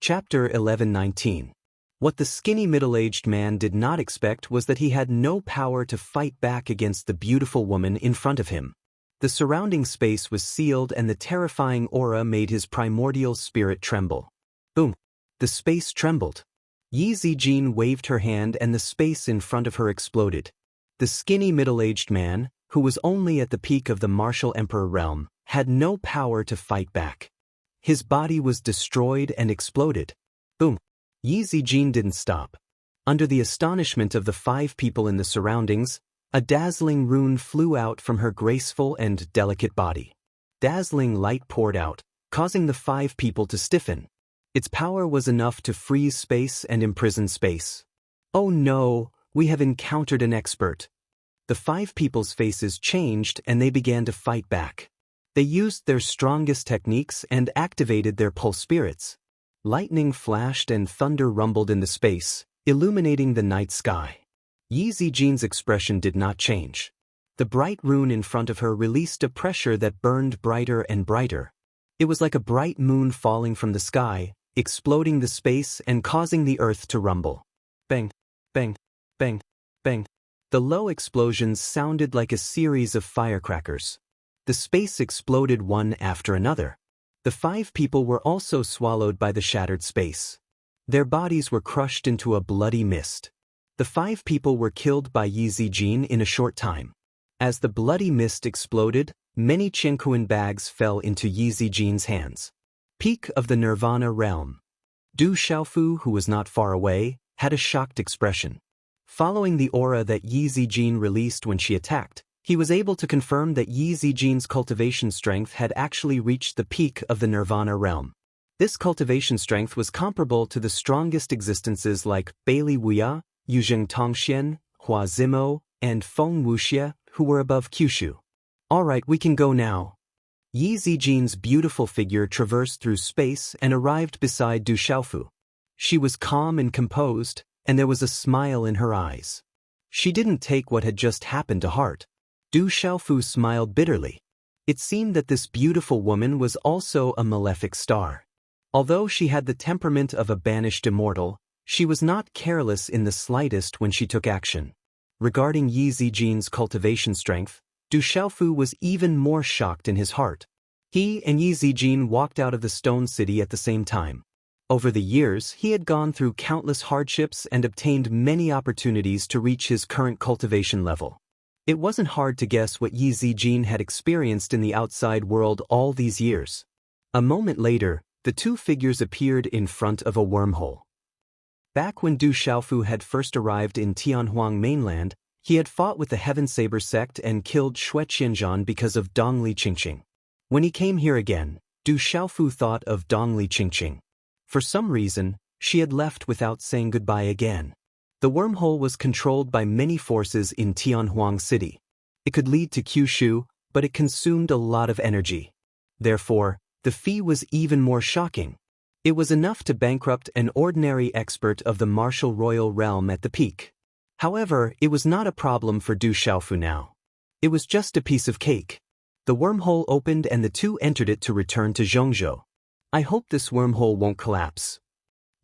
Chapter 11:19. What the skinny middle-aged man did not expect was that he had no power to fight back against the beautiful woman in front of him. The surrounding space was sealed and the terrifying aura made his primordial spirit tremble. Boom! The space trembled. Yi Zijin waved her hand and the space in front of her exploded. The skinny middle-aged man, who was only at the peak of the martial emperor realm, had no power to fight back. His body was destroyed and exploded. Boom! Yi Zijin didn't stop. Under the astonishment of the 5 people in the surroundings, a dazzling rune flew out from her graceful and delicate body. Dazzling light poured out, causing the 5 people to stiffen. Its power was enough to freeze space and imprison space. Oh no, we have encountered an expert. The 5 people's faces changed and they began to fight back. They used their strongest techniques and activated their pulse spirits. Lightning flashed and thunder rumbled in the space, illuminating the night sky. Yi Zijin's expression did not change. The bright rune in front of her released a pressure that burned brighter and brighter. It was like a bright moon falling from the sky, exploding the space and causing the earth to rumble. Bang, bang, bang, bang. The low explosions sounded like a series of firecrackers. The space exploded one after another. The 5 people were also swallowed by the shattered space. Their bodies were crushed into a bloody mist. The 5 people were killed by Yi Zijin in a short time. As the bloody mist exploded, many Qianquan bags fell into Yi Zijin's hands. Peak of the Nirvana realm. Du Xiaofu, who was not far away, had a shocked expression. Following the aura that Yi Zijin released when she attacked, he was able to confirm that Yi Zijin's cultivation strength had actually reached the peak of the Nirvana realm. This cultivation strength was comparable to the strongest existences like Bailey Wuya, Yuzheng Tongxian, Hua Zimo, and Feng Wuxia, who were above Kyushu. Alright, we can go now. Yi Zijin's beautiful figure traversed through space and arrived beside Du Xiaofu. She was calm and composed, and there was a smile in her eyes. She didn't take what had just happened to heart. Du Xiaofu smiled bitterly. It seemed that this beautiful woman was also a malefic star. Although she had the temperament of a banished immortal, she was not careless in the slightest when she took action. Regarding Yi Zijin's cultivation strength, Du Xiaofu was even more shocked in his heart. He and Yi Zijin walked out of the stone city at the same time. Over the years, he had gone through countless hardships and obtained many opportunities to reach his current cultivation level. It wasn't hard to guess what Yi Zijin had experienced in the outside world all these years. A moment later, the 2 figures appeared in front of a wormhole. Back when Du Xiaofu had first arrived in Tianhuang mainland, he had fought with the Heaven Saber sect and killed Xue Qianzhan because of Dongli Qingqing. When he came here again, Du Xiaofu thought of Dongli Qingqing. For some reason, she had left without saying goodbye again. The wormhole was controlled by many forces in Tianhuang City. It could lead to Kyushu, but it consumed a lot of energy. Therefore, the fee was even more shocking. It was enough to bankrupt an ordinary expert of the martial royal realm at the peak. However, it was not a problem for Du Xiaofu now. It was just a piece of cake. The wormhole opened and the 2 entered it to return to Zhongzhou. I hope this wormhole won't collapse.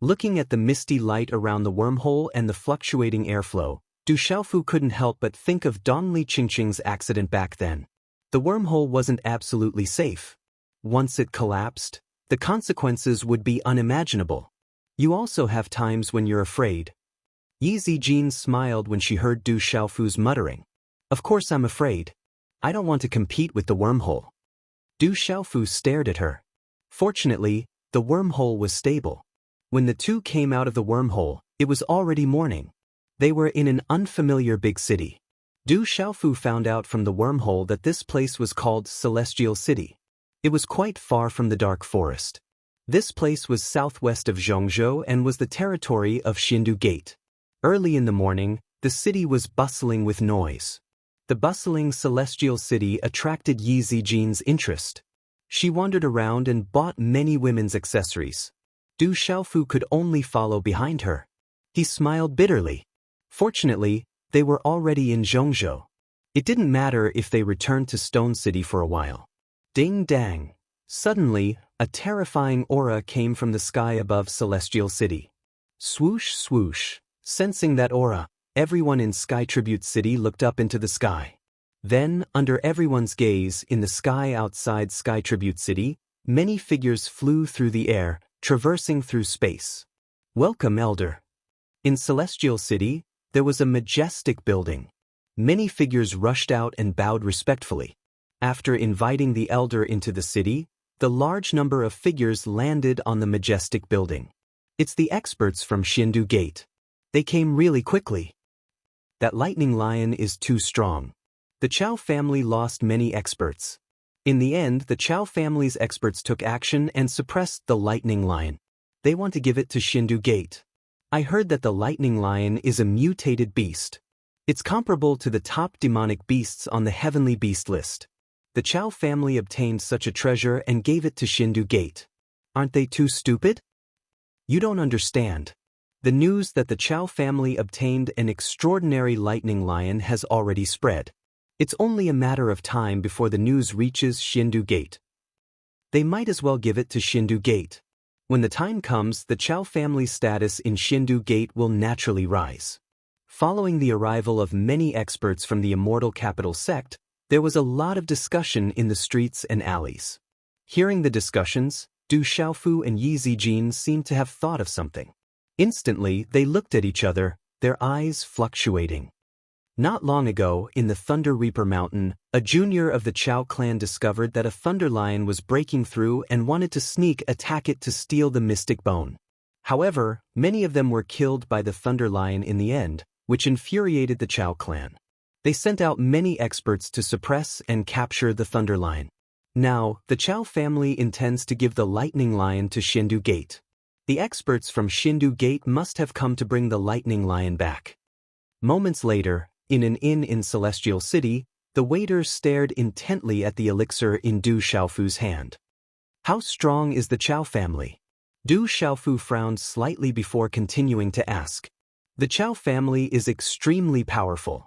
Looking at the misty light around the wormhole and the fluctuating airflow, Du Xiaofu couldn't help but think of Dongli Qingqing's accident back then. The wormhole wasn't absolutely safe. Once it collapsed, the consequences would be unimaginable. You also have times when you're afraid. Yi Zijin smiled when she heard Du Xiaofu's muttering. Of course I'm afraid. I don't want to compete with the wormhole. Du Xiaofu stared at her. Fortunately, the wormhole was stable. When the 2 came out of the wormhole, it was already morning. They were in an unfamiliar big city. Du Xiaofu found out from the wormhole that this place was called Celestial City. It was quite far from the dark forest. This place was southwest of Zhongzhou and was the territory of Xindu Gate. Early in the morning, the city was bustling with noise. The bustling Celestial City attracted Yi Zijin's interest. She wandered around and bought many women's accessories. Du Xiaofu could only follow behind her. He smiled bitterly. Fortunately, they were already in Zhongzhou. It didn't matter if they returned to Stone City for a while. Ding dang. Suddenly, a terrifying aura came from the sky above Celestial City. Swoosh, swoosh. Sensing that aura, everyone in Sky Tribute City looked up into the sky. Then, under everyone's gaze, in the sky outside Sky Tribute City, many figures flew through the air, traversing through space. Welcome, Elder. In Celestial City, there was a majestic building. Many figures rushed out and bowed respectfully. After inviting the Elder into the city, the large number of figures landed on the majestic building. It's the experts from Shindu Gate. They came really quickly. That lightning lion is too strong. The Chow family lost many experts. In the end, the Chow family's experts took action and suppressed the lightning lion. They want to give it to Shindu Gate. I heard that the lightning lion is a mutated beast. It's comparable to the top demonic beasts on the heavenly beast list. The Chow family obtained such a treasure and gave it to Shindu Gate. Aren't they too stupid? You don't understand. The news that the Chow family obtained an extraordinary lightning lion has already spread. It's only a matter of time before the news reaches Shindu Gate. They might as well give it to Shindu Gate. When the time comes, the Chow family's status in Shindu Gate will naturally rise. Following the arrival of many experts from the Immortal Capital sect, there was a lot of discussion in the streets and alleys. Hearing the discussions, Du Xiaofu and Yi Zijin seemed to have thought of something. Instantly, they looked at each other, their eyes fluctuating. Not long ago, in the Thunder Reaper Mountain, a junior of the Chow clan discovered that a Thunder Lion was breaking through and wanted to sneak attack it to steal the Mystic Bone. However, many of them were killed by the Thunder Lion in the end, which infuriated the Chow clan. They sent out many experts to suppress and capture the Thunder Lion. Now, the Chow family intends to give the Lightning Lion to Shindu Gate. The experts from Shindu Gate must have come to bring the Lightning Lion back. Moments later, in an inn in Celestial City, the waiter stared intently at the elixir in Du Xiaofu's hand. How strong is the Chow family? Du Xiaofu frowned slightly before continuing to ask. The Chow family is extremely powerful.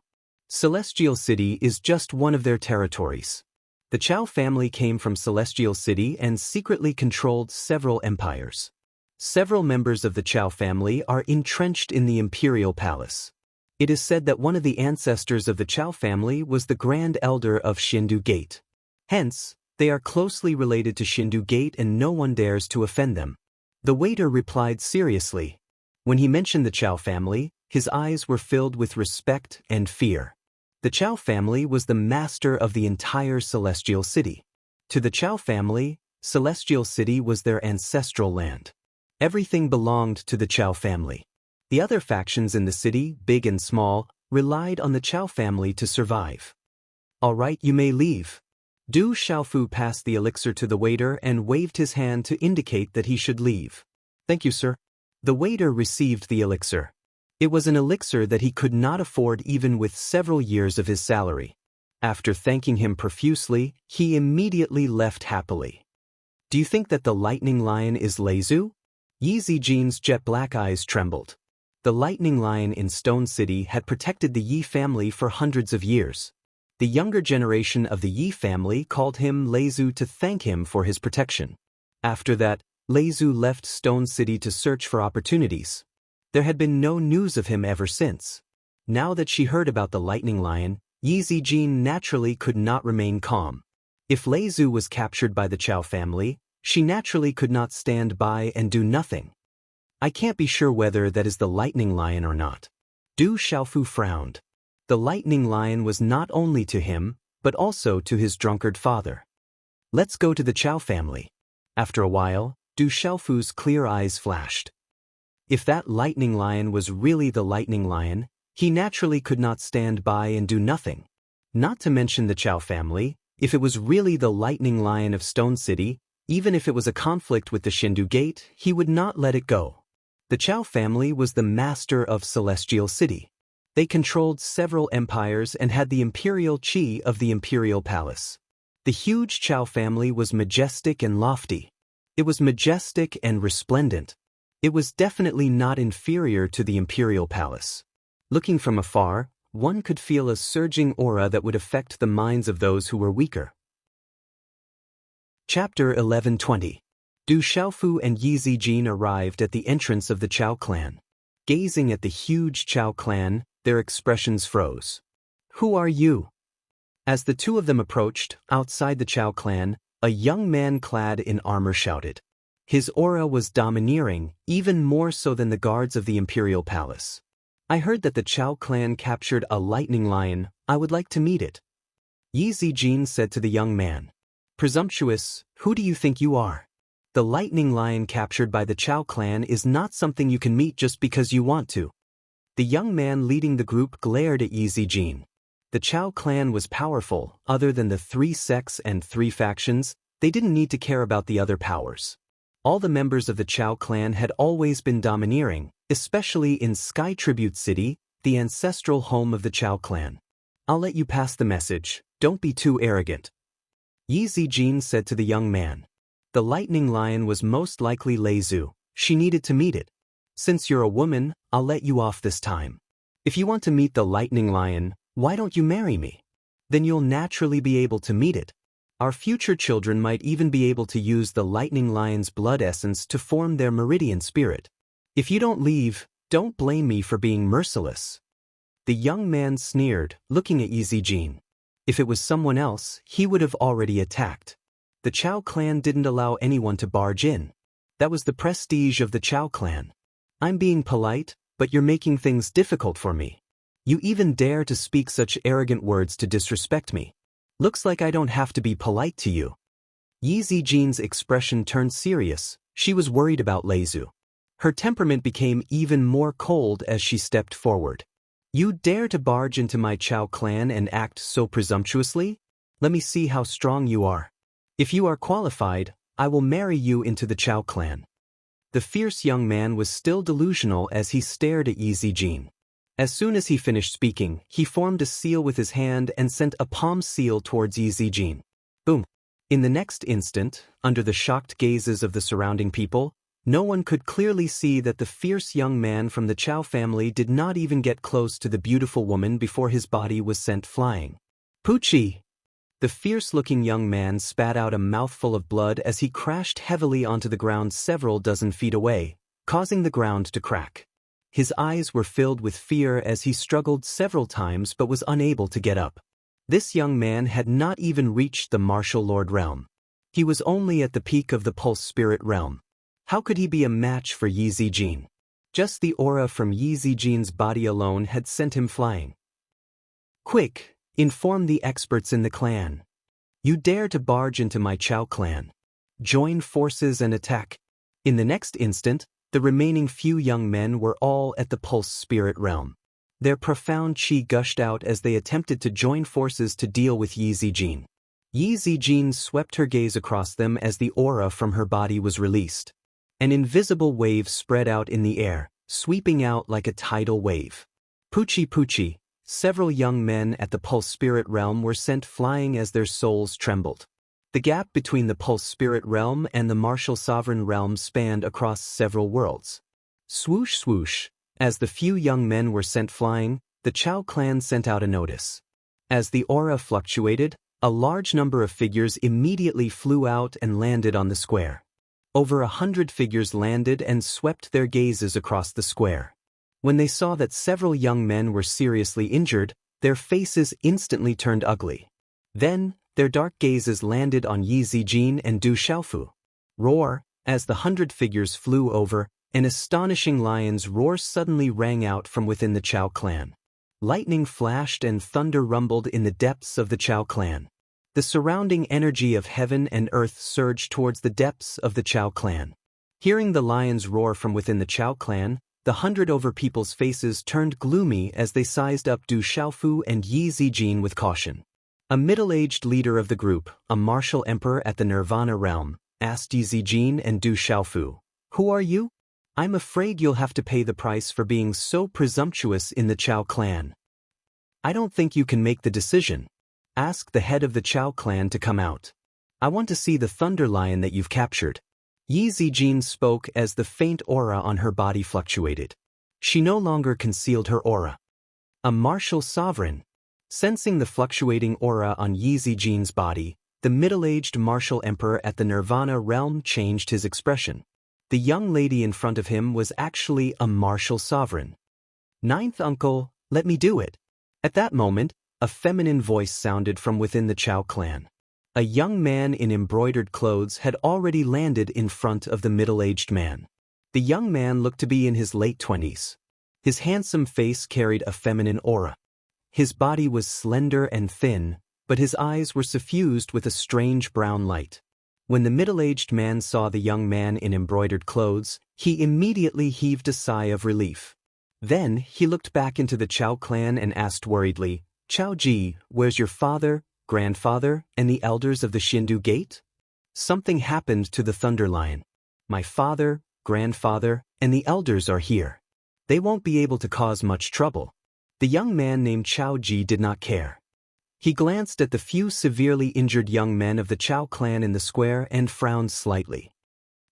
Celestial City is just one of their territories. The Chow family came from Celestial City and secretly controlled several empires. Several members of the Chow family are entrenched in the Imperial Palace. It is said that one of the ancestors of the Chow family was the Grand Elder of Shindu Gate. Hence, they are closely related to Shindu Gate and no one dares to offend them. The waiter replied seriously. When he mentioned the Chow family, his eyes were filled with respect and fear. The Chow family was the master of the entire Celestial City. To the Chow family, Celestial City was their ancestral land. Everything belonged to the Chow family. The other factions in the city, big and small, relied on the Chow family to survive. All right, you may leave. Du Xiaofu passed the elixir to the waiter and waved his hand to indicate that he should leave. Thank you, sir. The waiter received the elixir. It was an elixir that he could not afford even with several years of his salary. After thanking him profusely, he immediately left happily. Do you think that the Lightning Lion is Leizu? Yi Zijin's jet black eyes trembled. The Lightning Lion in Stone City had protected the Yi family for hundreds of years. The younger generation of the Yi family called him Leizu to thank him for his protection. After that, Leizu left Stone City to search for opportunities. There had been no news of him ever since. Now that she heard about the Lightning Lion, Yi Zijin naturally could not remain calm. If Leizu was captured by the Chow family, she naturally could not stand by and do nothing. I can't be sure whether that is the Lightning Lion or not. Du Xiaofu frowned. The Lightning Lion was not only to him, but also to his drunkard father. Let's go to the Chow family. After a while, Du Xiaofu's clear eyes flashed. If that Lightning Lion was really the Lightning Lion, he naturally could not stand by and do nothing. Not to mention the Chow family, if it was really the Lightning Lion of Stone City, even if it was a conflict with the Shindu Gate, he would not let it go. The Chow family was the master of Celestial City. They controlled several empires and had the imperial chi of the Imperial Palace. The huge Chow family was majestic and lofty. It was majestic and resplendent. It was definitely not inferior to the Imperial Palace. Looking from afar, one could feel a surging aura that would affect the minds of those who were weaker. Chapter 1120. Du Xiaofu and Yi Zijin arrived at the entrance of the Chao clan. Gazing at the huge Chao clan, their expressions froze. "Who are you?" As the two of them approached, outside the Chao clan, a young man clad in armor shouted. His aura was domineering, even more so than the guards of the imperial palace. "I heard that the Chao clan captured a lightning lion. I would like to meet it." Yi Zijin said to the young man. "Presumptuous, who do you think you are? The lightning lion captured by the Chao clan is not something you can meet just because you want to." The young man leading the group glared at Yi Zijin. The Chao clan was powerful. Other than the 3 sects and 3 factions, they didn't need to care about the other powers. All the members of the Chao clan had always been domineering, especially in Sky Tribute City, the ancestral home of the Chao clan. "I'll let you pass the message. Don't be too arrogant," Yi Zijin said to the young man. The lightning lion was most likely Lei Zhu. She needed to meet it. "Since you're a woman, I'll let you off this time. If you want to meet the lightning lion, why don't you marry me? Then you'll naturally be able to meet it. Our future children might even be able to use the lightning lion's blood essence to form their meridian spirit. If you don't leave, don't blame me for being merciless." The young man sneered, looking at Yi Zijin. If it was someone else, he would have already attacked. The Chao clan didn't allow anyone to barge in. That was the prestige of the Chao clan. "I'm being polite, but you're making things difficult for me. You even dare to speak such arrogant words to disrespect me. Looks like I don't have to be polite to you." Yi Zijin's expression turned serious. She was worried about Lei Zhu. Her temperament became even more cold as she stepped forward. "You dare to barge into my Chao clan and act so presumptuously? Let me see how strong you are. If you are qualified, I will marry you into the Chao clan." The fierce young man was still delusional as he stared at Yi Zijin. As soon as he finished speaking, he formed a seal with his hand and sent a palm seal towards Yi Zijin. Boom! In the next instant, under the shocked gazes of the surrounding people, no one could clearly see that the fierce young man from the Chao family did not even get close to the beautiful woman before his body was sent flying. "Pucci!" The fierce-looking young man spat out a mouthful of blood as he crashed heavily onto the ground several dozen feet away, causing the ground to crack. His eyes were filled with fear as he struggled several times but was unable to get up. This young man had not even reached the martial lord realm. He was only at the peak of the pulse spirit realm. How could he be a match for Yi Zijin? Just the aura from Yi Zijin's body alone had sent him flying. "Quick, inform the experts in the clan. You dare to barge into my Chao clan. Join forces and attack." In the next instant, the remaining few young men were all at the pulse spirit realm. Their profound qi gushed out as they attempted to join forces to deal with Yi Zijin. Yi Zijin swept her gaze across them as the aura from her body was released. An invisible wave spread out in the air, sweeping out like a tidal wave. "Pucci Pucci!" Several young men at the pulse spirit realm were sent flying as their souls trembled. The gap between the pulse spirit realm and the martial sovereign realm spanned across several worlds. Swoosh swoosh, as the few young men were sent flying, the Chao clan sent out a notice. As the aura fluctuated, a large number of figures immediately flew out and landed on the square. Over 100 figures landed and swept their gazes across the square. When they saw that several young men were seriously injured, their faces instantly turned ugly. Then, their dark gazes landed on Yi Zijin and Du Xiaofu. Roar! As the 100 figures flew over, an astonishing lion's roar suddenly rang out from within the Chao clan. Lightning flashed and thunder rumbled in the depths of the Chao clan. The surrounding energy of heaven and earth surged towards the depths of the Chao clan. Hearing the lion's roar from within the Chao clan, the 100 over people's faces turned gloomy as they sized up Du Xiaofu and Yi Zijin with caution. A middle-aged leader of the group, a martial emperor at the Nirvana realm, asked Yi Zijin and Du Xiaofu, "Who are you? I'm afraid you'll have to pay the price for being so presumptuous in the Chao clan. I don't think you can make the decision. Ask the head of the Chao clan to come out. I want to see the thunder lion that you've captured." Yi Zijin spoke as the faint aura on her body fluctuated. She no longer concealed her aura. A martial sovereign. Sensing the fluctuating aura on Yi Zijin's body, The middle-aged martial emperor at the Nirvana realm changed his expression. The young lady in front of him was actually a martial sovereign. "Ninth uncle, let me do it." At that moment, a feminine voice sounded from within the Chao clan. A young man in embroidered clothes had already landed in front of the middle-aged man. The young man looked to be in his late 20s. His handsome face carried a feminine aura. His body was slender and thin, but his eyes were suffused with a strange brown light. When the middle-aged man saw the young man in embroidered clothes, he immediately heaved a sigh of relief. Then he looked back into the Chao clan and asked worriedly, "Chao Ji, where's your father, grandfather, and the elders of the Shindu Gate?" "Something happened to the Thunder Lion. My father, grandfather, and the elders are here. They won't be able to cause much trouble." The young man named Chao Ji did not care. He glanced at the few severely injured young men of the Chao clan in the square and frowned slightly.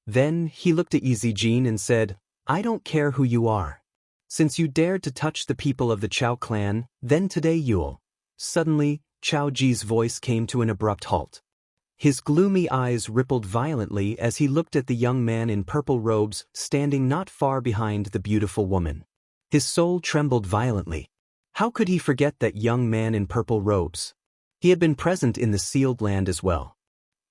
Then he looked at Yizijin and said, "I don't care who you are. Since you dared to touch the people of the Chao clan, then today you'll." Suddenly, Chao Ji's voice came to an abrupt halt. His gloomy eyes rippled violently as he looked at the young man in purple robes standing not far behind the beautiful woman. His soul trembled violently. How could he forget that young man in purple robes? He had been present in the sealed land as well.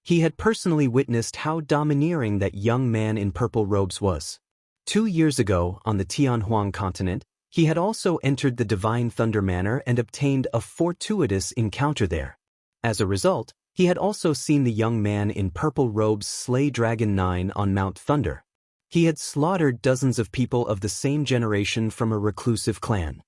He had personally witnessed how domineering that young man in purple robes was. 2 years ago, on the Tianhuang continent, he had also entered the Divine Thunder Manor and obtained a fortuitous encounter there. As a result, he had also seen the young man in purple robes slay Dragon 9 on Mount Thunder. He had slaughtered dozens of people of the same generation from a reclusive clan.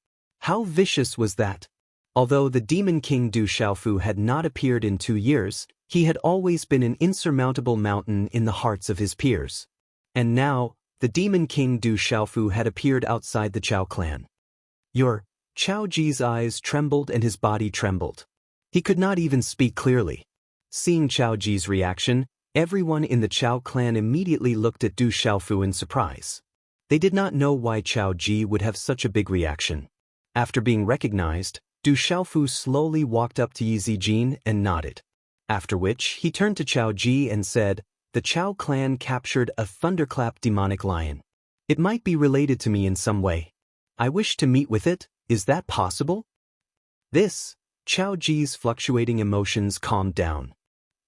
How vicious was that? Although the Demon King Du Xiaofu had not appeared in 2 years, he had always been an insurmountable mountain in the hearts of his peers. And now, the Demon King Du Xiaofu had appeared outside the Chao clan. Chao Ji's eyes trembled and his body trembled. He could not even speak clearly. Seeing Chao Ji's reaction, everyone in the Chao clan immediately looked at Du Xiaofu in surprise. They did not know why Chao Ji would have such a big reaction. After being recognized, Du Xiaofu slowly walked up to Yizijin and nodded. After which, he turned to Chao Ji and said, "The Chao clan captured a thunderclap demonic lion. It might be related to me in some way. I wish to meet with it. Is that possible?" Chao Ji's fluctuating emotions calmed down.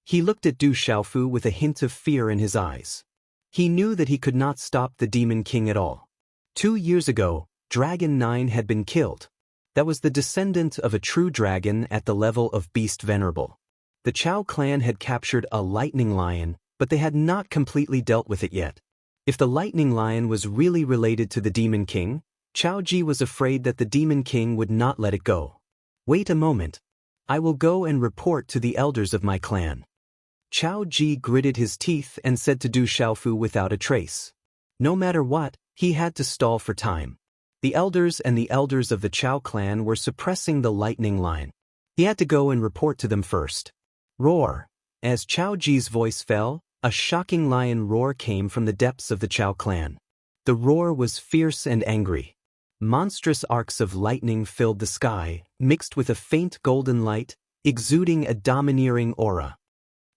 He looked at Du Xiaofu with a hint of fear in his eyes. He knew that he could not stop the Demon King at all. 2 years ago, Dragon 9 had been killed. That was the descendant of a true dragon at the level of Beast Venerable. The Chao clan had captured a lightning lion, but they had not completely dealt with it yet. If the lightning lion was really related to the Demon King, Chao Ji was afraid that the Demon King would not let it go. "Wait a moment. I will go and report to the elders of my clan." Chao Ji gritted his teeth and said to Du Xiaofu without a trace. No matter what, he had to stall for time. The elders of the Chao clan were suppressing the lightning lion. He had to go and report to them first. Roar! As Chao Ji's voice fell, a shocking lion roar came from the depths of the Chao clan. The roar was fierce and angry. Monstrous arcs of lightning filled the sky, mixed with a faint golden light, exuding a domineering aura.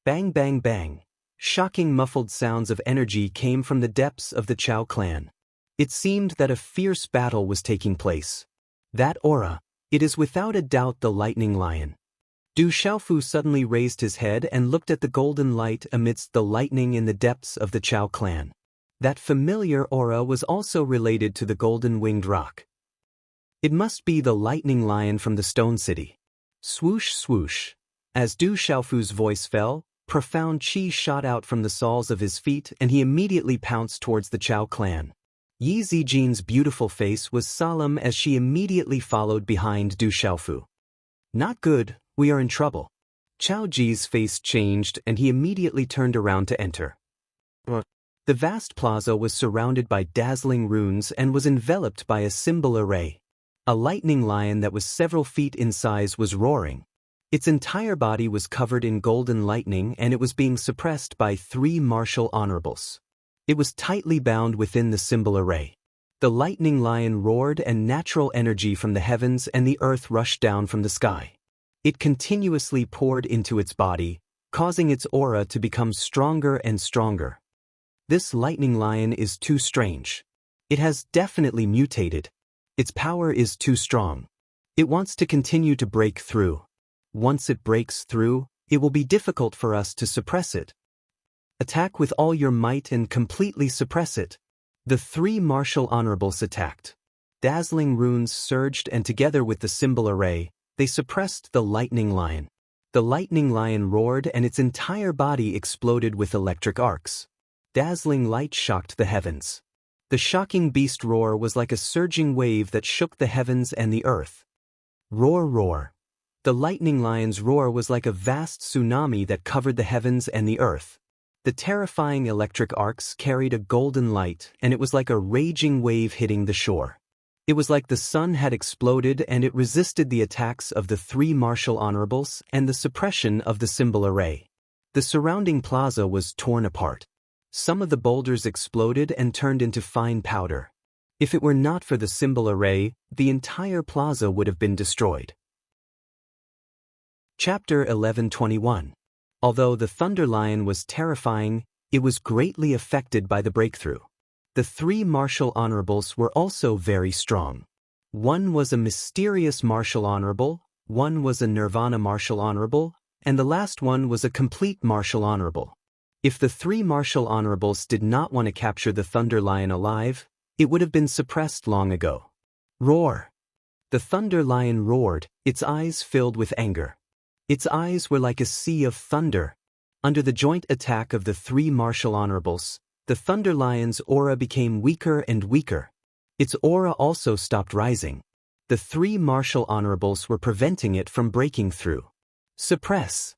Bang bang bang! Shocking muffled sounds of energy came from the depths of the Chao clan. It seemed that a fierce battle was taking place. That aura, it is without a doubt the lightning lion. Du Xiaofu suddenly raised his head and looked at the golden light amidst the lightning in the depths of the Chao clan. That familiar aura was also related to the golden winged rock. It must be the lightning lion from the Stone City. Swoosh swoosh. As Du Xiaofu's voice fell, profound qi shot out from the soles of his feet and he immediately pounced towards the Chao clan. Yi Zijin's beautiful face was solemn as she immediately followed behind Du Xiaofu. "Not good, we are in trouble." Chao Ji's face changed and he immediately turned around to enter. The vast plaza was surrounded by dazzling runes and was enveloped by a symbol array. A lightning lion that was several feet in size was roaring. Its entire body was covered in golden lightning and it was being suppressed by 3 martial honorables. It was tightly bound within the symbol array. The lightning lion roared and natural energy from the heavens and the earth rushed down from the sky. It continuously poured into its body, causing its aura to become stronger and stronger. This lightning lion is too strange. It has definitely mutated. Its power is too strong. It wants to continue to break through. Once it breaks through, it will be difficult for us to suppress it. Attack with all your might and completely suppress it. The three martial honorables attacked. Dazzling runes surged, and together with the symbol array, they suppressed the lightning lion. The lightning lion roared, and its entire body exploded with electric arcs. Dazzling light shocked the heavens. The shocking beast roar was like a surging wave that shook the heavens and the earth. Roar, roar. The lightning lion's roar was like a vast tsunami that covered the heavens and the earth. The terrifying electric arcs carried a golden light, and it was like a raging wave hitting the shore. It was like the sun had exploded, and it resisted the attacks of the three martial honorables and the suppression of the symbol array. The surrounding plaza was torn apart. Some of the boulders exploded and turned into fine powder. If it were not for the symbol array, the entire plaza would have been destroyed. Chapter 11:21. Although the Thunder Lion was terrifying, it was greatly affected by the breakthrough. The three martial honorables were also very strong. One was a mysterious martial honorable, one was a nirvana martial honorable, and the last one was a complete martial honorable. If the three martial honorables did not want to capture the Thunder Lion alive, it would have been suppressed long ago. Roar! The Thunder Lion roared, its eyes filled with anger. Its eyes were like a sea of thunder. Under the joint attack of the three martial honorables, the Thunder Lion's aura became weaker and weaker. Its aura also stopped rising. The three martial honorables were preventing it from breaking through. Suppress!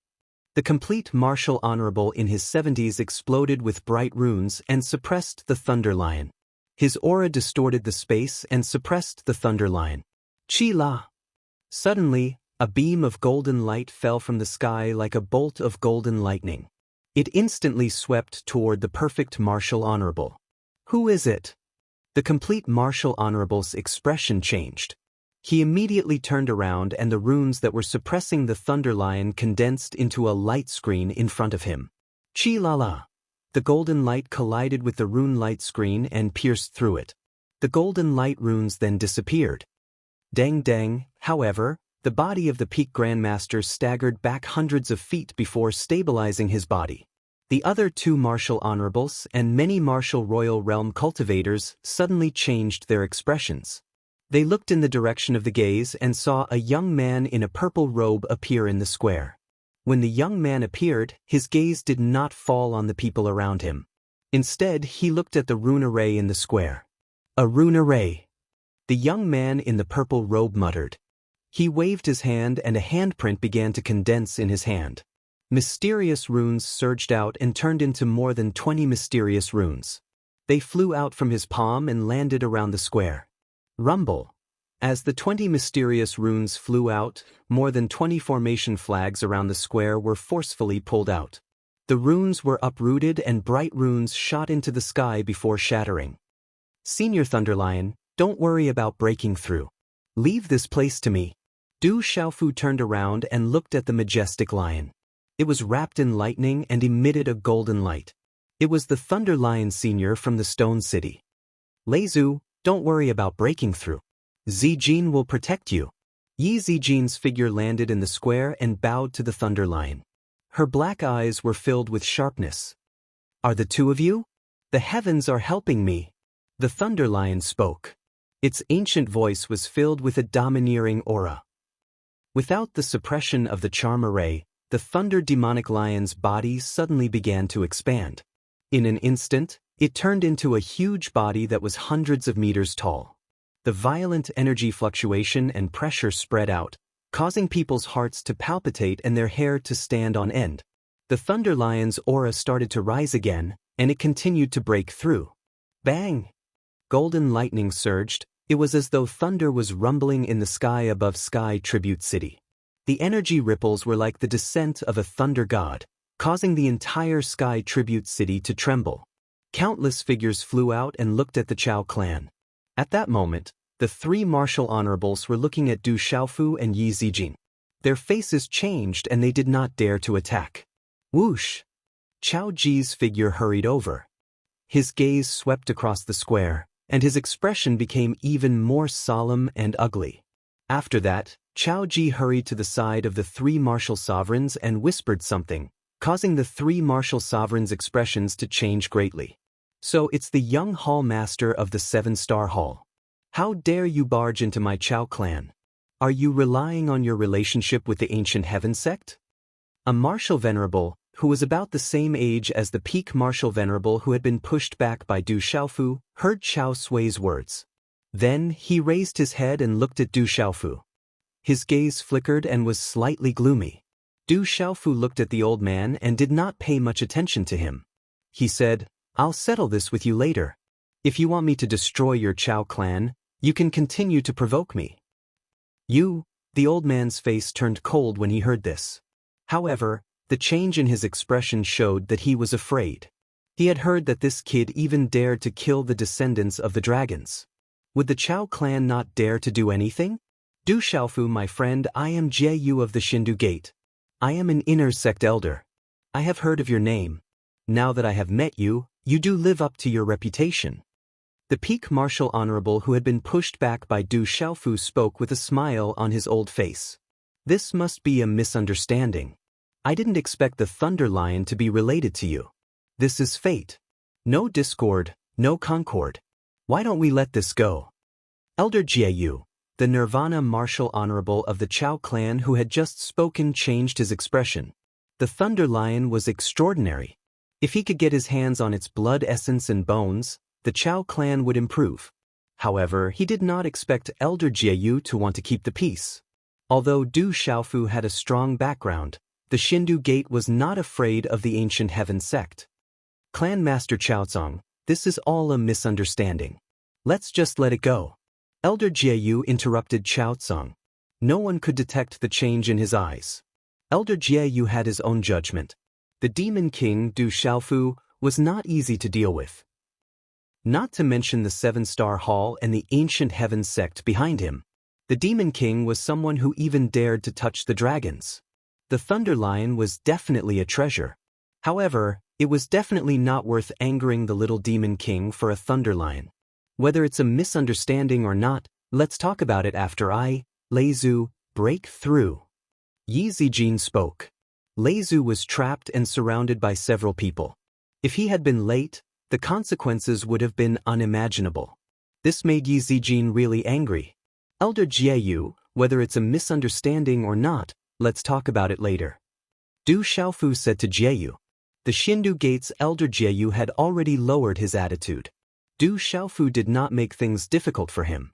The complete martial honorable in his 70s exploded with bright runes and suppressed the Thunder Lion. His aura distorted the space and suppressed the Thunder Lion. Chi-la! Suddenly, a beam of golden light fell from the sky like a bolt of golden lightning. It instantly swept toward the perfect martial honorable. Who is it? The complete martial honorable's expression changed. He immediately turned around, and the runes that were suppressing the Thunder Lion condensed into a light screen in front of him. Chi-la-la! The golden light collided with the rune light screen and pierced through it. The golden light runes then disappeared. Dang dang, however, the body of the Peak Grandmaster staggered back hundreds of feet before stabilizing his body. The other two martial honorables and many martial royal realm cultivators suddenly changed their expressions. They looked in the direction of the gaze and saw a young man in a purple robe appear in the square. When the young man appeared, his gaze did not fall on the people around him. Instead, he looked at the rune array in the square. A rune array. The young man in the purple robe muttered. He waved his hand, and a handprint began to condense in his hand. Mysterious runes surged out and turned into more than 20 mysterious runes. They flew out from his palm and landed around the square. Rumble. As the 20 mysterious runes flew out, more than 20 formation flags around the square were forcefully pulled out. The runes were uprooted, and bright runes shot into the sky before shattering. Senior Thunder Lion, don't worry about breaking through. Leave this place to me. Du Xiaofu turned around and looked at the majestic lion. It was wrapped in lightning and emitted a golden light. It was the Thunder Lion Senior from the Stone City. Lei Zhu, don't worry about breaking through. Zijin will protect you. Yi Zijin's figure landed in the square and bowed to the Thunder Lion. Her black eyes were filled with sharpness. Are the two of you? The heavens are helping me. The Thunder Lion spoke. Its ancient voice was filled with a domineering aura. Without the suppression of the charm array, the Thunder Demonic Lion's body suddenly began to expand. In an instant, it turned into a huge body that was hundreds of meters tall. The violent energy fluctuation and pressure spread out, causing people's hearts to palpitate and their hair to stand on end. The Thunder Lion's aura started to rise again, and it continued to break through. Bang! Golden lightning surged. It was as though thunder was rumbling in the sky above Sky Tribute City. The energy ripples were like the descent of a thunder god, causing the entire Sky Tribute City to tremble. Countless figures flew out and looked at the Chao clan. At that moment, the three martial honorables were looking at Du Xiaofu and Yi Zijin. Their faces changed, and they did not dare to attack. Whoosh! Chao Ji's figure hurried over. His gaze swept across the square, and his expression became even more solemn and ugly. After that, Chao Ji hurried to the side of the three martial sovereigns and whispered something, causing the three martial sovereigns' expressions to change greatly. So it's the young hall master of the 7-star hall. How dare you barge into my Chao clan? Are you relying on your relationship with the ancient heaven sect? A martial venerable, who was about the same age as the peak martial venerable who had been pushed back by Du Xiaofu, heard Chao Sui's words. Then he raised his head and looked at Du Xiaofu. His gaze flickered and was slightly gloomy. Du Xiaofu looked at the old man and did not pay much attention to him. He said, "I'll settle this with you later. If you want me to destroy your Chao clan, you can continue to provoke me." The old man's face turned cold when he heard this. However, the change in his expression showed that he was afraid. He had heard that this kid even dared to kill the descendants of the dragons. Would the Chao clan not dare to do anything? Du Xiaofu, my friend, I am Jie Yu of the Xindu Gate. I am an inner sect elder. I have heard of your name. Now that I have met you, you do live up to your reputation. The peak martial honorable who had been pushed back by Du Xiaofu spoke with a smile on his old face. This must be a misunderstanding. I didn't expect the Thunder Lion to be related to you. This is fate. No discord, no concord. Why don't we let this go? Elder Jie Yu, the Nirvana martial honorable of the Chao clan who had just spoken, changed his expression. The Thunder Lion was extraordinary. If he could get his hands on its blood essence and bones, the Chao clan would improve. However, he did not expect Elder Jie Yu to want to keep the peace. Although Du Xiaofu had a strong background, the Xindu Gate was not afraid of the ancient heaven sect. Clan Master Chaozong, this is all a misunderstanding. Let's just let it go. Elder Jie Yu interrupted Chaozong. No one could detect the change in his eyes. Elder Jie Yu had his own judgment. The Demon King Du Xiaofu was not easy to deal with. Not to mention the 7-star hall and the ancient heaven sect behind him. The Demon King was someone who even dared to touch the dragons. The Thunder Lion was definitely a treasure. However, it was definitely not worth angering the little Demon King for a Thunder Lion. Whether it's a misunderstanding or not, let's talk about it after I, Lei Zhu, break through. Yi Zijin spoke. Lei Zhu was trapped and surrounded by several people. If he had been late, the consequences would have been unimaginable. This made Yi Zijin really angry. Elder Jie Yu, whether it's a misunderstanding or not, let's talk about it later. Du Xiaofu said to Jie Yu. The Xindu Gate's Elder Jie Yu had already lowered his attitude. Du Xiaofu did not make things difficult for him.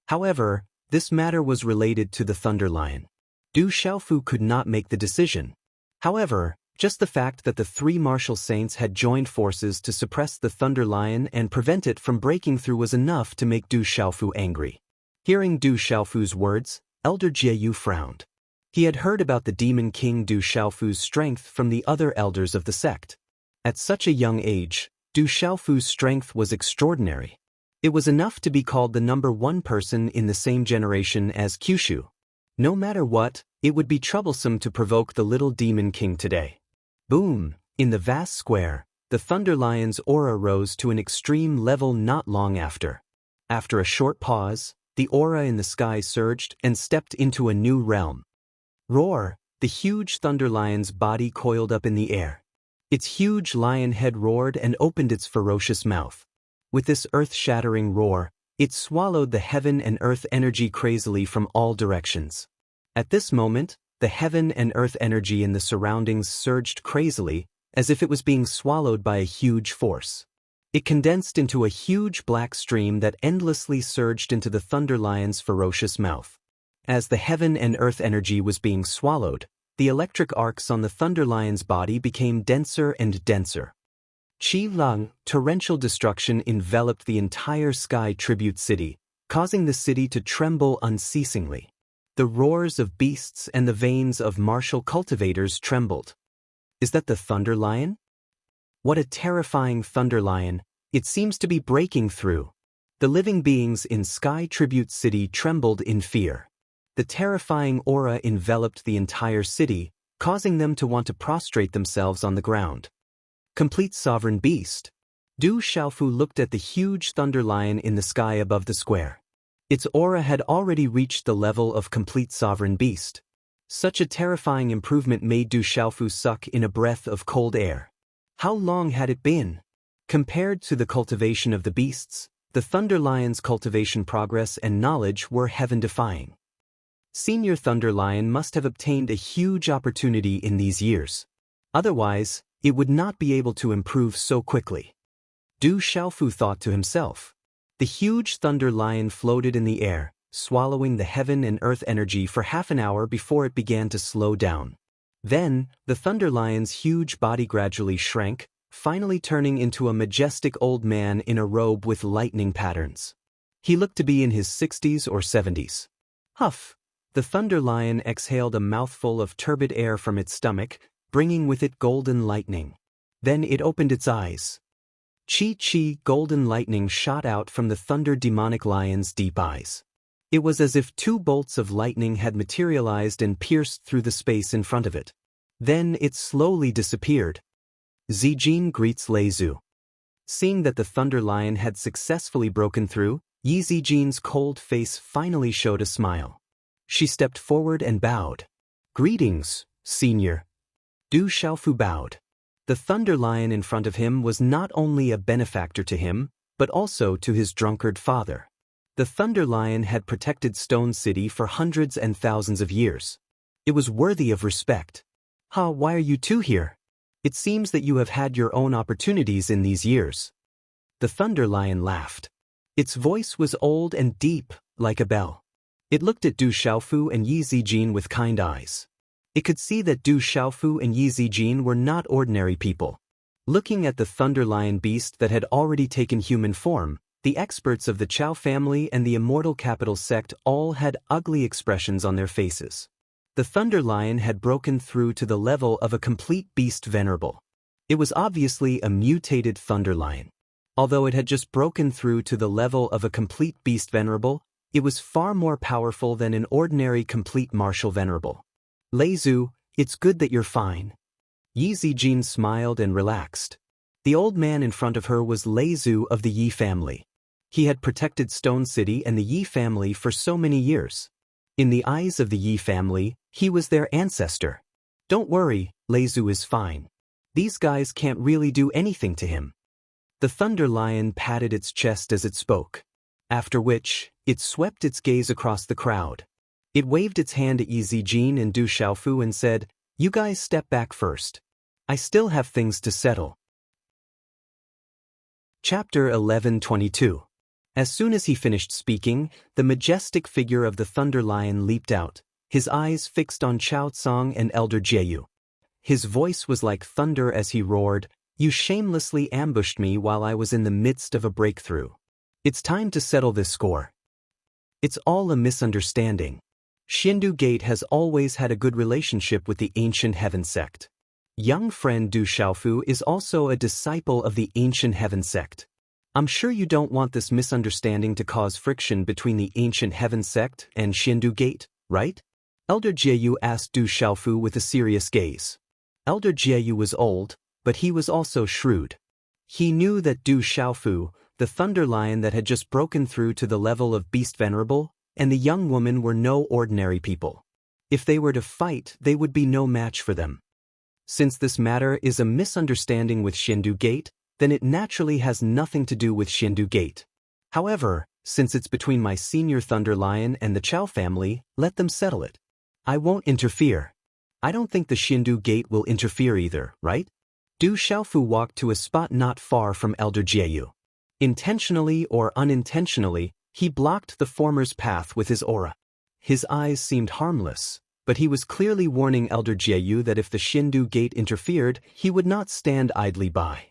However, this matter was related to the Thunder Lion. Du Xiaofu could not make the decision. However, just the fact that the three martial saints had joined forces to suppress the Thunder Lion and prevent it from breaking through was enough to make Du Xiaofu angry. Hearing Du Xiaofu's words, Elder Jie Yu frowned. He had heard about the Demon King Du Xiaofu's strength from the other elders of the sect. At such a young age, Du Xiaofu's strength was extraordinary. It was enough to be called the #1 person in the same generation as Kyushu. No matter what, it would be troublesome to provoke the little Demon King today. Boom! In the vast square, the Thunder Lion's aura rose to an extreme level not long after. After a short pause, the aura in the sky surged and stepped into a new realm. Roar! The huge Thunder Lion's body coiled up in the air. Its huge lion head roared and opened its ferocious mouth. With this earth-shattering roar, it swallowed the heaven and earth energy crazily from all directions. At this moment, the heaven and earth energy in the surroundings surged crazily, as if it was being swallowed by a huge force. It condensed into a huge black stream that endlessly surged into the Thunder Lion's ferocious mouth. As the heaven and earth energy was being swallowed, the electric arcs on the Thunder Lion's body became denser and denser. Qi Lang, torrential destruction enveloped the entire Sky Tribute City, causing the city to tremble unceasingly. The roars of beasts and the veins of martial cultivators trembled. Is that the Thunder Lion? What a terrifying Thunder Lion, it seems to be breaking through. The living beings in Sky Tribute City trembled in fear. The terrifying aura enveloped the entire city, causing them to want to prostrate themselves on the ground. Complete sovereign beast. Du Xiaofu looked at the huge thunder lion in the sky above the square. Its aura had already reached the level of complete sovereign beast. Such a terrifying improvement made Du Xiaofu suck in a breath of cold air. How long had it been? Compared to the cultivation of the beasts, the Thunder Lion's cultivation progress and knowledge were heaven-defying. Senior Thunder Lion must have obtained a huge opportunity in these years. Otherwise, it would not be able to improve so quickly. Du Xiaofu thought to himself. The huge Thunder Lion floated in the air, swallowing the heaven and earth energy for half an hour before it began to slow down. Then, the Thunder Lion's huge body gradually shrank, finally turning into a majestic old man in a robe with lightning patterns. He looked to be in his 60s or 70s. Huff! The Thunder Lion exhaled a mouthful of turbid air from its stomach, bringing with it golden lightning. Then it opened its eyes. Chi-chi golden lightning shot out from the Thunder Demonic Lion's deep eyes. It was as if two bolts of lightning had materialized and pierced through the space in front of it. Then it slowly disappeared. Zijin greets Lei Zhu. Seeing that the Thunder Lion had successfully broken through, Yi Zijin's cold face finally showed a smile. She stepped forward and bowed. Greetings, Senior. Du Xiaofu bowed. The Thunder Lion in front of him was not only a benefactor to him, but also to his drunkard father. The Thunder Lion had protected Stone City for hundreds and thousands of years. It was worthy of respect. Why are you two here? It seems that you have had your own opportunities in these years. The Thunder Lion laughed. Its voice was old and deep, like a bell. It looked at Du Xiaofu and Yi Zijin with kind eyes. It could see that Du Xiaofu and Yi Zijin were not ordinary people. Looking at the Thunder Lion beast that had already taken human form, the experts of the Chao family and the Immortal Capital sect all had ugly expressions on their faces. The Thunder Lion had broken through to the level of a complete beast venerable. It was obviously a mutated Thunder Lion. Although it had just broken through to the level of a complete beast venerable, it was far more powerful than an ordinary complete martial venerable. Lei Zhu, it's good that you're fine. Yi Zijin smiled and relaxed. The old man in front of her was Lei Zhu of the Yi family. He had protected Stone City and the Yi family for so many years. In the eyes of the Yi family, he was their ancestor. Don't worry, Lei Zhu is fine. These guys can't really do anything to him. The Thunder Lion patted its chest as it spoke. After which, it swept its gaze across the crowd. It waved its hand at Yi Zijin and Du Xiaofu and said, "You guys step back first. I still have things to settle." Chapter 11:22. As soon as he finished speaking, the majestic figure of the Thunder Lion leaped out, his eyes fixed on Chao Tsang and Elder Jieyu. His voice was like thunder as he roared, "You shamelessly ambushed me while I was in the midst of a breakthrough. It's time to settle this score. It's all a misunderstanding. Xindu Gate has always had a good relationship with the Ancient Heaven sect. Young friend Du Xiaofu is also a disciple of the Ancient Heaven sect. I'm sure you don't want this misunderstanding to cause friction between the Ancient Heaven sect and Xindu Gate, right?" Elder Jieyu asked Du Xiaofu with a serious gaze. Elder Jieyu was old, but he was also shrewd. He knew that Du Xiaofu, the Thunder Lion that had just broken through to the level of Beast Venerable, and the young woman were no ordinary people. If they were to fight, they would be no match for them. Since this matter is a misunderstanding with Xindu Gate, then it naturally has nothing to do with Xindu Gate. However, since it's between my senior Thunder Lion and the Chao family, let them settle it. I won't interfere. I don't think the Xindu Gate will interfere either, right? Du Xiaofu walked to a spot not far from Elder Jieyu. Intentionally or unintentionally, he blocked the former's path with his aura. His eyes seemed harmless, but he was clearly warning Elder Jieyu that if the Xindu Gate interfered, he would not stand idly by.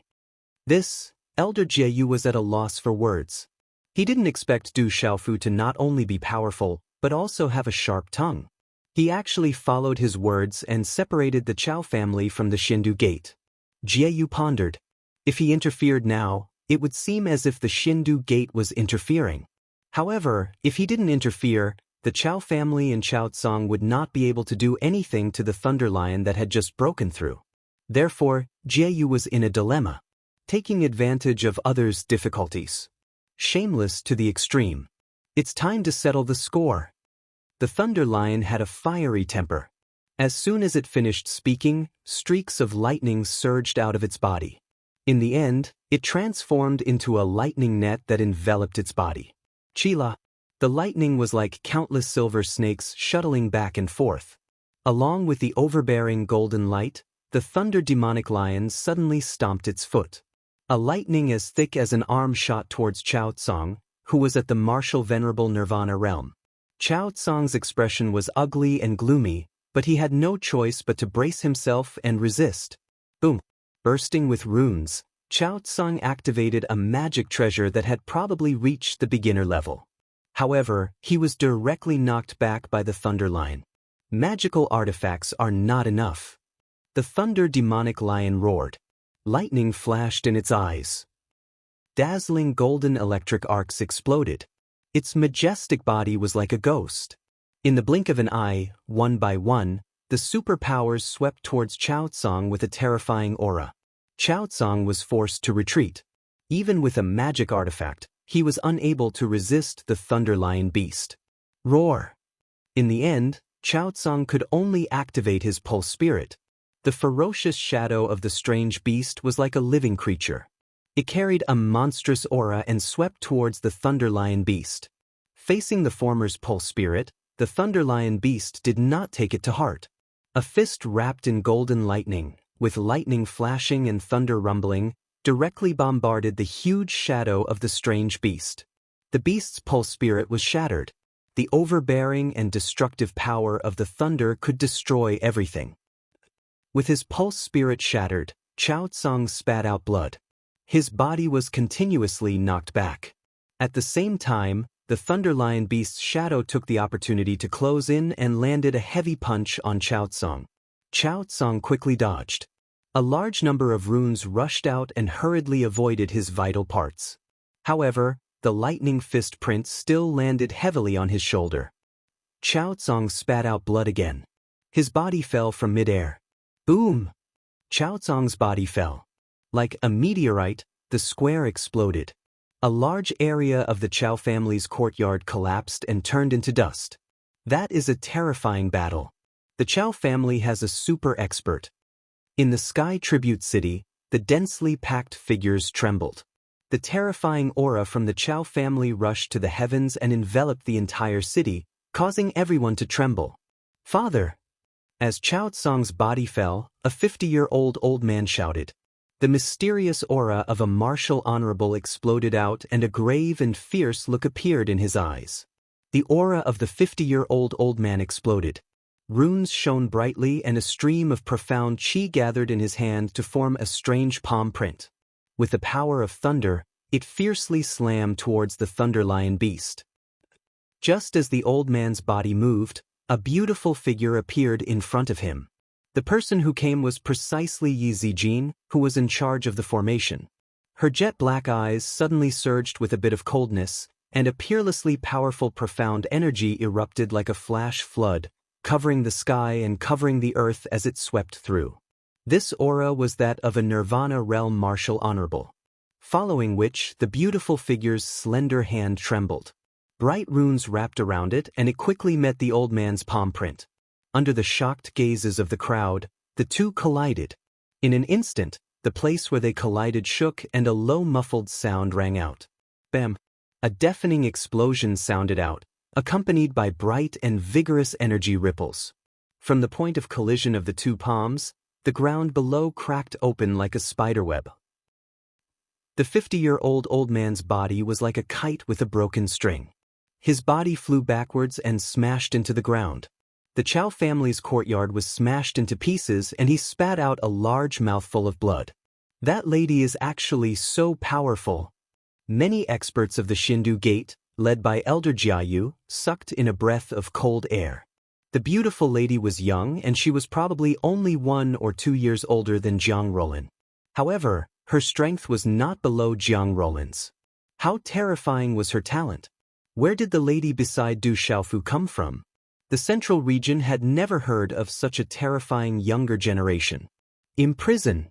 Elder Jieyu was at a loss for words. He didn't expect Du Xiaofu to not only be powerful, but also have a sharp tongue. He actually followed his words and separated the Chao family from the Xindu Gate. Jieyu pondered. If he interfered now, it would seem as if the Xindu Gate was interfering. However, if he didn't interfere, The Chao family and Chao Tsang would not be able to do anything to the Thunder Lion that had just broken through. Therefore, Jieyu was in a dilemma, taking advantage of others' difficulties. Shameless to the extreme. It's time to settle the score. The Thunder Lion had a fiery temper. As soon as it finished speaking, streaks of lightning surged out of its body. In the end, it transformed into a lightning net that enveloped its body. Chila. The lightning was like countless silver snakes shuttling back and forth. Along with the overbearing golden light, the Thunder Demonic Lion suddenly stomped its foot. A lightning as thick as an arm shot towards Chao Tsang, who was at the martial venerable Nirvana realm. Chao Tsang's expression was ugly and gloomy, but he had no choice but to brace himself and resist. Boom! Bursting with runes, Chao Tsang activated a magic treasure that had probably reached the beginner level. However, he was directly knocked back by the Thunder Lion. Magical artifacts are not enough. The Thunder Demonic Lion roared. Lightning flashed in its eyes. Dazzling golden electric arcs exploded. Its majestic body was like a ghost. In the blink of an eye, one by one, the superpowers swept towards Chao Tsang with a terrifying aura. Chao Tsang was forced to retreat. Even with a magic artifact, he was unable to resist the Thunder Lion beast. Roar! In the end, Chao Tsang could only activate his pulse spirit. The ferocious shadow of the strange beast was like a living creature. It carried a monstrous aura and swept towards the Thunder Lion beast. Facing the former's pulse spirit, the Thunder Lion beast did not take it to heart. A fist wrapped in golden lightning, with lightning flashing and thunder rumbling, directly bombarded the huge shadow of the strange beast. The beast's pulse spirit was shattered. The overbearing and destructive power of the thunder could destroy everything. With his pulse spirit shattered, Chao Tsang spat out blood. His body was continuously knocked back. At the same time, the Thunder Lion beast's shadow took the opportunity to close in and landed a heavy punch on Chao Tsang. Chao Tsang quickly dodged. A large number of runes rushed out and hurriedly avoided his vital parts. However, the lightning fist print still landed heavily on his shoulder. Chao Tsang spat out blood again. His body fell from midair. Boom! Chao Tsang's body fell. Like a meteorite, the square exploded. A large area of the Chao family's courtyard collapsed and turned into dust. That is a terrifying battle. The Chao family has a super expert. In the Sky Tribute City, the densely packed figures trembled. The terrifying aura from the Chao family rushed to the heavens and enveloped the entire city, causing everyone to tremble. Father! As Chao Tsang's body fell, a 50-year-old old man shouted. The mysterious aura of a martial honorable exploded out and a grave and fierce look appeared in his eyes. The aura of the 50-year-old old man exploded. Runes shone brightly and a stream of profound chi gathered in his hand to form a strange palm print. With the power of thunder, it fiercely slammed towards the Thunder Lion beast. Just as the old man's body moved, a beautiful figure appeared in front of him. The person who came was precisely Yi Zijin, who was in charge of the formation. Her jet-black eyes suddenly surged with a bit of coldness, and a peerlessly powerful profound energy erupted like a flash flood, covering the sky and covering the earth as it swept through. This aura was that of a Nirvana realm martial honorable. Following which, the beautiful figure's slender hand trembled. Bright runes wrapped around it and it quickly met the old man's palm print. Under the shocked gazes of the crowd, the two collided. In an instant, the place where they collided shook and a low muffled sound rang out. Bam! A deafening explosion sounded out, accompanied by bright and vigorous energy ripples. From the point of collision of the two palms, the ground below cracked open like a spiderweb. The 50-year-old old man's body was like a kite with a broken string. His body flew backwards and smashed into the ground. The Chao family's courtyard was smashed into pieces and he spat out a large mouthful of blood. That lady is actually so powerful. Many experts of the Shindu Gate, led by Elder Jiayu, sucked in a breath of cold air. The beautiful lady was young and she was probably only 1 or 2 years older than Jiang Rolan. However, her strength was not below Jiang Rolan's. How terrifying was her talent? Where did the lady beside Du Xiaofu come from? The central region had never heard of such a terrifying younger generation. In prison.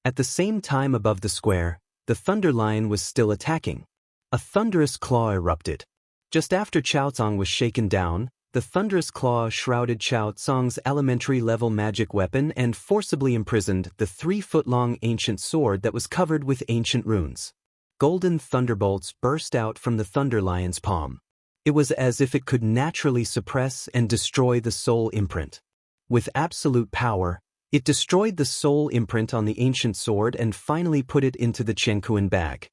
At the same time above the square, the Thunder Lion was still attacking. A thunderous claw erupted. Just after Qiao Zong was shaken down, the thunderous claw shrouded Qiao Zong's elementary-level magic weapon and forcibly imprisoned the 3-foot-long ancient sword that was covered with ancient runes. Golden thunderbolts burst out from the Thunder Lion's palm. It was as if it could naturally suppress and destroy the soul imprint. With absolute power, it destroyed the soul imprint on the ancient sword and finally put it into the Qianquan bag.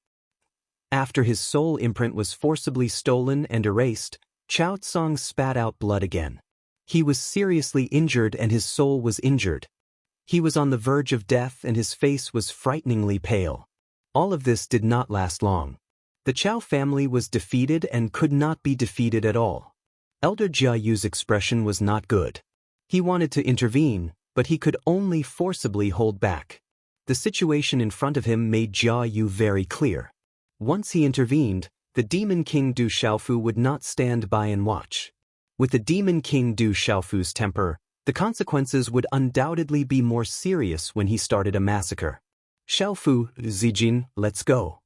After his soul imprint was forcibly stolen and erased, Qiao Zong spat out blood again. He was seriously injured and his soul was injured. He was on the verge of death and his face was frighteningly pale. All of this did not last long. The Qiao family was defeated and could not be defeated at all. Elder Jia Yu's expression was not good. He wanted to intervene, but he could only forcibly hold back. The situation in front of him made Jia Yu very clear. Once he intervened, the Demon King Du Xiaofu would not stand by and watch. With the Demon King Du Xiaofu's temper, the consequences would undoubtedly be more serious when he started a massacre. Xiaofu, Zijin, let's go.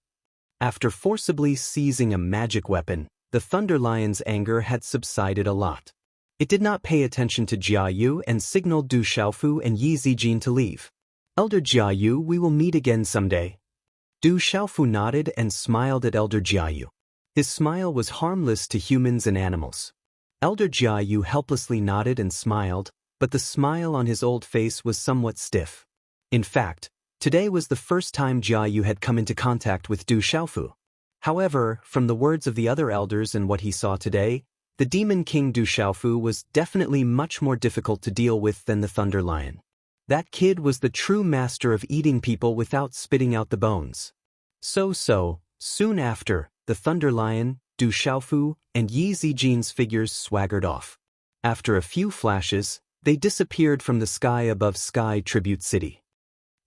After forcibly seizing a magic weapon, the Thunder Lion's anger had subsided a lot. It did not pay attention to Jia Yu and signaled Du Xiaofu and Yi Zijin to leave. Elder Jia Yu, we will meet again someday. Du Xiaofu nodded and smiled at Elder Jia Yu. His smile was harmless to humans and animals. Elder Jia Yu helplessly nodded and smiled, but the smile on his old face was somewhat stiff. In fact, today was the first time Jia Yu had come into contact with Du Xiaofu. However, from the words of the other elders and what he saw today, the Demon King Du Xiaofu was definitely much more difficult to deal with than the Thunder Lion. That kid was the true master of eating people without spitting out the bones. Soon after, the Thunder Lion, Du Xiaofu, and Yi Zijin's figures swaggered off. After a few flashes, they disappeared from the sky above Sky Tribute City.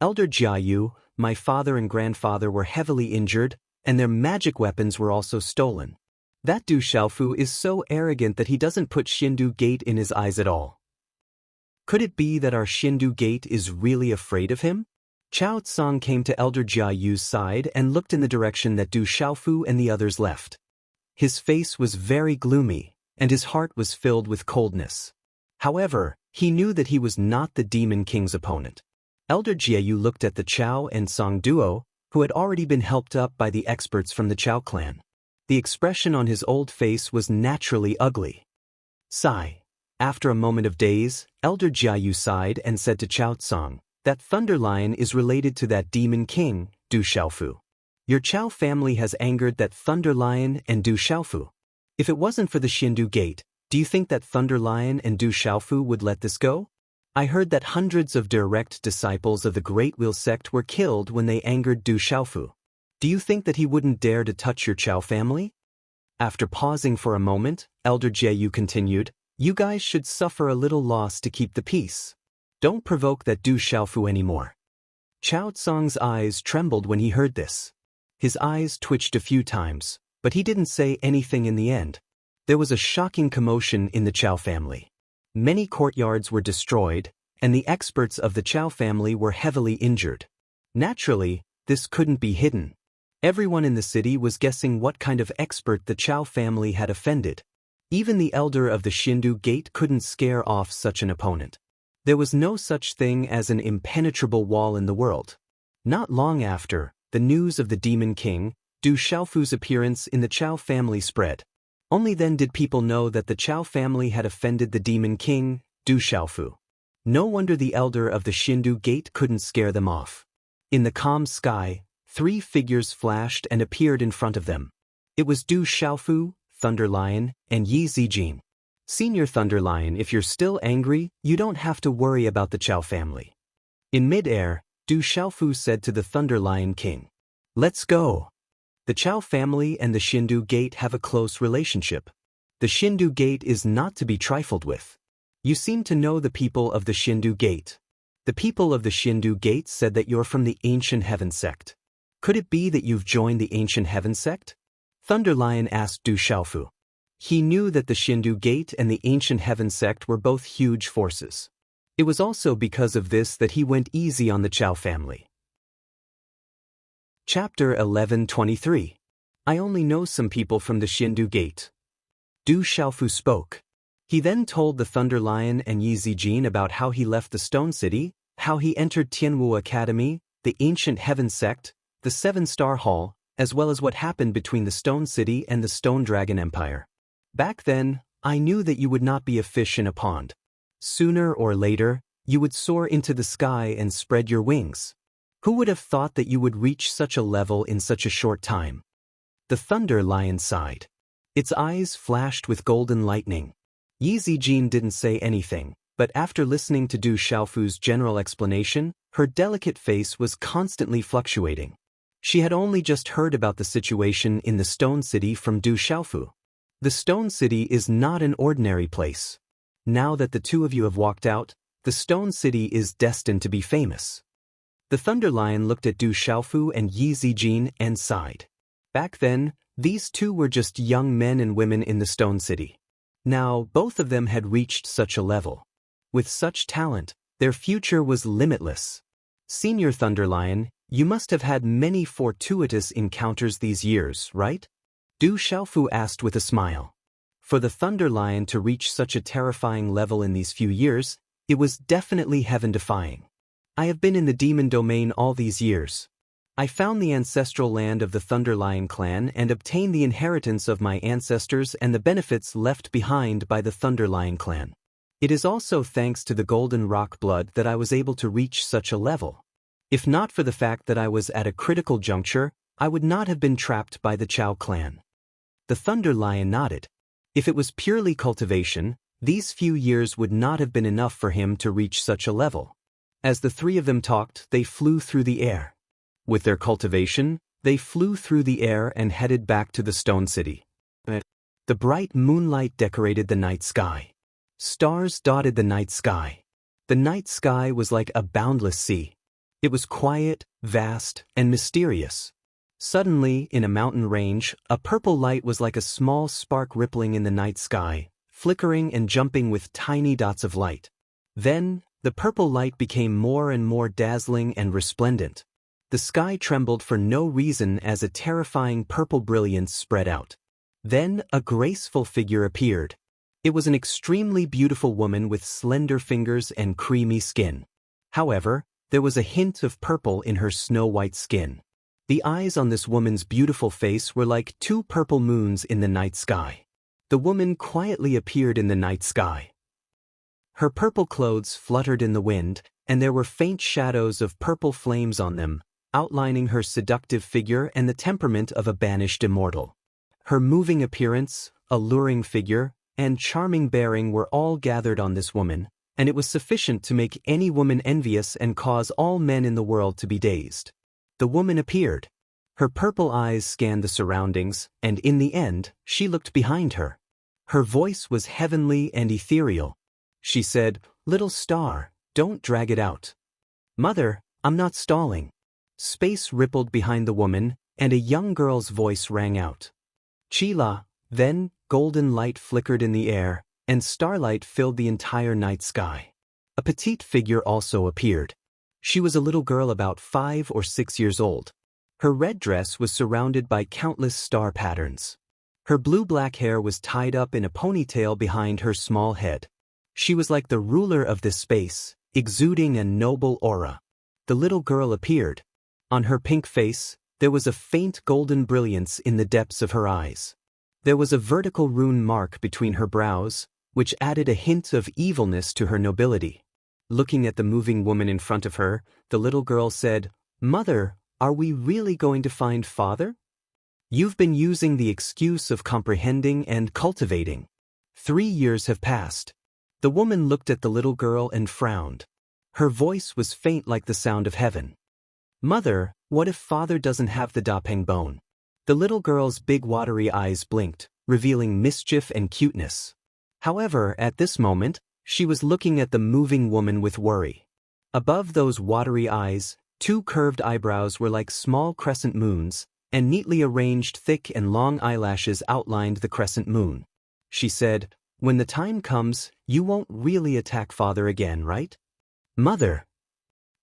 Elder Jia Yu, my father and grandfather were heavily injured, and their magic weapons were also stolen. That Du Xiaofu is so arrogant that he doesn't put Xindu Gate in his eyes at all. Could it be that our Xindu Gate is really afraid of him? Qiao Zong came to Elder Jia Yu's side and looked in the direction that Du Xiaofu and the others left. His face was very gloomy, and his heart was filled with coldness. However, he knew that he was not the Demon King's opponent. Elder Jia Yu looked at the Qiao and Song duo, who had already been helped up by the experts from the Qiao clan. The expression on his old face was naturally ugly. Sigh. After a moment of daze, Elder Jia Yu sighed and said to Qiao Zong, that Thunder Lion is related to that Demon King, Du Xiaofu. Your Qiao family has angered that Thunder Lion and Du Xiaofu. If it wasn't for the Xindu Gate, do you think that Thunder Lion and Du Xiaofu would let this go? I heard that hundreds of direct disciples of the Great Wheel sect were killed when they angered Du Xiaofu. Do you think that he wouldn't dare to touch your Qiao family? After pausing for a moment, Elder Jia Yu continued, you guys should suffer a little loss to keep the peace. Don't provoke that Du Xiaofu anymore. Qiao Zong's eyes trembled when he heard this. His eyes twitched a few times, but he didn't say anything in the end. There was a shocking commotion in the Qiao family. Many courtyards were destroyed, and the experts of the Qiao family were heavily injured. Naturally, this couldn't be hidden. Everyone in the city was guessing what kind of expert the Qiao family had offended. Even the elder of the Xindu Gate couldn't scare off such an opponent. There was no such thing as an impenetrable wall in the world. Not long after, the news of the Demon King, Du Xiaofu's appearance in the Qiao family spread. Only then did people know that the Qiao family had offended the Demon King, Du Xiaofu. No wonder the elder of the Xindu Gate couldn't scare them off. In the calm sky, 3 figures flashed and appeared in front of them. It was Du Xiaofu, Thunder Lion, and Yi Zijin. Senior Thunder Lion, if you're still angry, you don't have to worry about the Qiao family. In mid-air, Du Xiaofu said to the Thunder Lion King, let's go. The Qiao family and the Xindu Gate have a close relationship. The Xindu Gate is not to be trifled with. You seem to know the people of the Xindu Gate. The people of the Xindu Gate said that you're from the Ancient Heaven sect. Could it be that you've joined the Ancient Heaven sect? Thunder Lion asked Du Xiaofu. He knew that the Xindu Gate and the Ancient Heaven sect were both huge forces. It was also because of this that he went easy on the Chao family. Chapter 1123. I only know some people from the Xindu Gate. Du Xiaofu spoke. He then told the Thunder Lion and Yi Zijin about how he left the Stone City, how he entered Tianwu Academy, the Ancient Heaven sect, the Seven-Star Hall, as well as what happened between the Stone City and the Stone Dragon Empire. Back then, I knew that you would not be a fish in a pond. Sooner or later, you would soar into the sky and spread your wings. Who would have thought that you would reach such a level in such a short time? The Thunder Lion sighed. Its eyes flashed with golden lightning. Yi Zijin didn't say anything, but after listening to Du Xiaofu's general explanation, her delicate face was constantly fluctuating. She had only just heard about the situation in the Stone City from Du Xiaofu. The Stone City is not an ordinary place. Now that the two of you have walked out, the Stone City is destined to be famous. The Thunder Lion looked at Du Xiaofu and Yi Zijin and sighed. Back then, these two were just young men and women in the Stone City. Now, both of them had reached such a level. With such talent, their future was limitless. Senior Thunder Lion, you must have had many fortuitous encounters these years, right? Du Xiaofu asked with a smile. For the Thunder Lion to reach such a terrifying level in these few years, it was definitely heaven-defying. I have been in the demon domain all these years. I found the ancestral land of the Thunder Lion clan and obtained the inheritance of my ancestors and the benefits left behind by the Thunder Lion clan. It is also thanks to the Golden Rock blood that I was able to reach such a level. If not for the fact that I was at a critical juncture, I would not have been trapped by the Chao clan. The Thunder Lion nodded. If it was purely cultivation, these few years would not have been enough for him to reach such a level. As the three of them talked, they flew through the air. With their cultivation, they flew through the air and headed back to the Stone City. The bright moonlight decorated the night sky. Stars dotted the night sky. The night sky was like a boundless sea. It was quiet, vast, and mysterious. Suddenly, in a mountain range, a purple light was like a small spark rippling in the night sky, flickering and jumping with tiny dots of light. Then, the purple light became more and more dazzling and resplendent. The sky trembled for no reason as a terrifying purple brilliance spread out. Then, a graceful figure appeared. It was an extremely beautiful woman with slender fingers and creamy skin. However, there was a hint of purple in her snow-white skin. The eyes on this woman's beautiful face were like two purple moons in the night sky. The woman quietly appeared in the night sky. Her purple clothes fluttered in the wind, and there were faint shadows of purple flames on them, outlining her seductive figure and the temperament of a banished immortal. Her moving appearance, alluring figure, and charming bearing were all gathered on this woman, and it was sufficient to make any woman envious and cause all men in the world to be dazed. The woman appeared. Her purple eyes scanned the surroundings, and in the end, she looked behind her. Her voice was heavenly and ethereal. She said, "Little star, don't drag it out." "Mother, I'm not stalling." Space rippled behind the woman, and a young girl's voice rang out. "Chila." Then, golden light flickered in the air, and starlight filled the entire night sky. A petite figure also appeared. She was a little girl about 5 or 6 years old. Her red dress was surrounded by countless star patterns. Her blue-black hair was tied up in a ponytail behind her small head. She was like the ruler of this space, exuding a noble aura. The little girl appeared. On her pink face, there was a faint golden brilliance in the depths of her eyes. There was a vertical rune mark between her brows, which added a hint of evilness to her nobility. Looking at the moving woman in front of her, the little girl said, "Mother, are we really going to find father? You've been using the excuse of comprehending and cultivating. 3 years have passed." The woman looked at the little girl and frowned. Her voice was faint like the sound of heaven. "Mother, what if father doesn't have the Dapeng bone?" The little girl's big watery eyes blinked, revealing mischief and cuteness. However, at this moment, she was looking at the moving woman with worry. Above those watery eyes, 2 curved eyebrows were like small crescent moons, and neatly arranged thick and long eyelashes outlined the crescent moon. She said, "When the time comes, you won't really attack father again, right?" "Mother.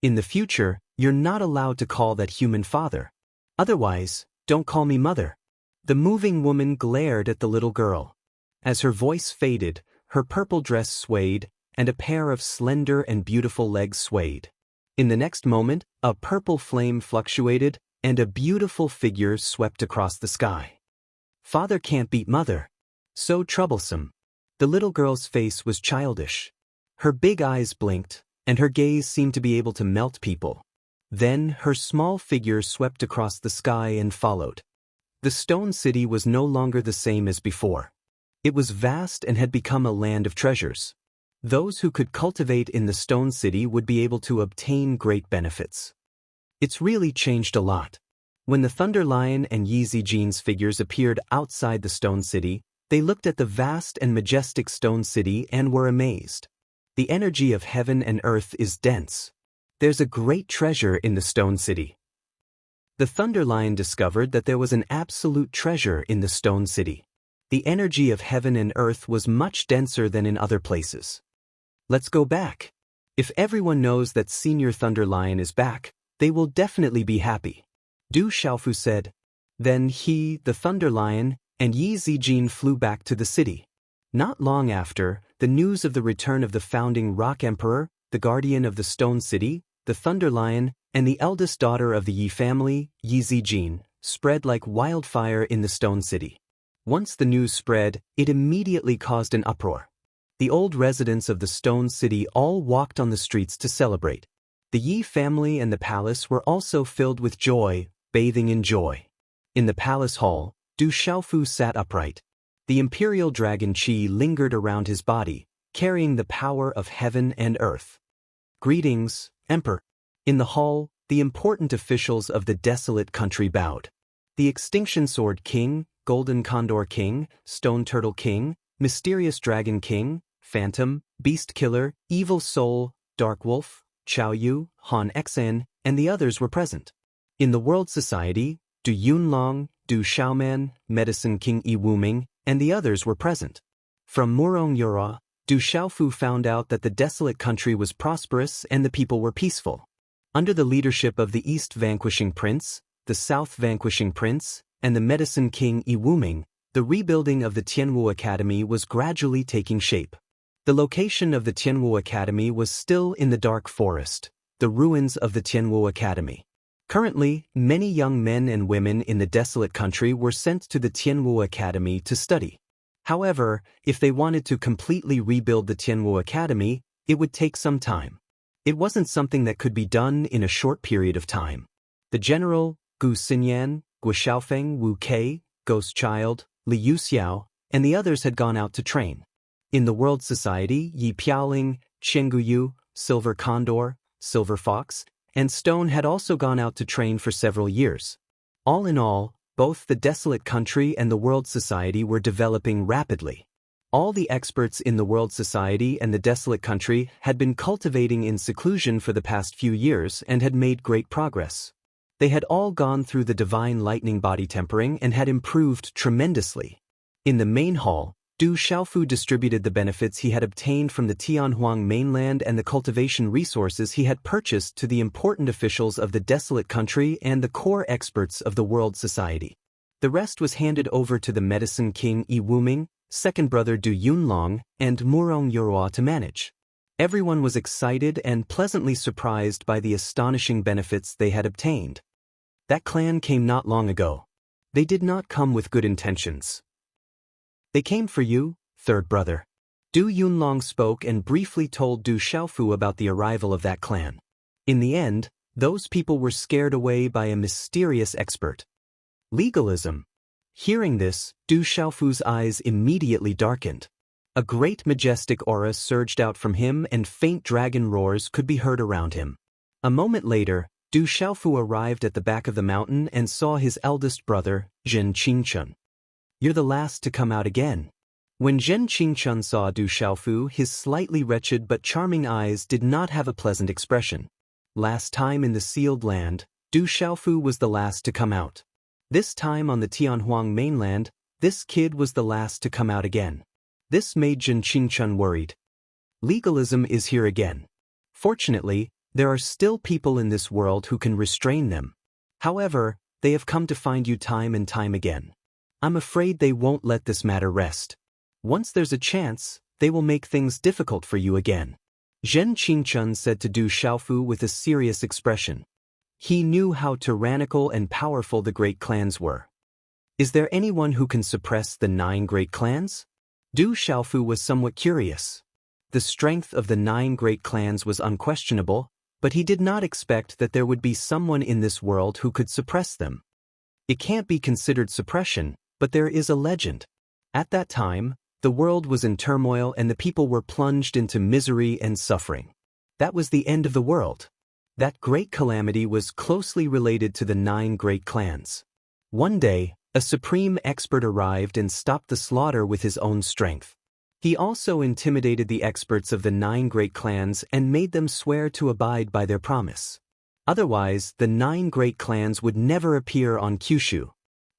In the future, you're not allowed to call that human father. Otherwise, don't call me mother." The moving woman glared at the little girl. As her voice faded, her purple dress swayed, and a pair of slender and beautiful legs swayed. In the next moment, a purple flame fluctuated, and a beautiful figure swept across the sky. "Father can't beat mother. So troublesome." The little girl's face was childish. Her big eyes blinked, and her gaze seemed to be able to melt people. Then her small figure swept across the sky and followed. The stone city was no longer the same as before. It was vast and had become a land of treasures. Those who could cultivate in the stone city would be able to obtain great benefits. It's really changed a lot. When the Thunder Lion and Yi Zijin's figures appeared outside the stone city, they looked at the vast and majestic stone city and were amazed. The energy of heaven and earth is dense. There's a great treasure in the stone city. The Thunder Lion discovered that there was an absolute treasure in the stone city. The energy of heaven and earth was much denser than in other places. "Let's go back. If everyone knows that Senior Thunder Lion is back, they will definitely be happy," Du Xiaofu said. Then he, the Thunder Lion, and Yi Zijin flew back to the city. Not long after, the news of the return of the founding Rock Emperor, the guardian of the Stone City, the Thunder Lion, and the eldest daughter of the Yi family, Yi Zijin, spread like wildfire in the Stone City. Once the news spread, it immediately caused an uproar. The old residents of the Stone City all walked on the streets to celebrate. The Yi family and the palace were also filled with joy, bathing in joy. In the palace hall, Du Xiaofu sat upright. The imperial dragon Qi lingered around his body, carrying the power of heaven and earth. "Greetings, Emperor." In the hall, the important officials of the desolate country bowed. The Extinction Sword King, Golden Condor King, Stone Turtle King, Mysterious Dragon King, Phantom, Beast Killer, Evil Soul, Dark Wolf, Chao Yu, Han Xan, and the others were present. In the World Society, Du Yunlong, Du Xiaoman, Medicine King Yi Wuming, and the others were present. From Murong Yura, Du Xiaofu found out that the desolate country was prosperous and the people were peaceful. Under the leadership of the East Vanquishing Prince, the South Vanquishing Prince, and the Medicine King Yi Wuming, the rebuilding of the Tianwu Academy was gradually taking shape. The location of the Tianwu Academy was still in the Dark Forest, the ruins of the Tianwu Academy. Currently, many young men and women in the desolate country were sent to the Tianwu Academy to study. However, if they wanted to completely rebuild the Tianwu Academy, it would take some time. It wasn't something that could be done in a short period of time. The general, Gu Xinyan, Gu Xiaofeng, Wu Kei, Ghost Child, Li Yuxiao, and the others had gone out to train. In the World Society, Yi Piaoling, Chen Guyu, Silver Condor, Silver Fox, and Stone had also gone out to train for several years. All in all, both the desolate country and the World Society were developing rapidly. All the experts in the World Society and the desolate country had been cultivating in seclusion for the past few years and had made great progress. They had all gone through the divine lightning body tempering and had improved tremendously. In the main hall, Du Xiaofu distributed the benefits he had obtained from the Tianhuang mainland and the cultivation resources he had purchased to the important officials of the desolate country and the core experts of the World Society. The rest was handed over to the Medicine King Yi Wuming, second brother Du Yunlong, and Murong Yurua to manage. Everyone was excited and pleasantly surprised by the astonishing benefits they had obtained. That clan came not long ago. They did not come with good intentions. They came for you, third brother. Du Yunlong spoke and briefly told Du Xiaofu about the arrival of that clan. In the end, those people were scared away by a mysterious expert. Legalism. Hearing this, Du Xiaofu's eyes immediately darkened. A great majestic aura surged out from him and faint dragon roars could be heard around him. A moment later, Du Xiaofu arrived at the back of the mountain and saw his eldest brother, Zhen Qingchun. "You're the last to come out again." When Zhen Qingchun saw Du Xiaofu, his slightly wretched but charming eyes did not have a pleasant expression. Last time in the sealed land, Du Xiaofu was the last to come out. This time on the Tianhuang mainland, this kid was the last to come out again. This made Jin Qingchun worried. Legalism is here again. Fortunately, there are still people in this world who can restrain them. However, they have come to find you time and time again. I'm afraid they won't let this matter rest. Once there's a chance, they will make things difficult for you again. Zhen Qingchun said to Du Xiaofu with a serious expression. He knew how tyrannical and powerful the great clans were. Is there anyone who can suppress the 9 great clans? Du Xiaofu was somewhat curious. The strength of the 9 great clans was unquestionable, but he did not expect that there would be someone in this world who could suppress them. It can't be considered suppression, but there is a legend. At that time, the world was in turmoil and the people were plunged into misery and suffering. That was the end of the world. That great calamity was closely related to the 9 great clans. One day, a supreme expert arrived and stopped the slaughter with his own strength. He also intimidated the experts of the 9 great clans and made them swear to abide by their promise. Otherwise, the 9 great clans would never appear on Kyushu.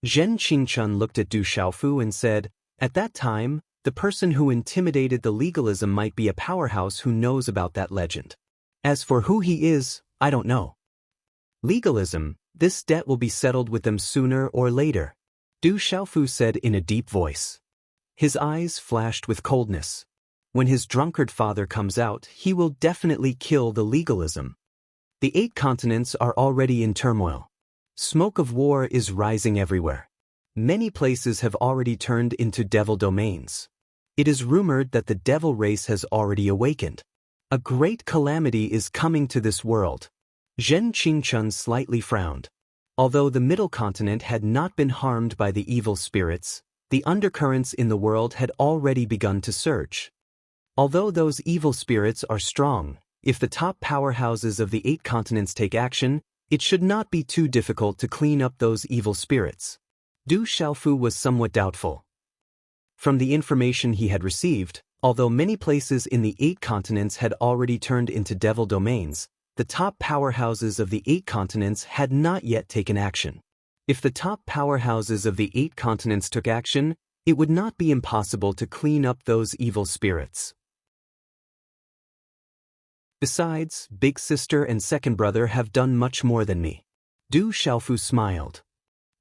Zhen Qingchun looked at Du Xiaofu and said, at that time, the person who intimidated the legalism might be a powerhouse who knows about that legend. As for who he is, I don't know. Legalism, this debt will be settled with them sooner or later, Du Xiaofu said in a deep voice. His eyes flashed with coldness. When his drunkard father comes out, he will definitely kill the legalism. The 8 continents are already in turmoil. Smoke of war is rising everywhere. Many places have already turned into devil domains. It is rumored that the devil race has already awakened. A great calamity is coming to this world. Zhen Qingchun slightly frowned. Although the middle continent had not been harmed by the evil spirits, the undercurrents in the world had already begun to surge. Although those evil spirits are strong, if the top powerhouses of the 8 continents take action, it should not be too difficult to clean up those evil spirits. Du Xiaofu was somewhat doubtful. From the information he had received, although many places in the 8 continents had already turned into devil domains, the top powerhouses of the 8 continents had not yet taken action. If the top powerhouses of the 8 continents took action, it would not be impossible to clean up those evil spirits. Besides, big sister and second brother have done much more than me. Du Xiaofu smiled.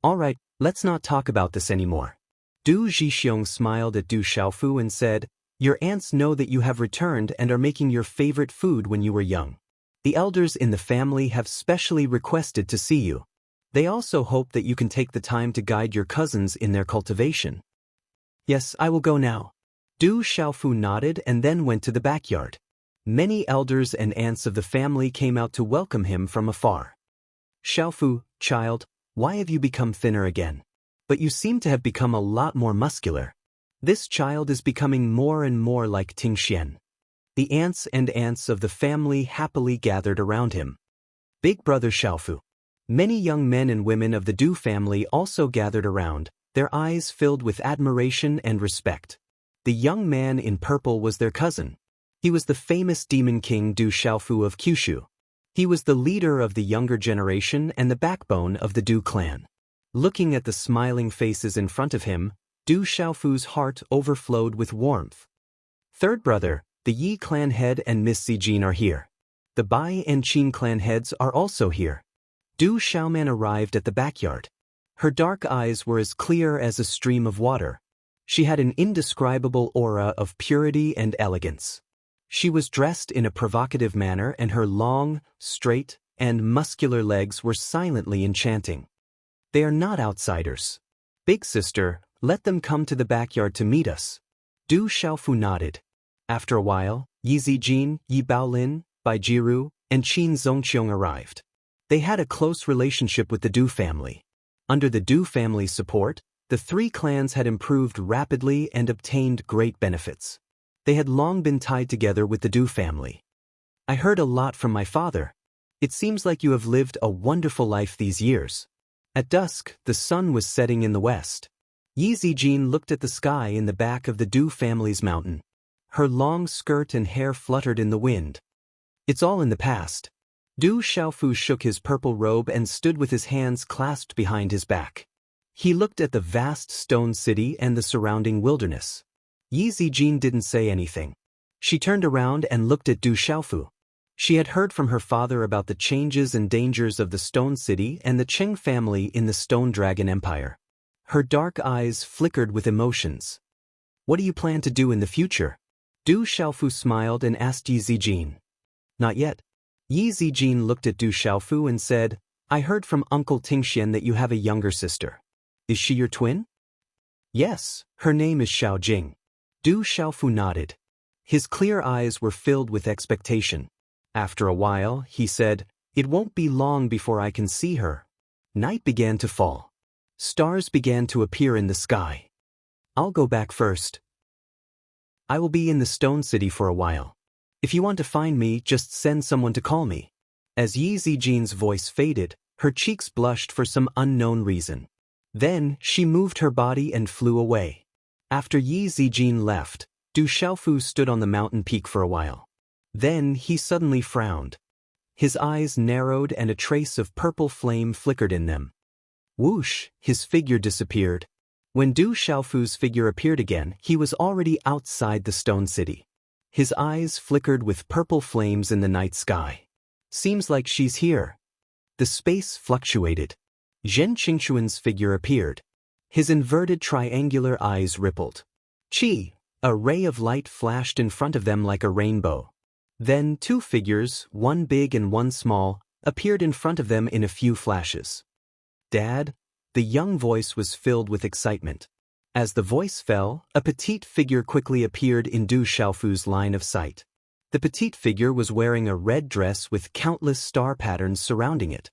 All right, let's not talk about this anymore. Du Zhixiong smiled at Du Xiaofu and said, your aunts know that you have returned and are making your favorite food when you were young. The elders in the family have specially requested to see you. They also hope that you can take the time to guide your cousins in their cultivation. Yes, I will go now. Du Xiaofu nodded and then went to the backyard. Many elders and aunts of the family came out to welcome him from afar. Xiaofu, child, why have you become thinner again? But you seem to have become a lot more muscular. This child is becoming more and more like Tingxian. The aunts and aunts of the family happily gathered around him. Big brother Xiaofu. Many young men and women of the Du family also gathered around, their eyes filled with admiration and respect. The young man in purple was their cousin. He was the famous demon king Du Xiaofu of Kyushu. He was the leader of the younger generation and the backbone of the Du clan. Looking at the smiling faces in front of him, Du Xiaofu's heart overflowed with warmth. Third brother, the Yi clan head and Miss Zijin are here. The Bai and Qin clan heads are also here. Du Xiaoman arrived at the backyard. Her dark eyes were as clear as a stream of water. She had an indescribable aura of purity and elegance. She was dressed in a provocative manner and her long, straight, and muscular legs were silently enchanting. They are not outsiders. Big sister, let them come to the backyard to meet us. Du Xiaofu nodded. After a while, Yi Zijin, Yi Baolin, Bai Jiru, and Qin Zongqiong arrived. They had a close relationship with the Du family. Under the Du family's support, the 3 clans had improved rapidly and obtained great benefits. They had long been tied together with the Du family. I heard a lot from my father. It seems like you have lived a wonderful life these years. At dusk, the sun was setting in the west. Yi Zijin looked at the sky in the back of the Du family's mountain. Her long skirt and hair fluttered in the wind. It's all in the past. Du Xiaofu shook his purple robe and stood with his hands clasped behind his back. He looked at the vast stone city and the surrounding wilderness. Yi Zijin didn't say anything. She turned around and looked at Du Xiaofu. She had heard from her father about the changes and dangers of the Stone City and the Qing family in the Stone Dragon Empire. Her dark eyes flickered with emotions. What do you plan to do in the future? Du Xiaofu smiled and asked Yi Zijin. Not yet. Yi Zijin looked at Du Xiaofu and said, I heard from Uncle Tingxian that you have a younger sister. Is she your twin? Yes, her name is Xiao Jing. Du Xiaofu nodded. His clear eyes were filled with expectation. After a while, he said, It won't be long before I can see her. Night began to fall. Stars began to appear in the sky. I'll go back first. I will be in the Stone City for a while. If you want to find me, just send someone to call me. As Yi Zijin's voice faded, her cheeks blushed for some unknown reason. Then, she moved her body and flew away. After Yi Zijin left, Du Xiaofu stood on the mountain peak for a while. Then, he suddenly frowned. His eyes narrowed and a trace of purple flame flickered in them. Whoosh, his figure disappeared. When Du Xiaofu's figure appeared again, he was already outside the stone city. His eyes flickered with purple flames in the night sky. Seems like she's here. The space fluctuated. Zhen Qingxuan's figure appeared. His inverted triangular eyes rippled. Chi! A ray of light flashed in front of them like a rainbow. Then two figures, one big and one small, appeared in front of them in a few flashes. Dad? The young voice was filled with excitement. As the voice fell, a petite figure quickly appeared in Du Xiaofu's line of sight. The petite figure was wearing a red dress with countless star patterns surrounding it.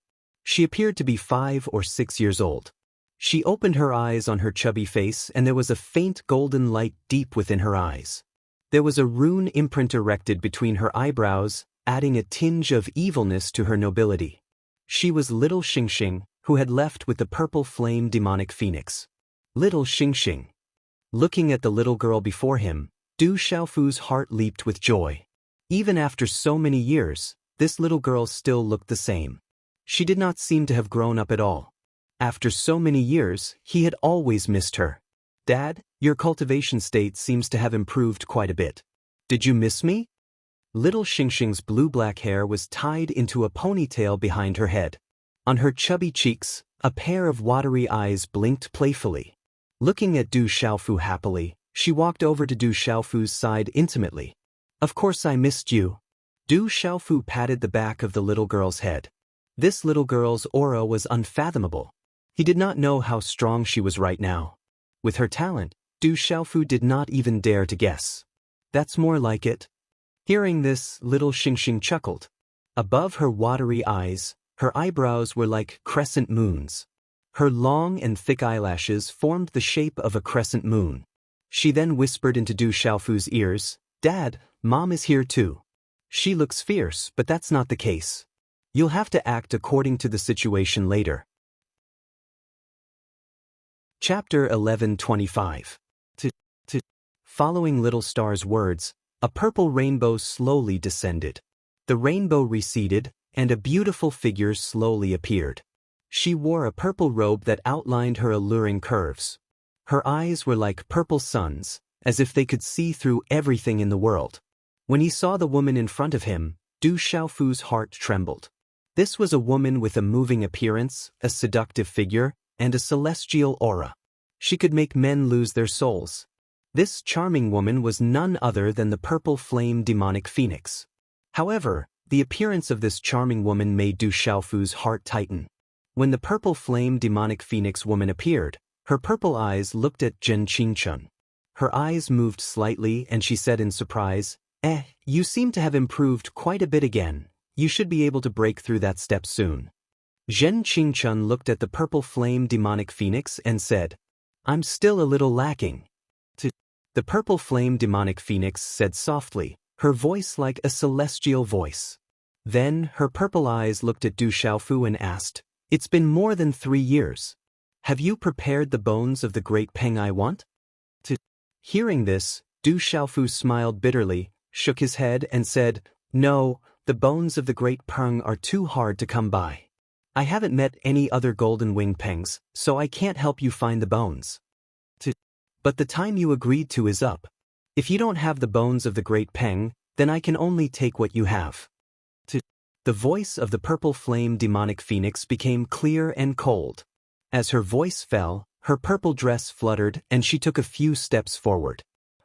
She appeared to be 5 or 6 years old. She opened her eyes on her chubby face and there was a faint golden light deep within her eyes. There was a rune imprint erected between her eyebrows, adding a tinge of evilness to her nobility. She was little Xingxing, who had left with the purple flame demonic phoenix. Little Xingxing. Looking at the little girl before him, Du Xiaofu's heart leaped with joy. Even after so many years, this little girl still looked the same. She did not seem to have grown up at all. After so many years, he had always missed her. Dad, your cultivation state seems to have improved quite a bit. Did you miss me? Little Xingxing's blue-black hair was tied into a ponytail behind her head. On her chubby cheeks, a pair of watery eyes blinked playfully. Looking at Du Xiaofu happily, she walked over to Du Xiaofu's side intimately. Of course I missed you. Du Xiaofu patted the back of the little girl's head. This little girl's aura was unfathomable. He did not know how strong she was right now. With her talent, Du Xiaofu did not even dare to guess. That's more like it. Hearing this, little Xingxing chuckled. Above her watery eyes, her eyebrows were like crescent moons. Her long and thick eyelashes formed the shape of a crescent moon. She then whispered into Du Xiaofu's ears, Dad, Mom is here too. She looks fierce, but that's not the case. You'll have to act according to the situation later. Chapter 1125. Following Little Star's words, a purple rainbow slowly descended. The rainbow receded, and a beautiful figure slowly appeared. She wore a purple robe that outlined her alluring curves. Her eyes were like purple suns, as if they could see through everything in the world. When he saw the woman in front of him, Du Xiaofu's heart trembled. This was a woman with a moving appearance, a seductive figure, and a celestial aura. She could make men lose their souls. This charming woman was none other than the purple flame demonic phoenix. However, the appearance of this charming woman made Du Xiaofu's heart tighten. When the purple flame demonic phoenix woman appeared, her purple eyes looked at Zhen Qingxuan. Her eyes moved slightly and she said in surprise, you seem to have improved quite a bit again. You should be able to break through that step soon. Zhen Qingxuan looked at the purple flame demonic phoenix and said, I'm still a little lacking. The purple flame demonic phoenix said softly, her voice like a celestial voice. Then her purple eyes looked at Du Xiaofu and asked, It's been more than 3 years. Have you prepared the bones of the great Peng I want? Hearing this, Du Xiaofu smiled bitterly, shook his head and said, No, the bones of the great Peng are too hard to come by. I haven't met any other golden-winged pengs, so I can't help you find the bones. But the time you agreed to is up. If you don't have the bones of the great peng, then I can only take what you have. The voice of the purple flame demonic phoenix became clear and cold. As her voice fell, her purple dress fluttered and she took a few steps forward.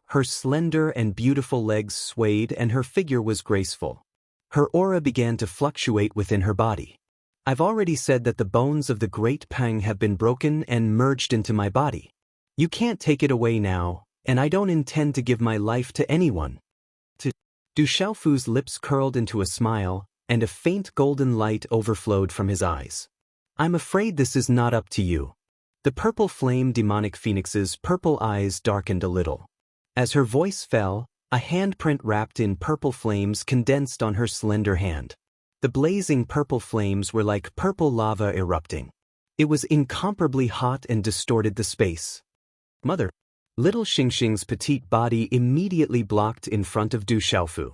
Her slender and beautiful legs swayed and her figure was graceful. Her aura began to fluctuate within her body. I've already said that the bones of the great peng have been broken and merged into my body. You can't take it away now, and I don't intend to give my life to anyone. Du Xiaofu's lips curled into a smile, and a faint golden light overflowed from his eyes. I'm afraid this is not up to you. The purple flame demonic phoenix's purple eyes darkened a little. As her voice fell, a handprint wrapped in purple flames condensed on her slender hand. The blazing purple flames were like purple lava erupting. It was incomparably hot and distorted the space. Mother! Little Xingxing's petite body immediately blocked in front of Du Xiaofu.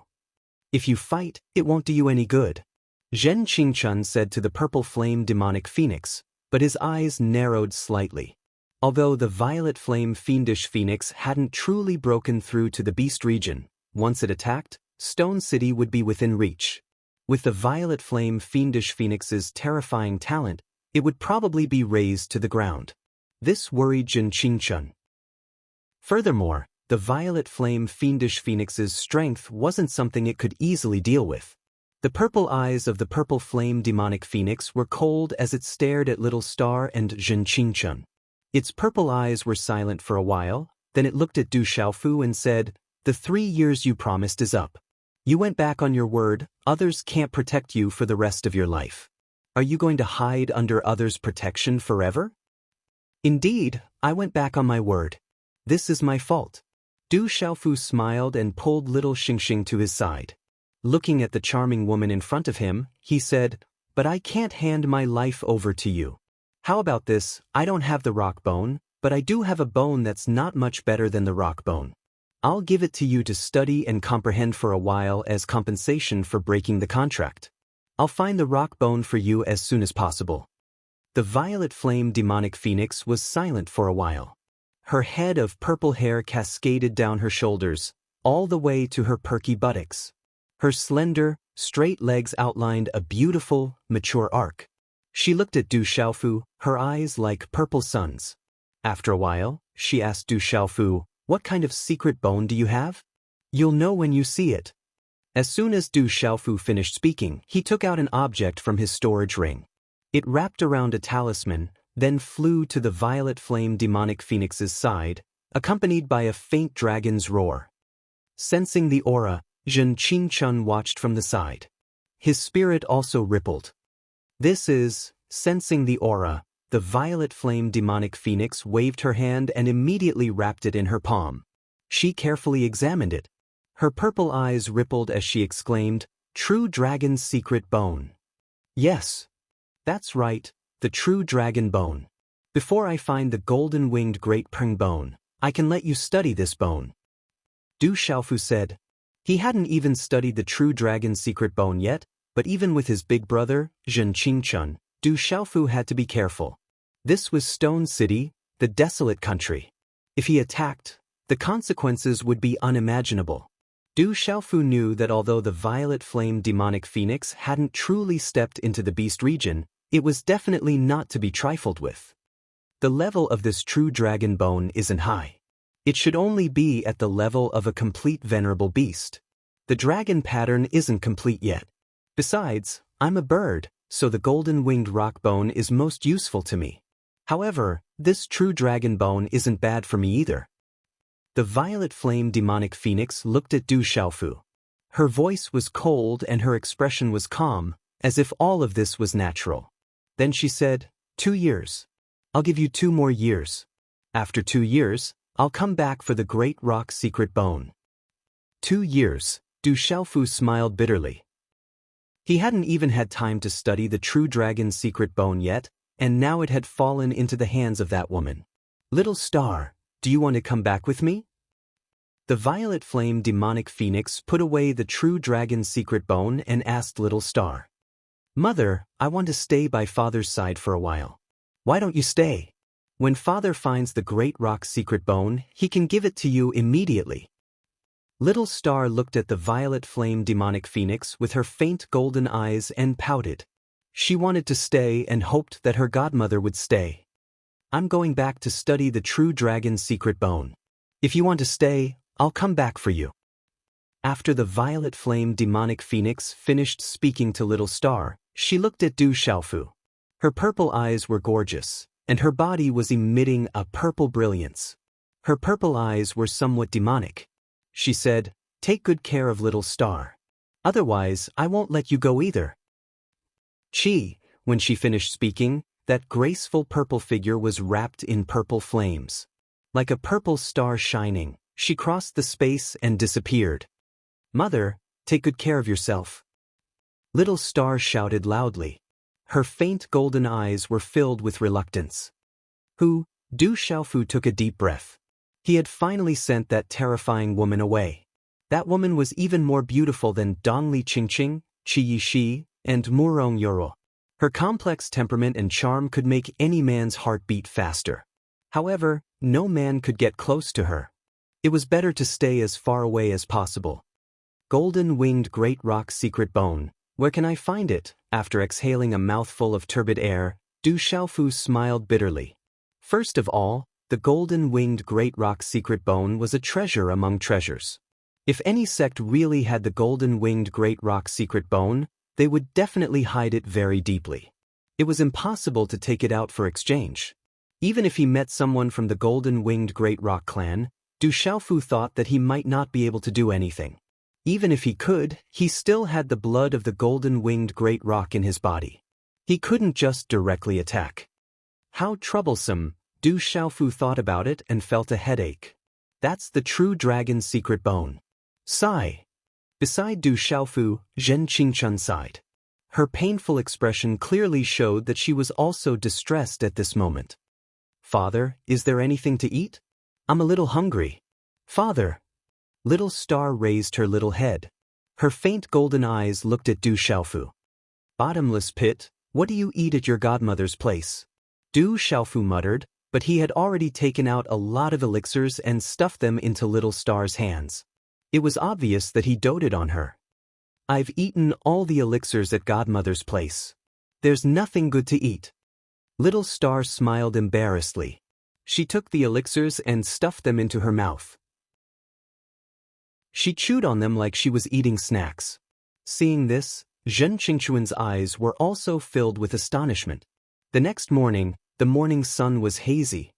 If you fight, it won't do you any good, Zhen Qingchun said to the purple flame demonic phoenix, but his eyes narrowed slightly. Although the violet flame fiendish phoenix hadn't truly broken through to the beast region, once it attacked, Stone City would be within reach. With the violet flame fiendish phoenix's terrifying talent, it would probably be razed to the ground. This worried Zhen Qingchun. Furthermore, the violet flame fiendish phoenix's strength wasn't something it could easily deal with. The purple eyes of the purple flame demonic phoenix were cold as it stared at Little Star and Zhen Qingchun. Its purple eyes were silent for a while, then it looked at Du Xiaofu and said, "The 3 years you promised is up. You went back on your word, others can't protect you for the rest of your life. Are you going to hide under others' protection forever?" "Indeed, I went back on my word. This is my fault." Du Xiaofu smiled and pulled little Xingxing to his side. Looking at the charming woman in front of him, he said, "But I can't hand my life over to you. How about this? I don't have the rock bone, but I do have a bone that's not much better than the rock bone. I'll give it to you to study and comprehend for a while as compensation for breaking the contract. I'll find the rock bone for you as soon as possible." The violet flame demonic phoenix was silent for a while. Her head of purple hair cascaded down her shoulders, all the way to her perky buttocks. Her slender, straight legs outlined a beautiful, mature arc. She looked at Du Xiaofu, her eyes like purple suns. After a while, she asked Du Xiaofu, "What kind of secret bone do you have?" "You'll know when you see it." As soon as Du Xiaofu finished speaking, he took out an object from his storage ring. It wrapped around a talisman, then flew to the violet flame demonic phoenix's side, accompanied by a faint dragon's roar. Sensing the aura, Zhen Qingchun watched from the side. His spirit also rippled. This is, sensing the aura, the violet flame demonic phoenix waved her hand and immediately wrapped it in her palm. She carefully examined it. Her purple eyes rippled as she exclaimed, "True dragon's secret bone." "Yes. That's right. The true dragon bone. Before I find the golden-winged great peng bone, I can let you study this bone." Du Xiaofu said. He hadn't even studied the true dragon's secret bone yet, but even with his big brother, Zhen Qingchun, Du Xiaofu had to be careful. This was Stone City, the desolate country. If he attacked, the consequences would be unimaginable. Du Xiaofu knew that although the violet flame demonic phoenix hadn't truly stepped into the beast region, it was definitely not to be trifled with. The level of this true dragon bone isn't high. It should only be at the level of a complete venerable beast. The dragon pattern isn't complete yet. Besides, I'm a bird, so the golden-winged rock bone is most useful to me. However, this true dragon bone isn't bad for me either. The violet flame demonic phoenix looked at Du Xiaofu. Her voice was cold and her expression was calm, as if all of this was natural. Then she said, 2 years. I'll give you 2 more years. After 2 years, I'll come back for the great rock secret bone. 2 years, Du Xiaofu smiled bitterly. He hadn't even had time to study the true dragon's secret bone yet, and now it had fallen into the hands of that woman. "Little Star, do you want to come back with me?" The violet flame demonic phoenix put away the true dragon's secret bone and asked Little Star. Mother, I want to stay by father's side for a while. Why don't you stay? When father finds the great rock's secret bone, he can give it to you immediately. Little Star looked at the violet flame demonic phoenix with her faint golden eyes and pouted. She wanted to stay and hoped that her godmother would stay. I'm going back to study the true dragon's secret bone. If you want to stay, I'll come back for you. After the violet flame demonic phoenix finished speaking to Little Star, she looked at Du Xiaofu. Her purple eyes were gorgeous, and her body was emitting a purple brilliance. Her purple eyes were somewhat demonic. She said, "Take good care of Little Star. Otherwise, I won't let you go either." When she finished speaking, that graceful purple figure was wrapped in purple flames. Like a purple star shining, she crossed the space and disappeared. Mother, take good care of yourself. Little Star shouted loudly. Her faint golden eyes were filled with reluctance. Du Xiaofu took a deep breath. He had finally sent that terrifying woman away. That woman was even more beautiful than Dong Li Qingqing, Qi Yishi, and Murong Yoro. Her complex temperament and charm could make any man's heart beat faster. However, no man could get close to her. It was better to stay as far away as possible. Golden-winged great rock secret bone. Where can I find it? After exhaling a mouthful of turbid air, Du Xiaofu smiled bitterly. First of all, the golden-winged great rock secret bone was a treasure among treasures. If any sect really had the golden-winged great rock secret bone, they would definitely hide it very deeply. It was impossible to take it out for exchange. Even if he met someone from the golden-winged great rock clan, Du Xiaofu thought that he might not be able to do anything. Even if he could, he still had the blood of the golden-winged great rock in his body. He couldn't just directly attack. How troublesome, Du Xiaofu thought about it and felt a headache. That's the true dragon's secret bone. Sigh. Beside Du Xiaofu, Zhen Qingchun sighed. Her painful expression clearly showed that she was also distressed at this moment. Father, is there anything to eat? I'm a little hungry. Father. Little Star raised her little head. Her faint golden eyes looked at Du Xiaofu. Bottomless pit, what do you eat at your godmother's place? Du Xiaofu muttered, but he had already taken out a lot of elixirs and stuffed them into Little Star's hands. It was obvious that he doted on her. I've eaten all the elixirs at godmother's place. There's nothing good to eat. Little Star smiled embarrassedly. She took the elixirs and stuffed them into her mouth. She chewed on them like she was eating snacks. Seeing this, Zhen Qingchuan's eyes were also filled with astonishment. The next morning, the morning sun was hazy.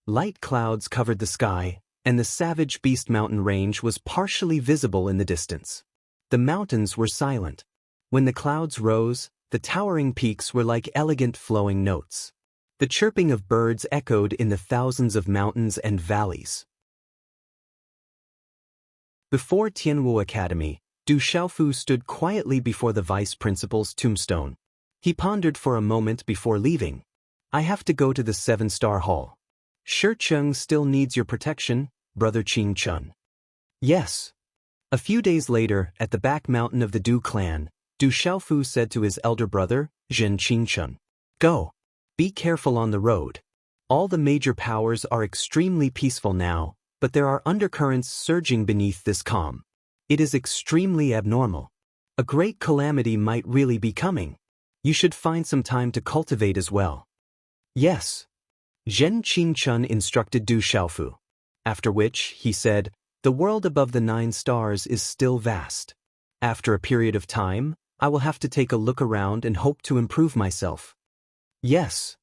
Light clouds covered the sky, and the Savage Beast Mountain range was partially visible in the distance. The mountains were silent. When the clouds rose, the towering peaks were like elegant flowing notes. The chirping of birds echoed in the thousands of mountains and valleys. Before Tianwu Academy, Du Xiaofu stood quietly before the vice principal's tombstone. He pondered for a moment before leaving. I have to go to the 7-star hall. Shecheng still needs your protection, Brother Qingchun. Yes. A few days later, at the back mountain of the Du clan, Du Xiaofu said to his elder brother, Zhen Qingchun, "Go. Be careful on the road. All the major powers are extremely peaceful now, but there are undercurrents surging beneath this calm. It is extremely abnormal. A great calamity might really be coming. You should find some time to cultivate as well." Yes. Zhen Qingchun instructed Du Xiaofu. After which, he said, "The world above the 9 stars is still vast. After a period of time, I will have to take a look around and hope to improve myself." Yes.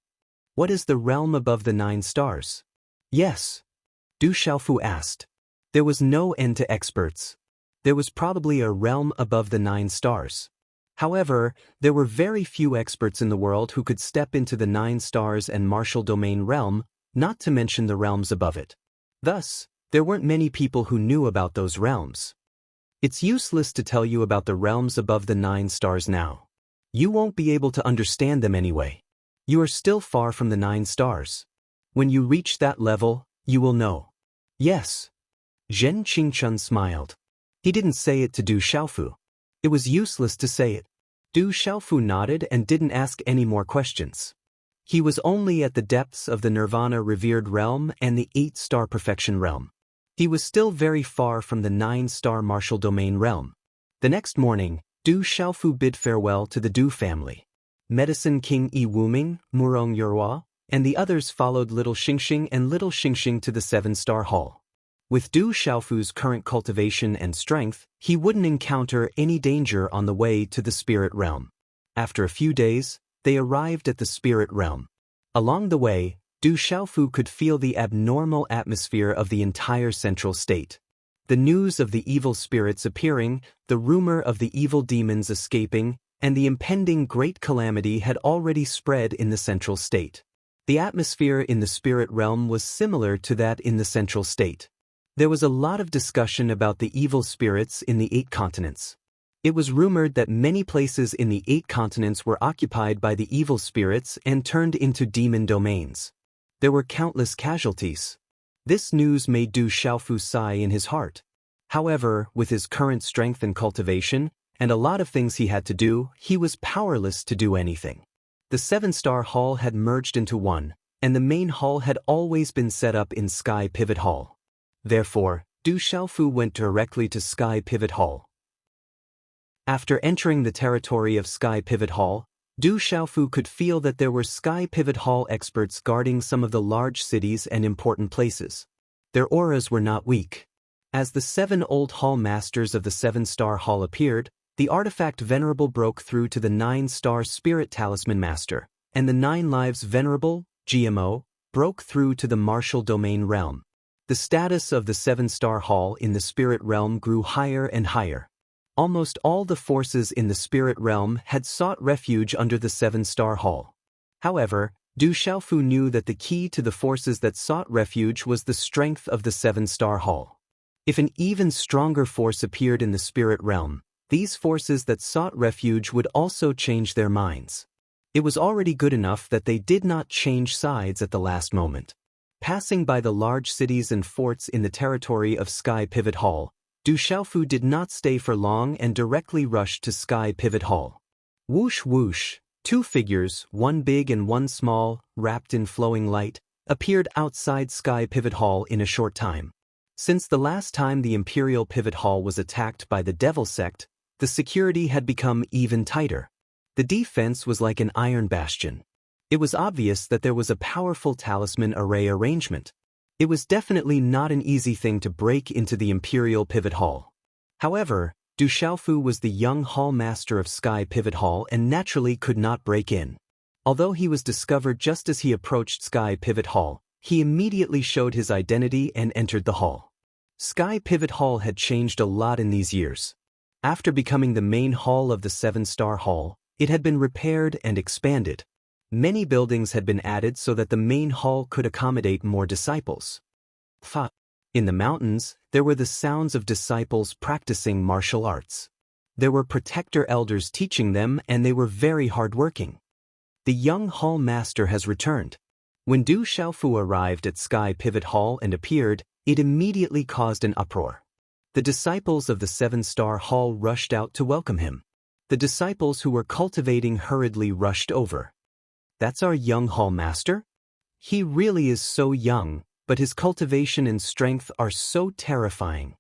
What is the realm above the 9 stars? Yes. Du Xiaofu asked. There was no end to experts. There was probably a realm above the 9 stars. However, there were very few experts in the world who could step into the 9 stars and martial domain realm, not to mention the realms above it. Thus, there weren't many people who knew about those realms. It's useless to tell you about the realms above the 9 stars now. You won't be able to understand them anyway. You are still far from the 9 stars. When you reach that level, you will know. Yes. Zhen Qingchun smiled. He didn't say it to Du Xiaofu. It was useless to say it. Du Xiaofu nodded and didn't ask any more questions. He was only at the depths of the Nirvana revered realm and the 8-star perfection realm. He was still very far from the 9-star martial domain realm. The next morning, Du Xiaofu bid farewell to the Du family. Medicine King Yi Wuming, Murong Yurhua, and the others followed Little Xingxing and Little Xingxing to the 7-star hall. With Du Xiaofu's current cultivation and strength, he wouldn't encounter any danger on the way to the spirit realm. After a few days, they arrived at the spirit realm. Along the way, Du Xiaofu could feel the abnormal atmosphere of the entire central state. The news of the evil spirits appearing, the rumor of the evil demons escaping, and the impending great calamity had already spread in the central state. The atmosphere in the spirit realm was similar to that in the central state. There was a lot of discussion about the evil spirits in the 8 continents. It was rumored that many places in the 8 continents were occupied by the evil spirits and turned into demon domains. There were countless casualties. This news made Du Xiaofu sigh in his heart. However, with his current strength and cultivation, and a lot of things he had to do, he was powerless to do anything. The 7-star hall had merged into one, and the main hall had always been set up in Sky Pivot Hall. Therefore, Du Xiaofu went directly to Sky Pivot Hall. After entering the territory of Sky Pivot Hall, Du Xiaofu could feel that there were Sky Pivot Hall experts guarding some of the large cities and important places. Their auras were not weak. As the 7 old hall masters of the 7-star hall appeared, the artifact Venerable broke through to the 9-star Spirit Talisman Master, and the 9 Lives Venerable, GMO, broke through to the Martial Domain Realm. The status of the 7-star hall in the spirit realm grew higher and higher. Almost all the forces in the spirit realm had sought refuge under the 7-star hall. However, Du Xiaofu knew that the key to the forces that sought refuge was the strength of the 7-star hall. If an even stronger force appeared in the spirit realm, these forces that sought refuge would also change their minds. It was already good enough that they did not change sides at the last moment. Passing by the large cities and forts in the territory of Sky Pivot Hall, Du Xiaofu did not stay for long and directly rushed to Sky Pivot Hall. Whoosh whoosh, 2 figures, one big and one small, wrapped in flowing light, appeared outside Sky Pivot Hall in a short time. Since the last time the Imperial Pivot Hall was attacked by the Devil Sect, the security had become even tighter. The defense was like an iron bastion. It was obvious that there was a powerful talisman array arrangement. It was definitely not an easy thing to break into the Imperial Pivot Hall. However, Du Xiaofu was the young hall master of Sky Pivot Hall and naturally could not break in. Although he was discovered just as he approached Sky Pivot Hall, he immediately showed his identity and entered the hall. Sky Pivot Hall had changed a lot in these years. After becoming the main hall of the 7-star hall, it had been repaired and expanded. Many buildings had been added so that the main hall could accommodate more disciples. In the mountains, there were the sounds of disciples practicing martial arts. There were protector elders teaching them, and they were very hardworking. The young hall master has returned. When Du Xiaofu arrived at Sky Pivot Hall and appeared, it immediately caused an uproar. The disciples of the 7-star hall rushed out to welcome him. The disciples who were cultivating hurriedly rushed over. "That's our young hall master? He really is so young, but his cultivation and strength are so terrifying.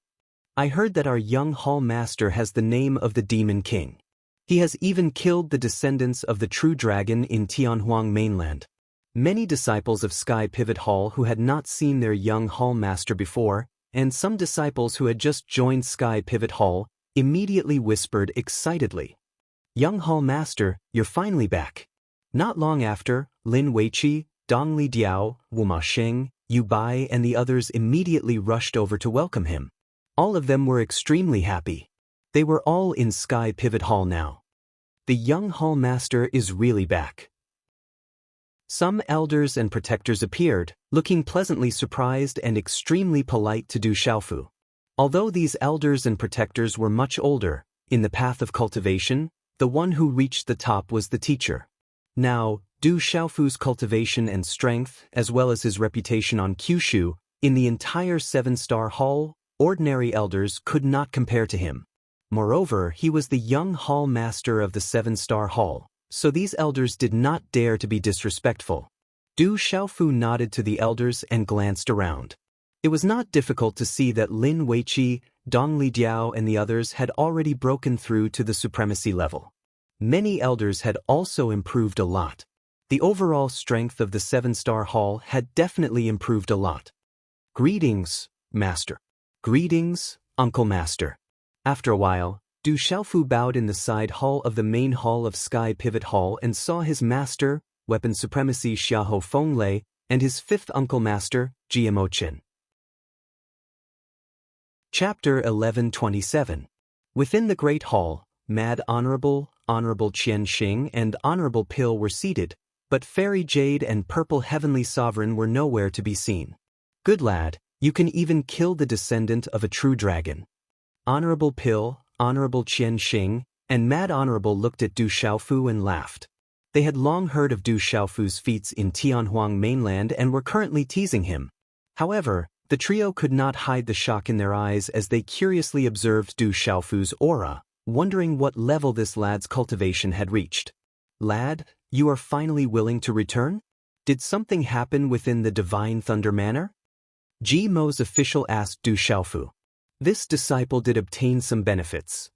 I heard that our young hall master has the name of the Demon King. He has even killed the descendants of the true dragon in Tianhuang mainland." Many disciples of Sky Pivot Hall who had not seen their young hall master before, and some disciples who had just joined Sky Pivot Hall, immediately whispered excitedly, "Young hall master, you're finally back." Not long after, Lin Weiqi, Dongli Diao, Wu Ma Sheng, Yu Bai and the others immediately rushed over to welcome him. All of them were extremely happy. They were all in Sky Pivot Hall now. The young hall master is really back. Some elders and protectors appeared, looking pleasantly surprised and extremely polite to Du Xiaofu. Although these elders and protectors were much older, in the path of cultivation, the one who reached the top was the teacher. Now, Du Xiaofu's cultivation and strength, as well as his reputation on Kyushu, in the entire 7-star hall, ordinary elders could not compare to him. Moreover, he was the young hall master of the 7-star hall, so these elders did not dare to be disrespectful. Du Xiaofu nodded to the elders and glanced around. It was not difficult to see that Lin Weiqi, Dong Lidiao and the others had already broken through to the supremacy level. Many elders had also improved a lot. The overall strength of the 7-star hall had definitely improved a lot. Greetings, Master. Greetings, Uncle Master. After a while, Du Xiaofu bowed in the side hall of the main hall of Sky Pivot Hall and saw his master, Weapon Supremacy Xiahou Fenglei, and his 5th Uncle Master, GMO Chen. Chapter 1127. Within the Great Hall, Mad Honorable Qian Xing and Honorable Pill were seated, but Fairy Jade and Purple Heavenly Sovereign were nowhere to be seen. Good lad, you can even kill the descendant of a true dragon. Honorable Pill, Honorable Qian Xing, and Mad Honorable looked at Du Xiaofu and laughed. They had long heard of Du Xiaofu's feats in Tianhuang mainland and were currently teasing him. However, the trio could not hide the shock in their eyes as they curiously observed Du Xiaofu's aura, wondering what level this lad's cultivation had reached. Lad, you are finally willing to return? Did something happen within the Divine Thunder Manor? Ji Mo's official asked Du Xiaofu. This disciple did obtain some benefits.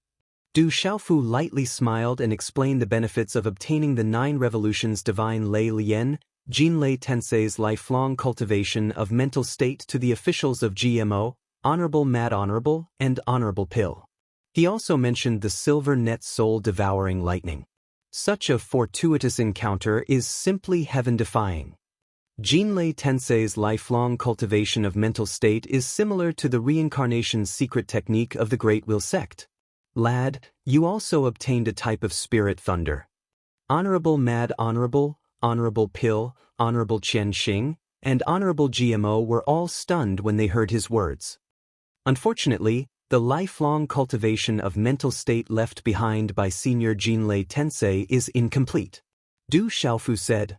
Du Xiaofu lightly smiled and explained the benefits of obtaining the 9 revolutions Divine Lei Lian, Jinlei Tensei's lifelong cultivation of mental state to the officials of GMO, Honorable Mad Honorable, and Honorable Pill. He also mentioned the Silver Net Soul Devouring Lightning. Such a fortuitous encounter is simply heaven-defying. Jinlei Tensei's lifelong cultivation of mental state is similar to the reincarnation's secret technique of the Great Will sect. Lad, you also obtained a type of spirit thunder. Honorable Mad Honorable, Honorable Pill, Honorable Qian Xing, and Honorable GMO were all stunned when they heard his words. Unfortunately, the lifelong cultivation of mental state left behind by Senior Jinlei Tensei is incomplete. Du Xiaofu said,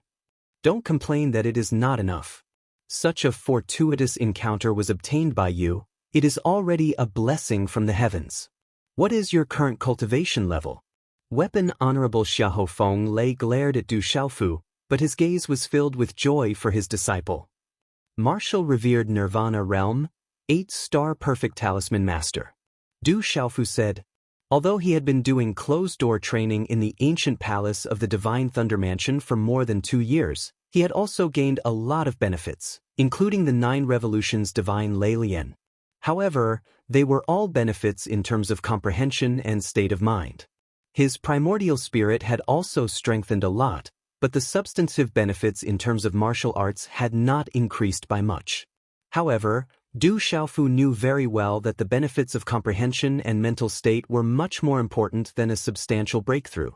Don't complain that it is not enough. Such a fortuitous encounter was obtained by you, it is already a blessing from the heavens. What is your current cultivation level? Weapon Honorable Xiahou Fenglei glared at Du Xiaofu, but his gaze was filled with joy for his disciple. Martial Revered Nirvana Realm, 8-star Perfect Talisman Master. Du Xiaofu said. Although he had been doing closed-door training in the ancient palace of the Divine Thunder Mansion for more than 2 years, he had also gained a lot of benefits, including the 9 revolutions Divine Lei Lian. However, they were all benefits in terms of comprehension and state of mind. His primordial spirit had also strengthened a lot, but the substantive benefits in terms of martial arts had not increased by much. However, Du Xiaofu knew very well that the benefits of comprehension and mental state were much more important than a substantial breakthrough.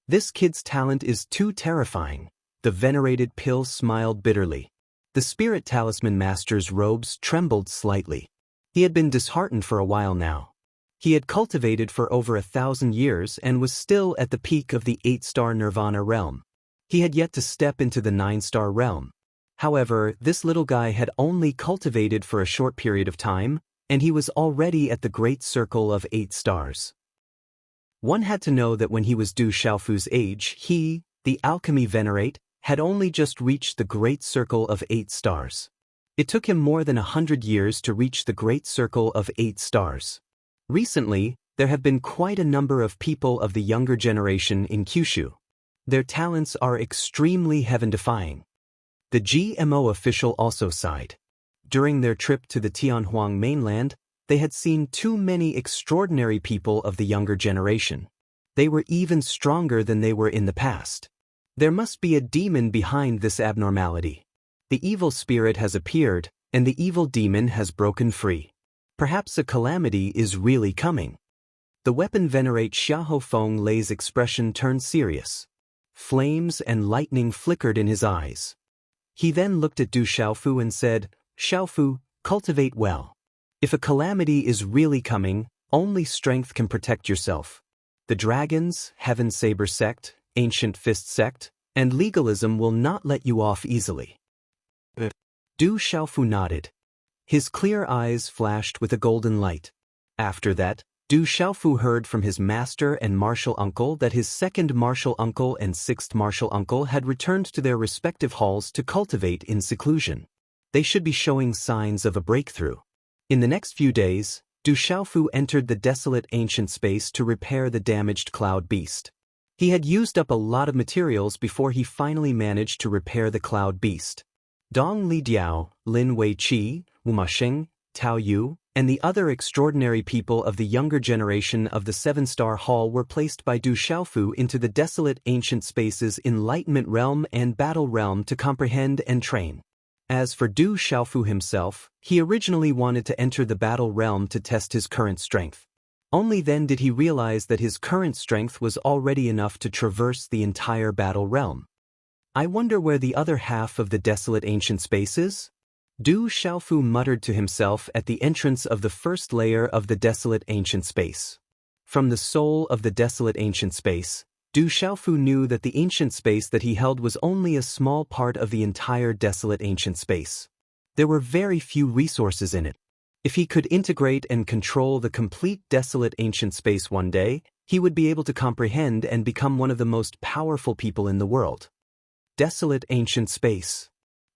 This kid's talent is too terrifying. The venerated Pill smiled bitterly. The Spirit Talisman Master's robes trembled slightly. He had been disheartened for a while now. He had cultivated for over 1,000 years and was still at the peak of the 8-star Nirvana realm. He had yet to step into the 9-star realm. However, this little guy had only cultivated for a short period of time, and he was already at the great circle of 8 stars. One had to know that when he was Du Xiaofu's age, he, the alchemy venerate, had only just reached the great circle of 8 stars. It took him more than 100 years to reach the great circle of 8 stars. Recently, there have been quite a number of people of the younger generation in Kyushu. Their talents are extremely heaven-defying. The GMO official also sighed. During their trip to the Tianhuang mainland, they had seen too many extraordinary people of the younger generation. They were even stronger than they were in the past. There must be a demon behind this abnormality. The evil spirit has appeared, and the evil demon has broken free. Perhaps a calamity is really coming. The weapon venerate Xiahou Fenglei's expression turned serious. Flames and lightning flickered in his eyes. He then looked at Du Xiaofu and said, Xiaofu, cultivate well. If a calamity is really coming, only strength can protect yourself. The dragons, Heaven Saber sect, Ancient Fist sect, and legalism will not let you off easily. Du Xiaofu nodded. His clear eyes flashed with a golden light. After that, Du Xiaofu heard from his master and martial uncle that his second martial uncle and sixth martial uncle had returned to their respective halls to cultivate in seclusion. They should be showing signs of a breakthrough. In the next few days, Du Xiaofu entered the desolate ancient space to repair the damaged cloud beast. He had used up a lot of materials before he finally managed to repair the cloud beast. Dong Li Diao, Lin Wei Qi, Wu Masheng, Tao Yu, and the other extraordinary people of the younger generation of the Seven-Star Hall were placed by Du Xiaofu into the desolate ancient spaces Enlightenment Realm and Battle Realm to comprehend and train. As for Du Xiaofu himself, he originally wanted to enter the Battle Realm to test his current strength. Only then did he realize that his current strength was already enough to traverse the entire Battle Realm. I wonder where the other half of the desolate ancient space is? Du Xiaofu muttered to himself at the entrance of the first layer of the desolate ancient space. From the soul of the desolate ancient space, Du Xiaofu knew that the ancient space that he held was only a small part of the entire desolate ancient space. There were very few resources in it. If he could integrate and control the complete desolate ancient space one day, he would be able to comprehend and become one of the most powerful people in the world. Desolate ancient space.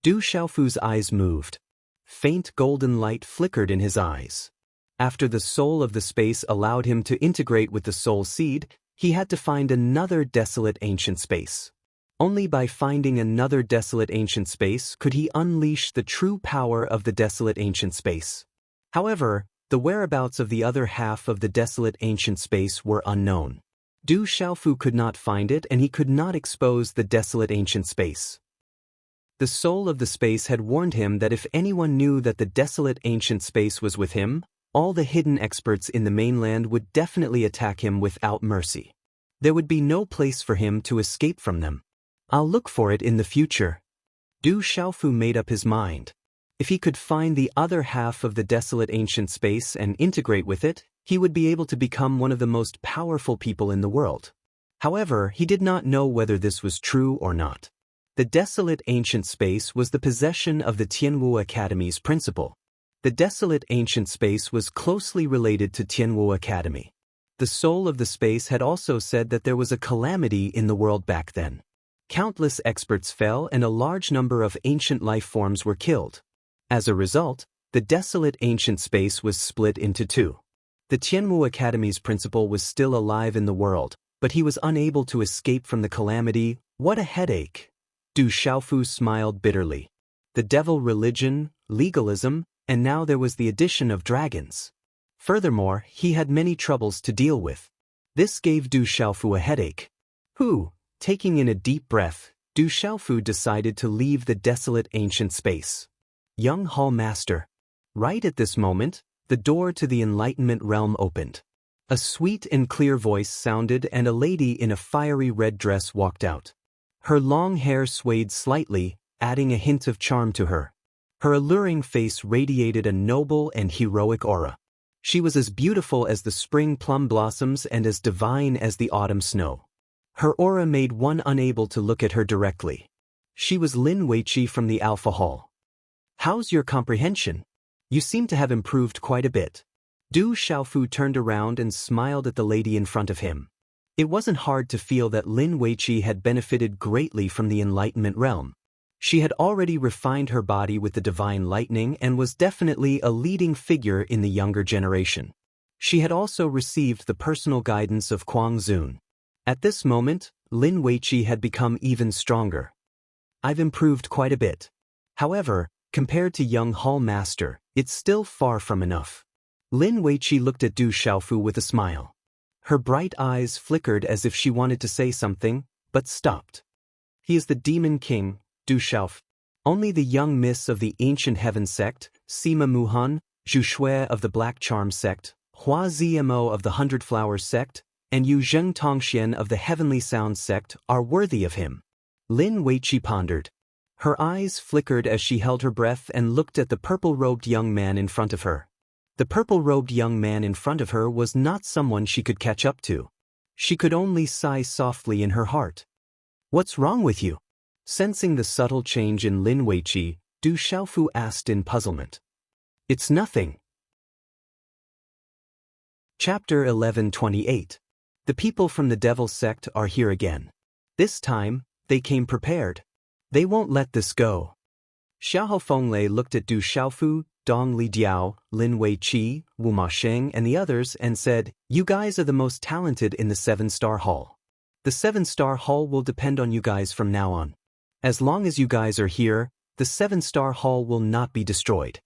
Du Xiaofu's eyes moved. Faint golden light flickered in his eyes. After the soul of the space allowed him to integrate with the soul seed, he had to find another desolate ancient space. Only by finding another desolate ancient space could he unleash the true power of the desolate ancient space. However, the whereabouts of the other half of the desolate ancient space were unknown. Du Xiaofu could not find it, and he could not expose the desolate ancient space. The soul of the space had warned him that if anyone knew that the desolate ancient space was with him, all the hidden experts in the mainland would definitely attack him without mercy. There would be no place for him to escape from them. I'll look for it in the future. Du Xiaofu made up his mind. If he could find the other half of the desolate ancient space and integrate with it, he would be able to become one of the most powerful people in the world. However, he did not know whether this was true or not. The desolate ancient space was the possession of the Tianwu Academy's principal. The desolate ancient space was closely related to Tianwu Academy. The soul of the space had also said that there was a calamity in the world back then. Countless experts fell and a large number of ancient life forms were killed. As a result, the desolate ancient space was split into two. The Tianwu Academy's principal was still alive in the world, but he was unable to escape from the calamity. What a headache! Du Xiaofu smiled bitterly. The devil religion, legalism, and now there was the addition of dragons. Furthermore, he had many troubles to deal with. This gave Du Xiaofu a headache. Taking in a deep breath, Du Xiaofu decided to leave the desolate ancient space. Young Hall Master. Right at this moment, the door to the Enlightenment Realm opened. A sweet and clear voice sounded and a lady in a fiery red dress walked out. Her long hair swayed slightly, adding a hint of charm to her. Her alluring face radiated a noble and heroic aura. She was as beautiful as the spring plum blossoms and as divine as the autumn snow. Her aura made one unable to look at her directly. She was Lin Weiqi from the Alpha Hall. How's your comprehension? You seem to have improved quite a bit. Du Xiaofu turned around and smiled at the lady in front of him. It wasn't hard to feel that Lin Weiqi had benefited greatly from the Enlightenment Realm. She had already refined her body with the divine lightning and was definitely a leading figure in the younger generation. She had also received the personal guidance of Kuang Zun. At this moment, Lin Weiqi had become even stronger. I've improved quite a bit. However, compared to young Hall Master, it's still far from enough. Lin Weiqi looked at Du Xiaofu with a smile. Her bright eyes flickered as if she wanted to say something, but stopped. He is the Demon King, Du Xiaofu. Only the young miss of the Ancient Heaven sect, Sima Muhan, Zhu Shui of the Black Charm sect, Hua Zmo of the Hundred Flowers sect, and Yu Zheng Tongxian of the Heavenly Sound sect are worthy of him. Lin Weiqi pondered. Her eyes flickered as she held her breath and looked at the purple-robed young man in front of her. The purple-robed young man in front of her was not someone she could catch up to. She could only sigh softly in her heart. What's wrong with you? Sensing the subtle change in Lin Weiqi, Du Xiaofu asked in puzzlement. It's nothing. Chapter 11:28. The people from the Devil's sect are here again. This time, they came prepared. They won't let this go. Xiao Fenglei looked at Du Xiaofu, Dong Li Diao, Lin Weiqi, Wu Masheng and the others and said, "You guys are the most talented in the 7-star hall. The 7-star hall will depend on you guys from now on. As long as you guys are here, the 7-star hall will not be destroyed.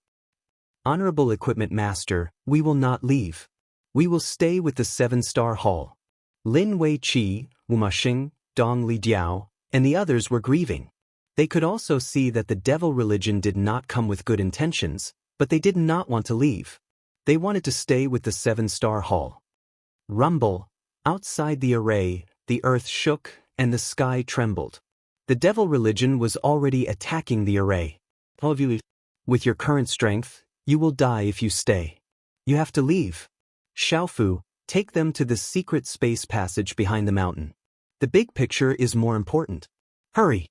Honorable Equipment Master, we will not leave. We will stay with the 7-star hall." Lin Weiqi, Wu Masheng, Dong Li Diao, and the others were grieving. They could also see that the devil religion did not come with good intentions, but they did not want to leave. They wanted to stay with the 7-star hall. Rumble. Outside the array, the earth shook and the sky trembled. The devil religion was already attacking the array. All of you, with your current strength, you will die if you stay. You have to leave. Xiaofu, take them to the secret space passage behind the mountain. The big picture is more important. Hurry!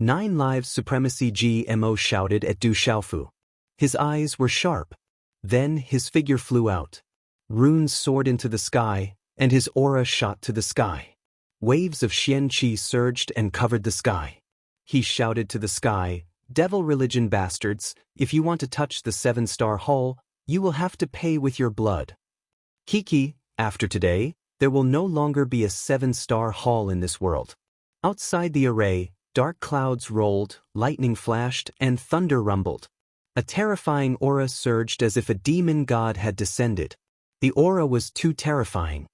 9 Lives Supremacy GMO shouted at Du Xiaofu. His eyes were sharp. Then his figure flew out. Runes soared into the sky, and his aura shot to the sky. Waves of Xian Qi surged and covered the sky. He shouted to the sky, "Devil religion bastards, if you want to touch the 7-star hall, you will have to pay with your blood. Kiki, after today, there will no longer be a 7-star hall in this world." Outside the array, dark clouds rolled, lightning flashed, and thunder rumbled. A terrifying aura surged as if a demon god had descended. The aura was too terrifying.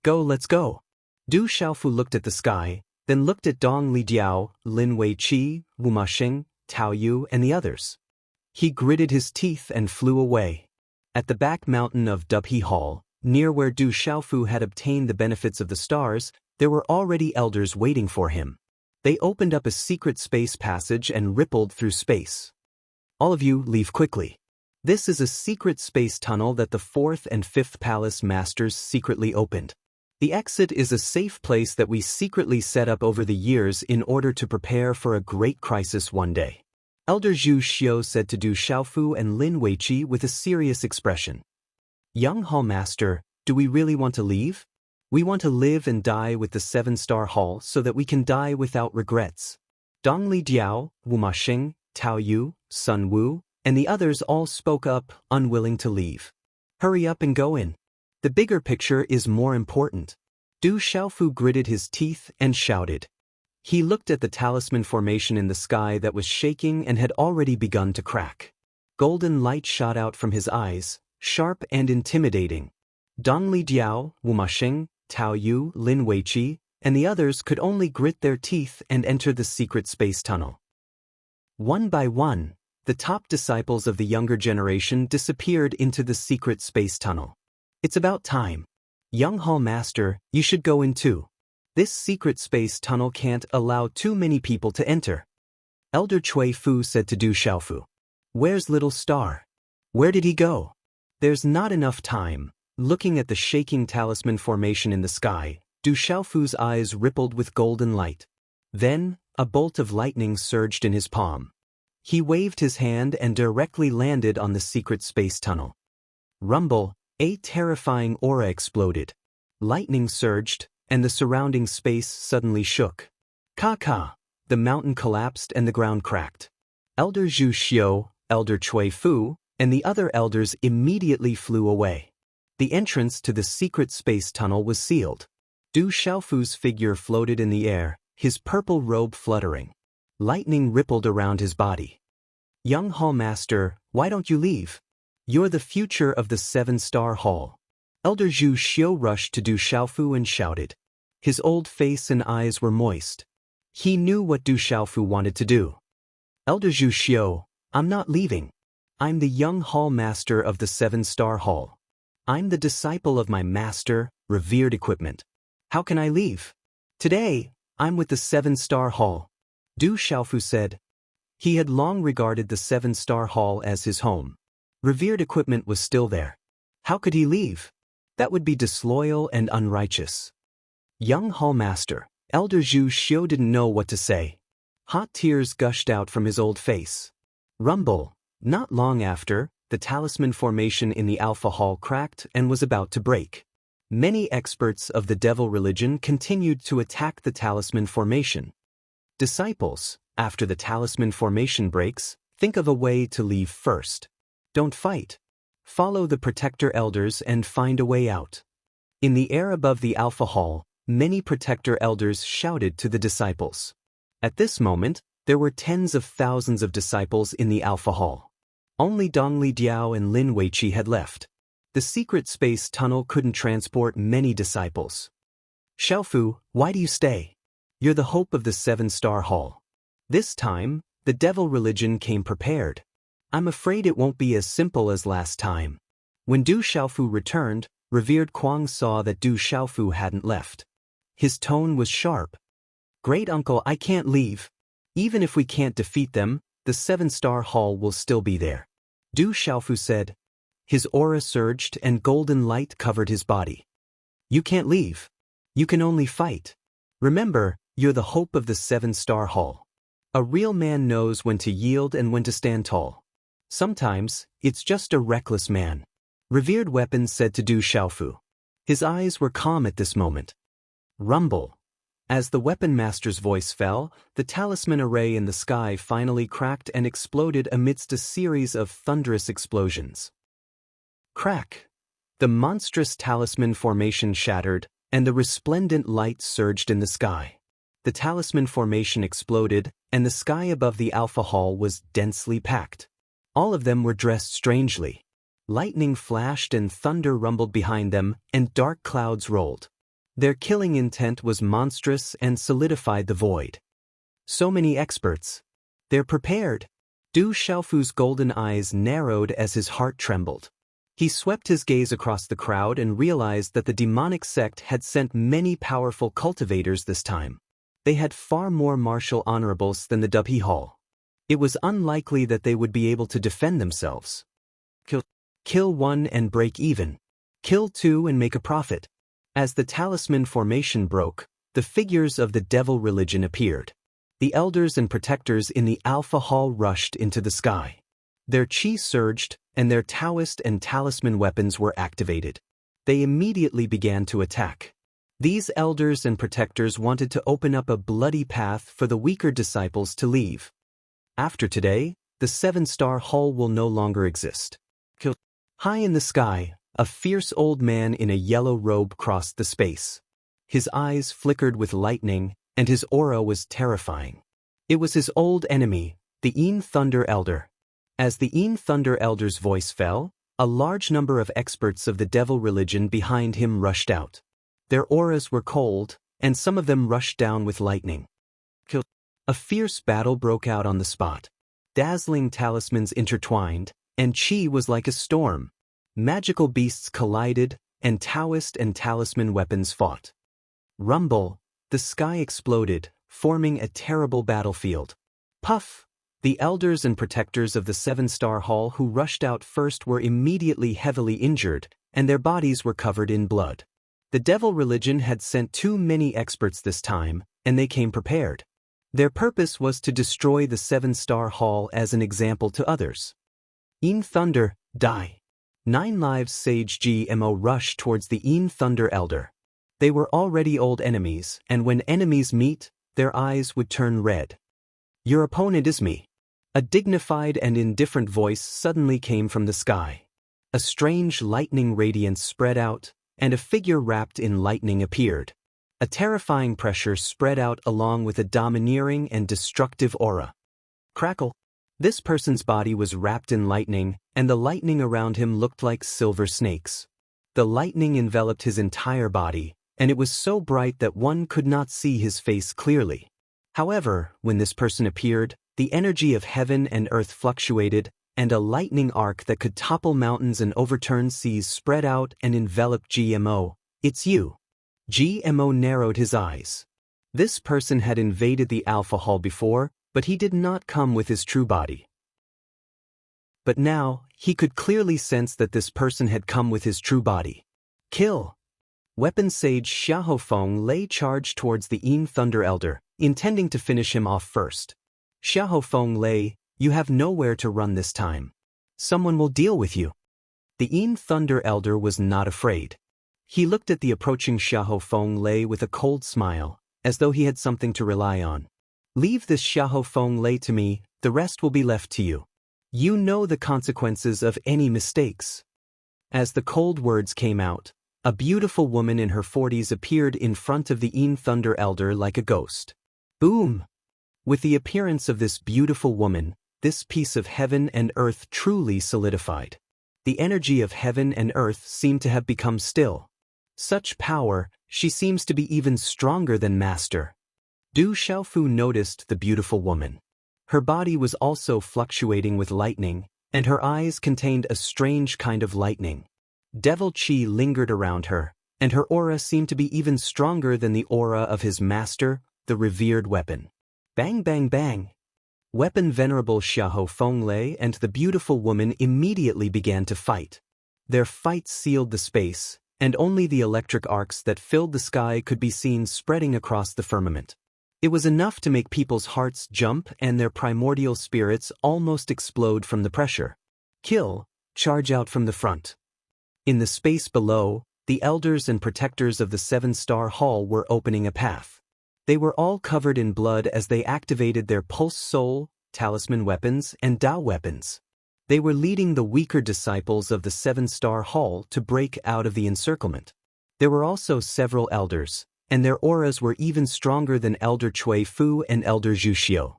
"Go, let's go." Du Xiaofu looked at the sky, then looked at Dong Li Diao, Lin Weiqi, Wu Masheng, Tao Yu, and the others. He gritted his teeth and flew away. At the back mountain of Dubhe Hall, near where Du Xiaofu had obtained the benefits of the stars, there were already elders waiting for him. They opened up a secret space passage and rippled through space. "All of you, leave quickly. This is a secret space tunnel that the 4th and 5th Palace Masters secretly opened. The exit is a safe place that we secretly set up over the years in order to prepare for a great crisis one day." Elder Zhu Xiu said to Du Xiaofu and Lin Weiqi with a serious expression. "Young Hall Master, do we really want to leave? We want to live and die with the 7-star hall so that we can die without regrets." Dong Li Diao, Wu Masheng, Tao Yu, Sun Wu, and the others all spoke up, unwilling to leave. "Hurry up and go in. The bigger picture is more important." Du Xiaofu gritted his teeth and shouted. He looked at the talisman formation in the sky that was shaking and had already begun to crack. Golden light shot out from his eyes, sharp and intimidating. Dong Li Diao, Wu Masheng, Tao Yu, Lin Weiqi, and the others could only grit their teeth and enter the secret space tunnel. One by one, the top disciples of the younger generation disappeared into the secret space tunnel. "It's about time. Young Hall Master, you should go in too. This secret space tunnel can't allow too many people to enter." Elder Cui Fu said to Du Xiaofu. "Where's Little Star? Where did he go?" "There's not enough time." Looking at the shaking talisman formation in the sky, Du Xiaofu's eyes rippled with golden light. Then, a bolt of lightning surged in his palm. He waved his hand and directly landed on the secret space tunnel. Rumble, a terrifying aura exploded. Lightning surged, and the surrounding space suddenly shook. Ka! The mountain collapsed and the ground cracked. Elder Zhu Xiu, Elder Cui Fu, and the other elders immediately flew away. The entrance to the secret space tunnel was sealed. Du Xiaofu's figure floated in the air, his purple robe fluttering. Lightning rippled around his body. "Young Hall Master, why don't you leave? You're the future of the 7-star hall." Elder Zhu Xiu rushed to Du Xiaofu and shouted. His old face and eyes were moist. He knew what Du Xiaofu wanted to do. "Elder Zhu Xiu, I'm not leaving. I'm the young hall master of the 7-star hall. I'm the disciple of my master, revered equipment. How can I leave? Today, I'm with the 7-star hall." Du Xiaofu said. He had long regarded the 7-star hall as his home. Revered equipment was still there. How could he leave? That would be disloyal and unrighteous. Young Hall Master, Elder Zhu Xiu didn't know what to say. Hot tears gushed out from his old face. Rumble. Not long after, the talisman formation in the Alpha Hall cracked and was about to break. Many experts of the devil religion continued to attack the talisman formation. Disciples, after the talisman formation breaks, think of a way to leave first. Don't fight. Follow the protector elders and find a way out. In the air above the Alpha Hall, many protector elders shouted to the disciples. At this moment, there were tens of thousands of disciples in the Alpha Hall. Only Dongli Diao and Lin Weiqi had left. The secret space tunnel couldn't transport many disciples. Xiaofu, why do you stay? You're the hope of the 7-star hall. This time, the devil religion came prepared. I'm afraid it won't be as simple as last time. When Du Xiaofu returned, revered Kuang saw that Du Xiaofu hadn't left. His tone was sharp. Great uncle, I can't leave. Even if we can't defeat them, the 7-star hall will still be there. Du Xiaofu said. His aura surged and golden light covered his body. You can't leave. You can only fight. Remember, you're the hope of the 7-star hall. A real man knows when to yield and when to stand tall. Sometimes, it's just a reckless man. Revered Weapon said to Du Xiaofu. His eyes were calm at this moment. Rumble. As the weapon master's voice fell, the talisman array in the sky finally cracked and exploded amidst a series of thunderous explosions. Crack! The monstrous talisman formation shattered, and the resplendent light surged in the sky. The talisman formation exploded, and the sky above the Alpha Hall was densely packed. All of them were dressed strangely. Lightning flashed and thunder rumbled behind them, and dark clouds rolled. Their killing intent was monstrous and solidified the void. So many experts. They're prepared. Du Xiaofu's golden eyes narrowed as his heart trembled. He swept his gaze across the crowd and realized that the demonic sect had sent many powerful cultivators this time. They had far more martial honorables than the Dubhe Hall. It was unlikely that they would be able to defend themselves. Kill one and break even. Kill two and make a profit. As the talisman formation broke, the figures of the devil religion appeared. The elders and protectors in the Alpha Hall rushed into the sky. Their chi surged, and their Taoist and talisman weapons were activated. They immediately began to attack. These elders and protectors wanted to open up a bloody path for the weaker disciples to leave. After today, the 7-star hall will no longer exist. High in the sky, a fierce old man in a yellow robe crossed the space. His eyes flickered with lightning, and his aura was terrifying. It was his old enemy, the Yin Thunder Elder. As the Yin Thunder Elder's voice fell, a large number of experts of the devil religion behind him rushed out. Their auras were cold, and some of them rushed down with lightning. A fierce battle broke out on the spot. Dazzling talismans intertwined, and chi was like a storm. Magical beasts collided, and Taoist and talisman weapons fought. Rumble, the sky exploded, forming a terrible battlefield. Puff! The elders and protectors of the 7-star hall who rushed out first were immediately heavily injured, and their bodies were covered in blood. The devil religion had sent too many experts this time, and they came prepared. Their purpose was to destroy the 7-star hall as an example to others. Yin Thunder, die! 9 Lives Sage GMO rushed towards the Yin Thunder Elder. They were already old enemies, and when enemies meet, their eyes would turn red. Your opponent is me. A dignified and indifferent voice suddenly came from the sky. A strange lightning radiance spread out, and a figure wrapped in lightning appeared. A terrifying pressure spread out along with a domineering and destructive aura. Crackle! This person's body was wrapped in lightning, and the lightning around him looked like silver snakes. The lightning enveloped his entire body, and it was so bright that one could not see his face clearly. However, when this person appeared, the energy of heaven and earth fluctuated, and a lightning arc that could topple mountains and overturn seas spread out and enveloped GMO. It's you. GMO narrowed his eyes. This person had invaded the Alpha Hall before, but he did not come with his true body. But now, he could clearly sense that this person had come with his true body. Kill! Weapon Sage Xiahou Feng lay charged towards the Yin Thunder Elder, intending to finish him off first. Xiahou Feng lay, you have nowhere to run this time. Someone will deal with you. The Yin Thunder Elder was not afraid. He looked at the approaching Xiahou Feng Lei with a cold smile, as though he had something to rely on. Leave this Xiahou Feng Lei to me, the rest will be left to you. You know the consequences of any mistakes. As the cold words came out, a beautiful woman in her 40s appeared in front of the Yin Thunder Elder like a ghost. Boom! With the appearance of this beautiful woman, this piece of heaven and earth truly solidified. The energy of heaven and earth seemed to have become still. Such power, she seems to be even stronger than Master. Du Xiaofu noticed the beautiful woman. Her body was also fluctuating with lightning, and her eyes contained a strange kind of lightning. Devil Qi lingered around her, and her aura seemed to be even stronger than the aura of his master, the revered weapon. Bang bang bang! Weapon Venerable Xiahou Feng Lei and the beautiful woman immediately began to fight. Their fight sealed the space, and only the electric arcs that filled the sky could be seen spreading across the firmament. It was enough to make people's hearts jump and their primordial spirits almost explode from the pressure. Kill, charge out from the front. In the space below, the elders and protectors of the Seven-Star Hall were opening a path. They were all covered in blood as they activated their pulse soul, talisman weapons, and Dao weapons. They were leading the weaker disciples of the Seven-Star Hall to break out of the encirclement. There were also several elders, and their auras were even stronger than Elder Cui Fu and Elder Zhu Xiu.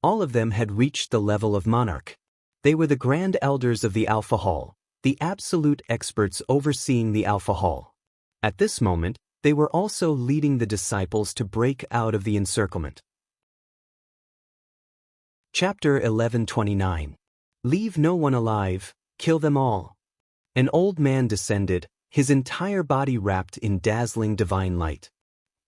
All of them had reached the level of monarch. They were the grand elders of the Alpha Hall, the absolute experts overseeing the Alpha Hall. At this moment, they were also leading the disciples to break out of the encirclement. Chapter 1129. Leave no one alive, kill them all. An old man descended, his entire body wrapped in dazzling divine light.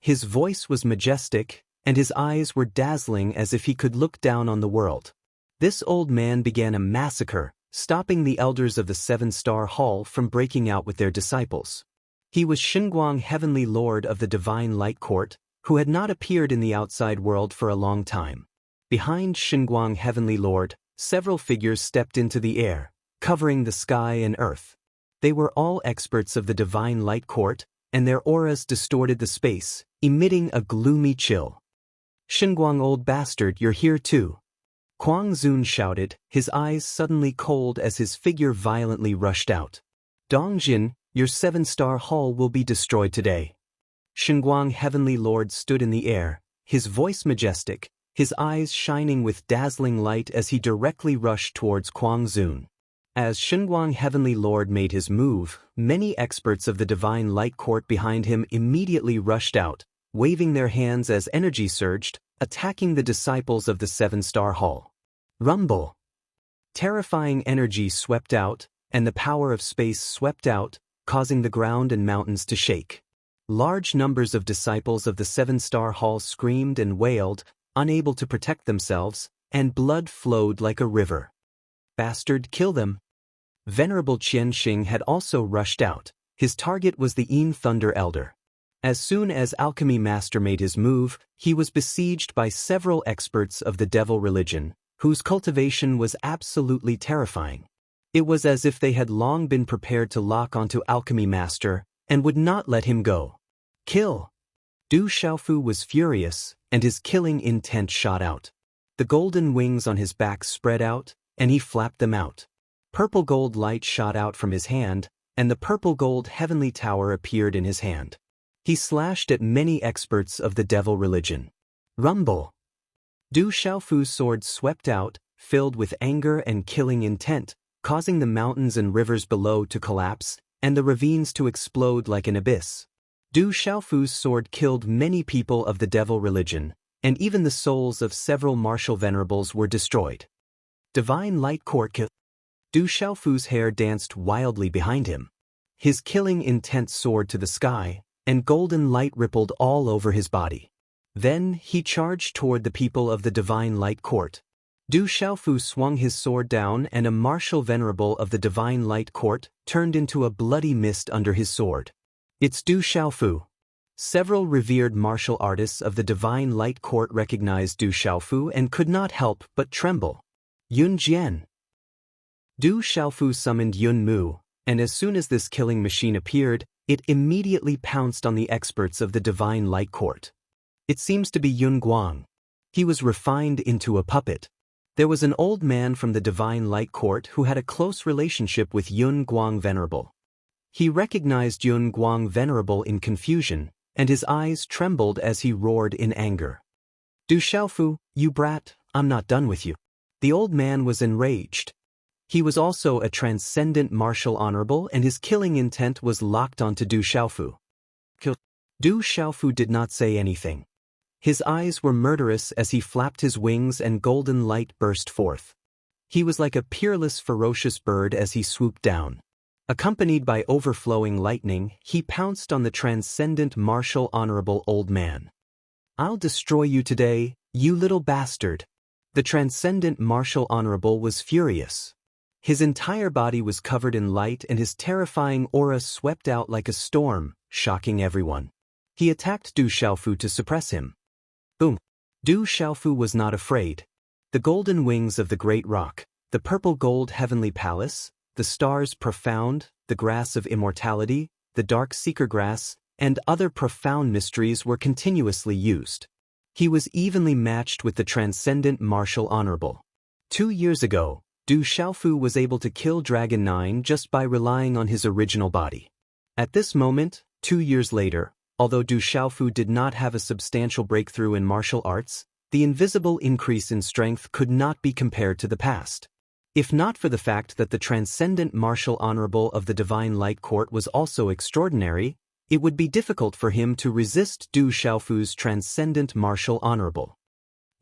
His voice was majestic, and his eyes were dazzling as if he could look down on the world. This old man began a massacre, stopping the elders of the Seven-Star Hall from breaking out with their disciples. He was Xinguang Heavenly Lord of the Divine Light Court, who had not appeared in the outside world for a long time. Behind Xinguang Heavenly Lord, several figures stepped into the air, covering the sky and earth. They were all experts of the Divine Light Court, and their auras distorted the space, emitting a gloomy chill. Xinguang, old bastard, you're here too. Kuang Zun shouted, his eyes suddenly cold as his figure violently rushed out. Dongjin, your Seven-Star Hall will be destroyed today. Xinguang Heavenly Lord stood in the air, his voice majestic, his eyes shining with dazzling light as he directly rushed towards Kuang Zun. As Xinguang Heavenly Lord made his move, many experts of the Divine Light Court behind him immediately rushed out, waving their hands as energy surged, attacking the disciples of the Seven-Star Hall. Rumble! Terrifying energy swept out, and the power of space swept out, causing the ground and mountains to shake. Large numbers of disciples of the Seven-Star Hall screamed and wailed, unable to protect themselves, and blood flowed like a river. Bastard, kill them! Venerable Qianxing had also rushed out. His target was the Yin Thunder Elder. As soon as Alchemy Master made his move, he was besieged by several experts of the Devil religion, whose cultivation was absolutely terrifying. It was as if they had long been prepared to lock onto Alchemy Master, and would not let him go. Kill! Du Xiaofu was furious, and his killing intent shot out. The golden wings on his back spread out, and he flapped them out. Purple gold light shot out from his hand, and the purple gold heavenly tower appeared in his hand. He slashed at many experts of the Devil religion. Rumble! Du Xiaofu's sword swept out, filled with anger and killing intent, causing the mountains and rivers below to collapse, and the ravines to explode like an abyss. Du Xiaofu's sword killed many people of the Devil religion, and even the souls of several martial venerables were destroyed. Divine Light Court kill. Du Xiaofu's hair danced wildly behind him. His killing intent soared to the sky, and golden light rippled all over his body. Then he charged toward the people of the Divine Light Court. Du Xiaofu swung his sword down, and a martial venerable of the Divine Light Court turned into a bloody mist under his sword. It's Du Xiaofu. Several revered martial artists of the Divine Light Court recognized Du Xiaofu and could not help but tremble. Yun Jian. Du Xiaofu summoned Yun Mu, and as soon as this killing machine appeared, it immediately pounced on the experts of the Divine Light Court. It seems to be Yun Guang. He was refined into a puppet. There was an old man from the Divine Light Court who had a close relationship with Yun Guang Venerable. He recognized Yun Guang Venerable in confusion, and his eyes trembled as he roared in anger. Du Xiaofu, you brat, I'm not done with you. The old man was enraged. He was also a transcendent martial honorable, and his killing intent was locked onto Du Xiaofu. Du Xiaofu did not say anything. His eyes were murderous as he flapped his wings and golden light burst forth. He was like a peerless, ferocious bird as he swooped down. Accompanied by overflowing lightning, he pounced on the transcendent martial honorable old man. I'll destroy you today, you little bastard. The transcendent martial honorable was furious. His entire body was covered in light and his terrifying aura swept out like a storm, shocking everyone. He attacked Du Xiaofu to suppress him. Boom! Du Xiaofu was not afraid. The golden wings of the great rock, the purple gold heavenly palace, the stars profound, the grass of immortality, the dark seeker grass, and other profound mysteries were continuously used. He was evenly matched with the transcendent martial honorable. 2 years ago, Du Xiaofu was able to kill Dragon 9 just by relying on his original body. At this moment, 2 years later, although Du Xiaofu did not have a substantial breakthrough in martial arts, the invisible increase in strength could not be compared to the past. If not for the fact that the transcendent martial honorable of the Divine Light Court was also extraordinary, it would be difficult for him to resist Du Xiaofu's transcendent martial honorable.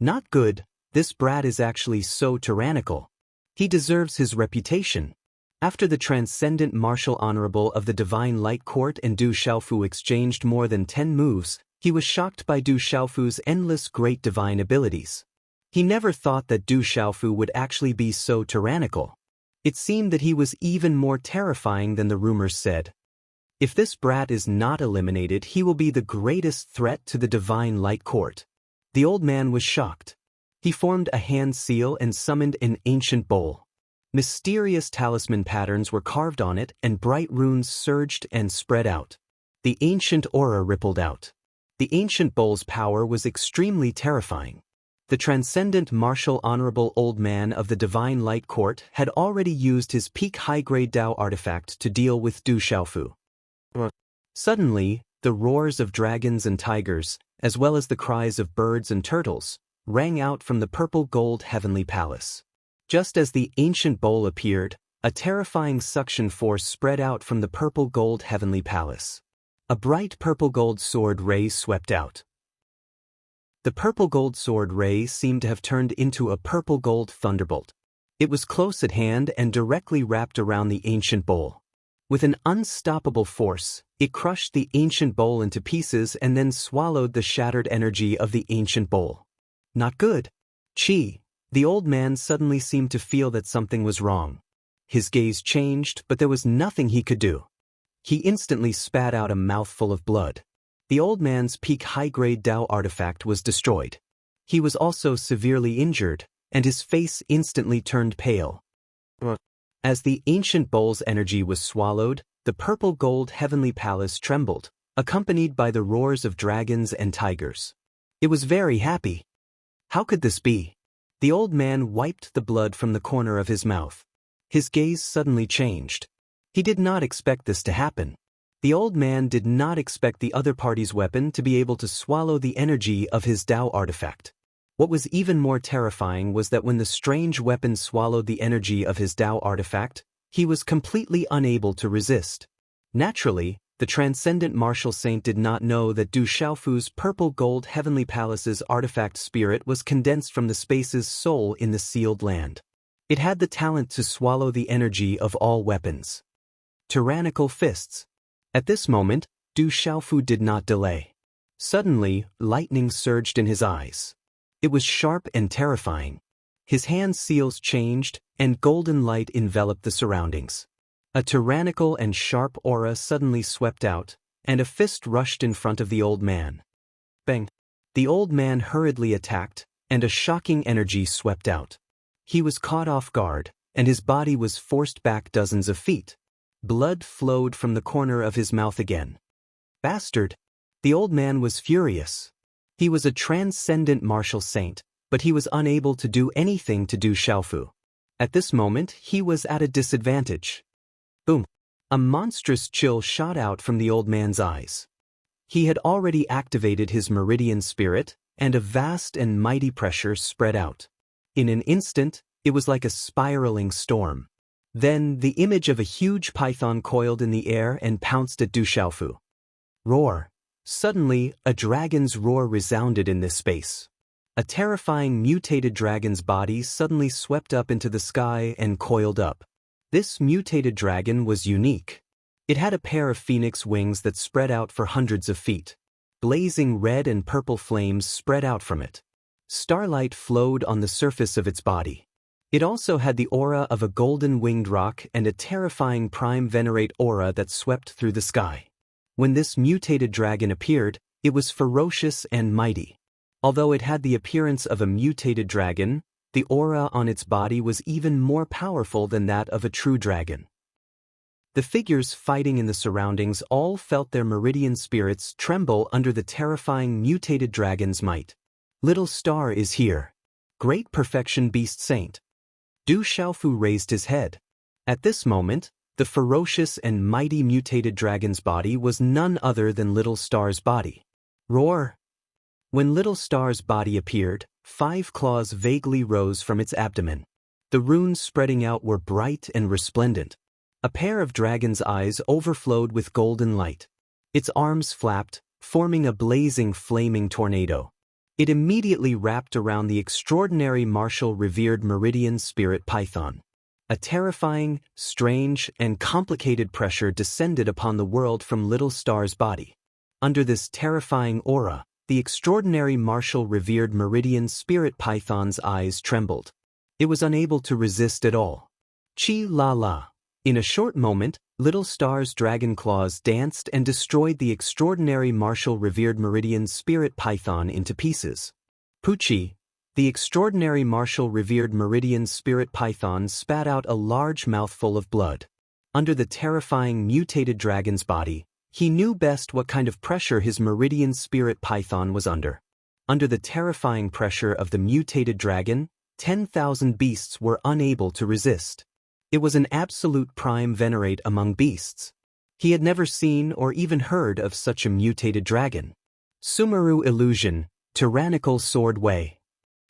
Not good, this brat is actually so tyrannical. He deserves his reputation. After the transcendent martial honorable of the Divine Light Court and Du Xiaofu exchanged more than 10 moves, he was shocked by Du Xiaofu's endless great divine abilities. He never thought that Du Xiaofu would actually be so tyrannical. It seemed that he was even more terrifying than the rumors said. If this brat is not eliminated, he will be the greatest threat to the Divine Light Court. The old man was shocked. He formed a hand seal and summoned an ancient bowl. Mysterious talisman patterns were carved on it and bright runes surged and spread out. The ancient aura rippled out. The ancient bowl's power was extremely terrifying. The transcendent martial honorable old man of the Divine Light Court had already used his peak high-grade Dao artifact to deal with Du Xiaofu. Suddenly, the roars of dragons and tigers, as well as the cries of birds and turtles, rang out from the purple gold heavenly palace. Just as the ancient bowl appeared, a terrifying suction force spread out from the purple gold heavenly palace. A bright purple gold sword ray swept out. The purple gold sword ray seemed to have turned into a purple gold thunderbolt. It was close at hand and directly wrapped around the ancient bowl. With an unstoppable force, it crushed the ancient bowl into pieces and then swallowed the shattered energy of the ancient bowl. Not good. Chi. The old man suddenly seemed to feel that something was wrong. His gaze changed, but there was nothing he could do. He instantly spat out a mouthful of blood. The old man's peak high-grade Dao artifact was destroyed. He was also severely injured, and his face instantly turned pale. As the ancient bowl's energy was swallowed, the purple gold heavenly palace trembled, accompanied by the roars of dragons and tigers. It was very happy. How could this be? The old man wiped the blood from the corner of his mouth. His gaze suddenly changed. He did not expect this to happen. The old man did not expect the other party's weapon to be able to swallow the energy of his Dao artifact. What was even more terrifying was that when the strange weapon swallowed the energy of his Dao artifact, he was completely unable to resist. Naturally, the transcendent martial saint did not know that Du Xiaofu's purple gold heavenly palace's artifact spirit was condensed from the space's soul in the sealed land. It had the talent to swallow the energy of all weapons. Tyrannical fists. At this moment, Du Xiaofu did not delay. Suddenly, lightning surged in his eyes. It was sharp and terrifying. His hand seals changed, and golden light enveloped the surroundings. A tyrannical and sharp aura suddenly swept out, and a fist rushed in front of the old man. Bang! The old man hurriedly attacked, and a shocking energy swept out. He was caught off guard, and his body was forced back dozens of feet. Blood flowed from the corner of his mouth again. Bastard! The old man was furious. He was a transcendent martial saint, but he was unable to do anything to Du Xiaofu. At this moment, he was at a disadvantage. Boom! A monstrous chill shot out from the old man's eyes. He had already activated his meridian spirit, and a vast and mighty pressure spread out. In an instant, it was like a spiraling storm. Then, the image of a huge python coiled in the air and pounced at Du Xiaofu. Roar! Suddenly, a dragon's roar resounded in this space. A terrifying mutated dragon's body suddenly swept up into the sky and coiled up. This mutated dragon was unique. It had a pair of phoenix wings that spread out for hundreds of feet. Blazing red and purple flames spread out from it. Starlight flowed on the surface of its body. It also had the aura of a golden winged roc and a terrifying prime venerate aura that swept through the sky. When this mutated dragon appeared, it was ferocious and mighty. Although it had the appearance of a mutated dragon, the aura on its body was even more powerful than that of a true dragon. The figures fighting in the surroundings all felt their meridian spirits tremble under the terrifying mutated dragon's might. Little Star is here. Great Perfection Beast Saint. Du Xiaofu raised his head. At this moment, the ferocious and mighty mutated dragon's body was none other than Little Star's body. Roar! When Little Star's body appeared, 5 claws vaguely rose from its abdomen. The runes spreading out were bright and resplendent. A pair of dragon's eyes overflowed with golden light. Its arms flapped, forming a blazing flaming tornado. It immediately wrapped around the extraordinary martial revered meridian spirit python. A terrifying, strange, and complicated pressure descended upon the world from Little Star's body. Under this terrifying aura, the extraordinary martial revered meridian spirit python's eyes trembled. It was unable to resist at all. Chi la la. In a short moment, Little Star's dragon claws danced and destroyed the extraordinary martial revered meridian spirit python into pieces. Puchi, the extraordinary martial revered meridian spirit python spat out a large mouthful of blood. Under the terrifying mutated dragon's body, he knew best what kind of pressure his meridian spirit python was under. Under the terrifying pressure of the mutated dragon, 10,000 beasts were unable to resist. It was an absolute prime venerate among beasts. He had never seen or even heard of such a mutated dragon. Sumeru Illusion, Tyrannical Sword Way.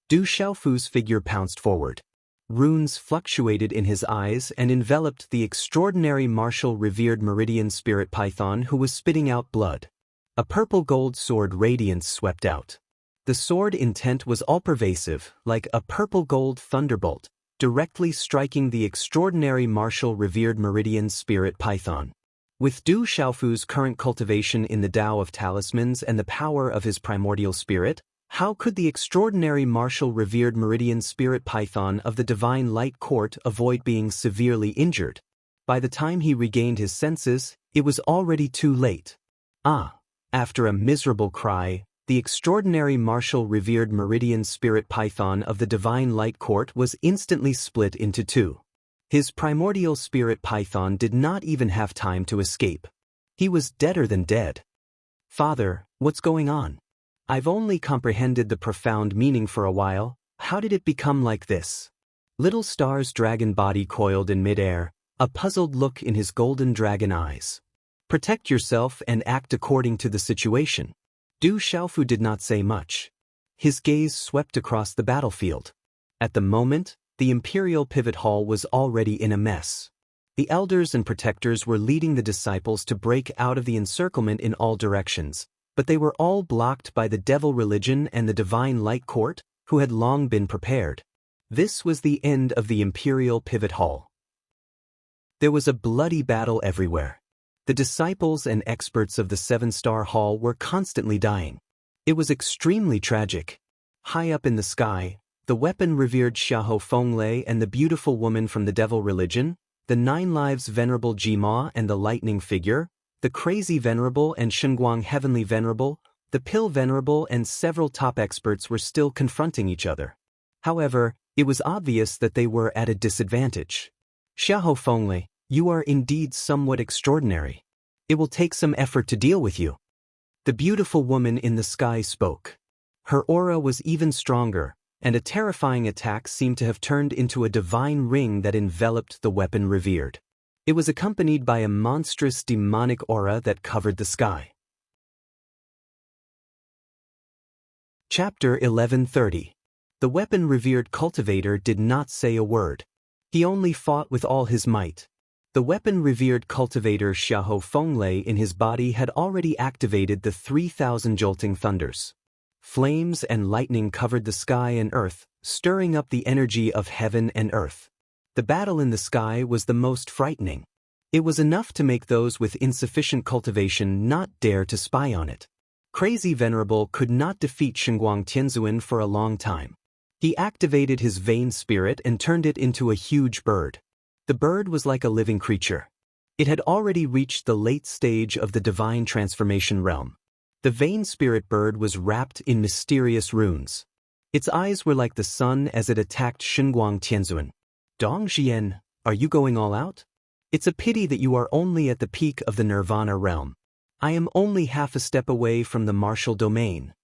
Du Xiaofu's figure pounced forward. Runes fluctuated in his eyes and enveloped the extraordinary martial revered meridian spirit python who was spitting out blood. A purple-gold sword radiance swept out. The sword intent was all-pervasive, like a purple-gold thunderbolt, directly striking the extraordinary martial revered meridian spirit python. With Du Xiaofu's current cultivation in the Tao of talismans and the power of his primordial spirit, how could the extraordinary martial revered meridian spirit python of the divine light court avoid being severely injured? By the time he regained his senses, it was already too late. After a miserable cry, the extraordinary martial revered meridian spirit python of the divine light court was instantly split into 2. His primordial spirit python did not even have time to escape. He was deader than dead. Father, what's going on? I've only comprehended the profound meaning for a while. How did it become like this? Little Star's dragon body coiled in midair, a puzzled look in his golden dragon eyes. Protect yourself and act according to the situation. Du Xiaofu did not say much. His gaze swept across the battlefield. At the moment, the Imperial Pivot Hall was already in a mess. The elders and protectors were leading the disciples to break out of the encirclement in all directions, but they were all blocked by the devil religion and the divine light court, who had long been prepared. This was the end of the Imperial Pivot Hall. There was a bloody battle everywhere. The disciples and experts of the 7-Star Hall were constantly dying. It was extremely tragic. High up in the sky, the weapon-revered Xiahou Fenglei and the beautiful woman from the devil religion, the 9 Lives Venerable Jima and the Lightning Figure, the Crazy Venerable and Shengguang Heavenly Venerable, the Pill Venerable and several top experts were still confronting each other. However, It was obvious that they were at a disadvantage. Xiahou Fenglei, you are indeed somewhat extraordinary. It will take some effort to deal with you. The beautiful woman in the sky spoke. Her aura was even stronger, and a terrifying attack seemed to have turned into a divine ring that enveloped the weapon revered. It was accompanied by a monstrous demonic aura that covered the sky. Chapter 1130. The weapon revered cultivator did not say a word. He only fought with all his might. The weapon revered cultivator Xiahou Fenglei in his body had already activated the 3,000 jolting thunders. Flames and lightning covered the sky and earth, stirring up the energy of heaven and earth. The battle in the sky was the most frightening. It was enough to make those with insufficient cultivation not dare to spy on it. Crazy Venerable could not defeat Xinguang Tianzuan for a long time. He activated his vain spirit and turned it into a huge bird. The bird was like a living creature. It had already reached the late stage of the divine transformation realm. The vain spirit bird was wrapped in mysterious runes. Its eyes were like the sun as it attacked Xinguang Tianzuan. Dong Xian, are you going all out? It's a pity that you are only at the peak of the nirvana realm. I am only half a step away from the martial domain.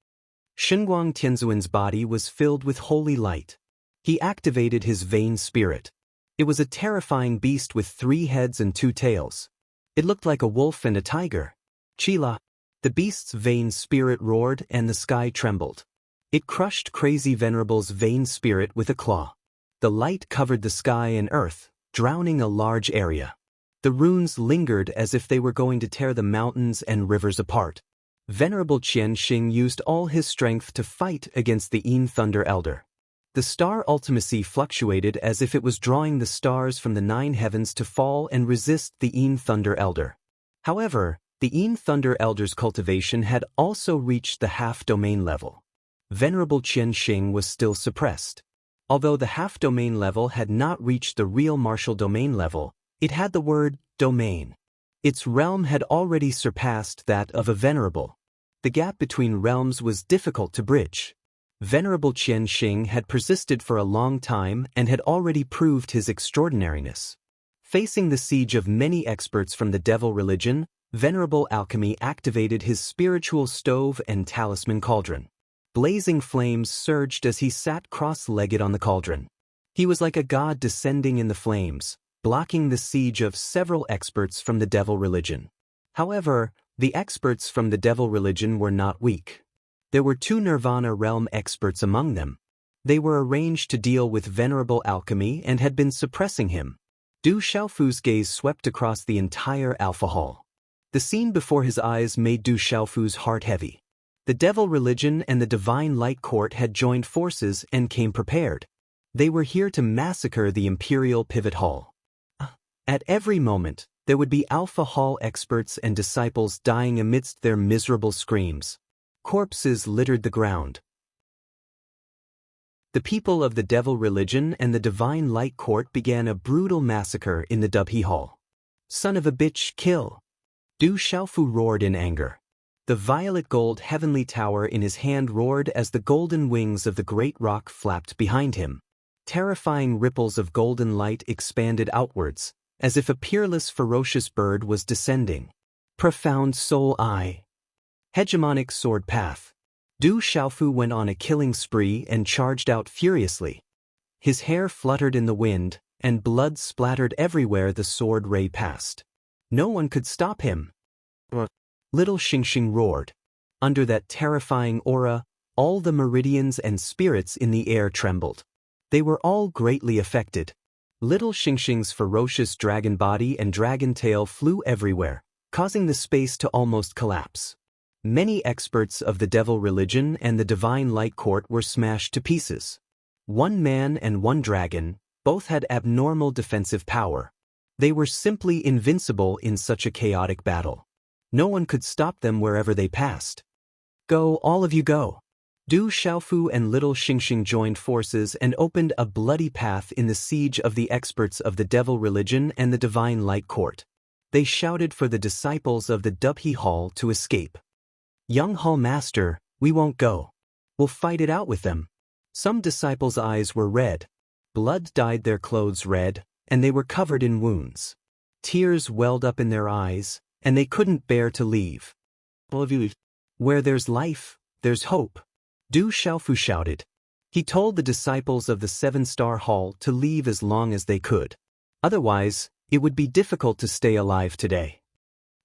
Xinguang Tianzuan's body was filled with holy light. He activated his vain spirit. It was a terrifying beast with 3 heads and 2 tails. It looked like a wolf and a tiger. Chila. The beast's vain spirit roared and the sky trembled. It crushed Crazy Venerable's vain spirit with a claw. The light covered the sky and earth, drowning a large area. The runes lingered as if they were going to tear the mountains and rivers apart. Venerable Qian Xing used all his strength to fight against the Yin Thunder Elder. The star ultimacy fluctuated as if it was drawing the stars from the 9 heavens to fall and resist the Yin Thunder Elder. However, the Yin Thunder Elder's cultivation had also reached the half-domain level. Venerable Qian Xing was still suppressed. Although the half-domain level had not reached the real martial domain level, it had the word domain. Its realm had already surpassed that of a venerable. The gap between realms was difficult to bridge. Venerable Qian Xing had persisted for a long time and had already proved his extraordinariness. Facing the siege of many experts from the devil religion, Venerable Alchemy activated his spiritual stove and talisman cauldron. Blazing flames surged as he sat cross-legged on the cauldron. He was like a god descending in the flames, blocking the siege of several experts from the devil religion. However, the experts from the devil religion were not weak. There were 2 Nirvana realm experts among them. They were arranged to deal with Venerable Alchemy and had been suppressing him. Du Xiaofu's gaze swept across the entire Alpha Hall. The scene before his eyes made Du Xiaofu's heart heavy. The devil religion and the divine light court had joined forces and came prepared. They were here to massacre the Imperial Pivot Hall. At every moment, there would be Alpha Hall experts and disciples dying amidst their miserable screams. Corpses littered the ground. The people of the devil religion and the divine light court began a brutal massacre in the Dubhe Hall. Son of a bitch, kill! Du Xiaofu roared in anger. The violet gold heavenly tower in his hand roared as the golden wings of the great rock flapped behind him. Terrifying ripples of golden light expanded outwards, as if a peerless ferocious bird was descending. Profound Soul Eye. Hegemonic Sword Path. Du Xiaofu went on a killing spree and charged out furiously. His hair fluttered in the wind, and blood splattered everywhere the sword ray passed. No one could stop him. Little Xingxing roared. Under that terrifying aura, all the meridians and spirits in the air trembled. They were all greatly affected. Little Xingxing's ferocious dragon body and dragon tail flew everywhere, causing the space to almost collapse. Many experts of the devil religion and the divine light court were smashed to pieces. 1 man and 1 dragon, both had abnormal defensive power. They were simply invincible in such a chaotic battle. No one could stop them wherever they passed. Go, all of you go. Du Xiaofu and Little Xingxing joined forces and opened a bloody path in the siege of the experts of the devil religion and the divine light court. They shouted for the disciples of the Dubhe Hall to escape. Young Hall Master, we won't go. We'll fight it out with them. Some disciples' eyes were red, blood dyed their clothes red, and they were covered in wounds. Tears welled up in their eyes, and they couldn't bear to leave. Where there's life, there's hope, Du Xiaofu shouted. He told the disciples of the seven-star hall to leave as long as they could. Otherwise, it would be difficult to stay alive today.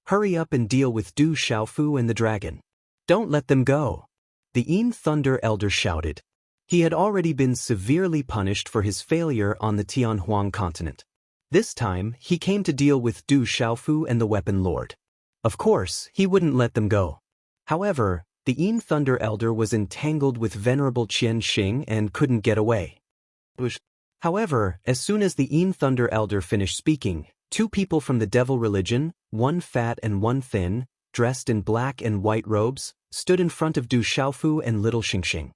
Hurry up and deal with Du Xiaofu and the dragon. Don't let them go. The Yin Thunder Elder shouted. He had already been severely punished for his failure on the Tianhuang continent. This time, he came to deal with Du Xiaofu and the Weapon Lord. Of course, he wouldn't let them go. However, the Yin Thunder Elder was entangled with Venerable Qian Xing and couldn't get away. However, as soon as the Yin Thunder Elder finished speaking, two people from the devil religion, one fat and one thin, dressed in black and white robes, stood in front of Du Xiaofu and little Xingxing.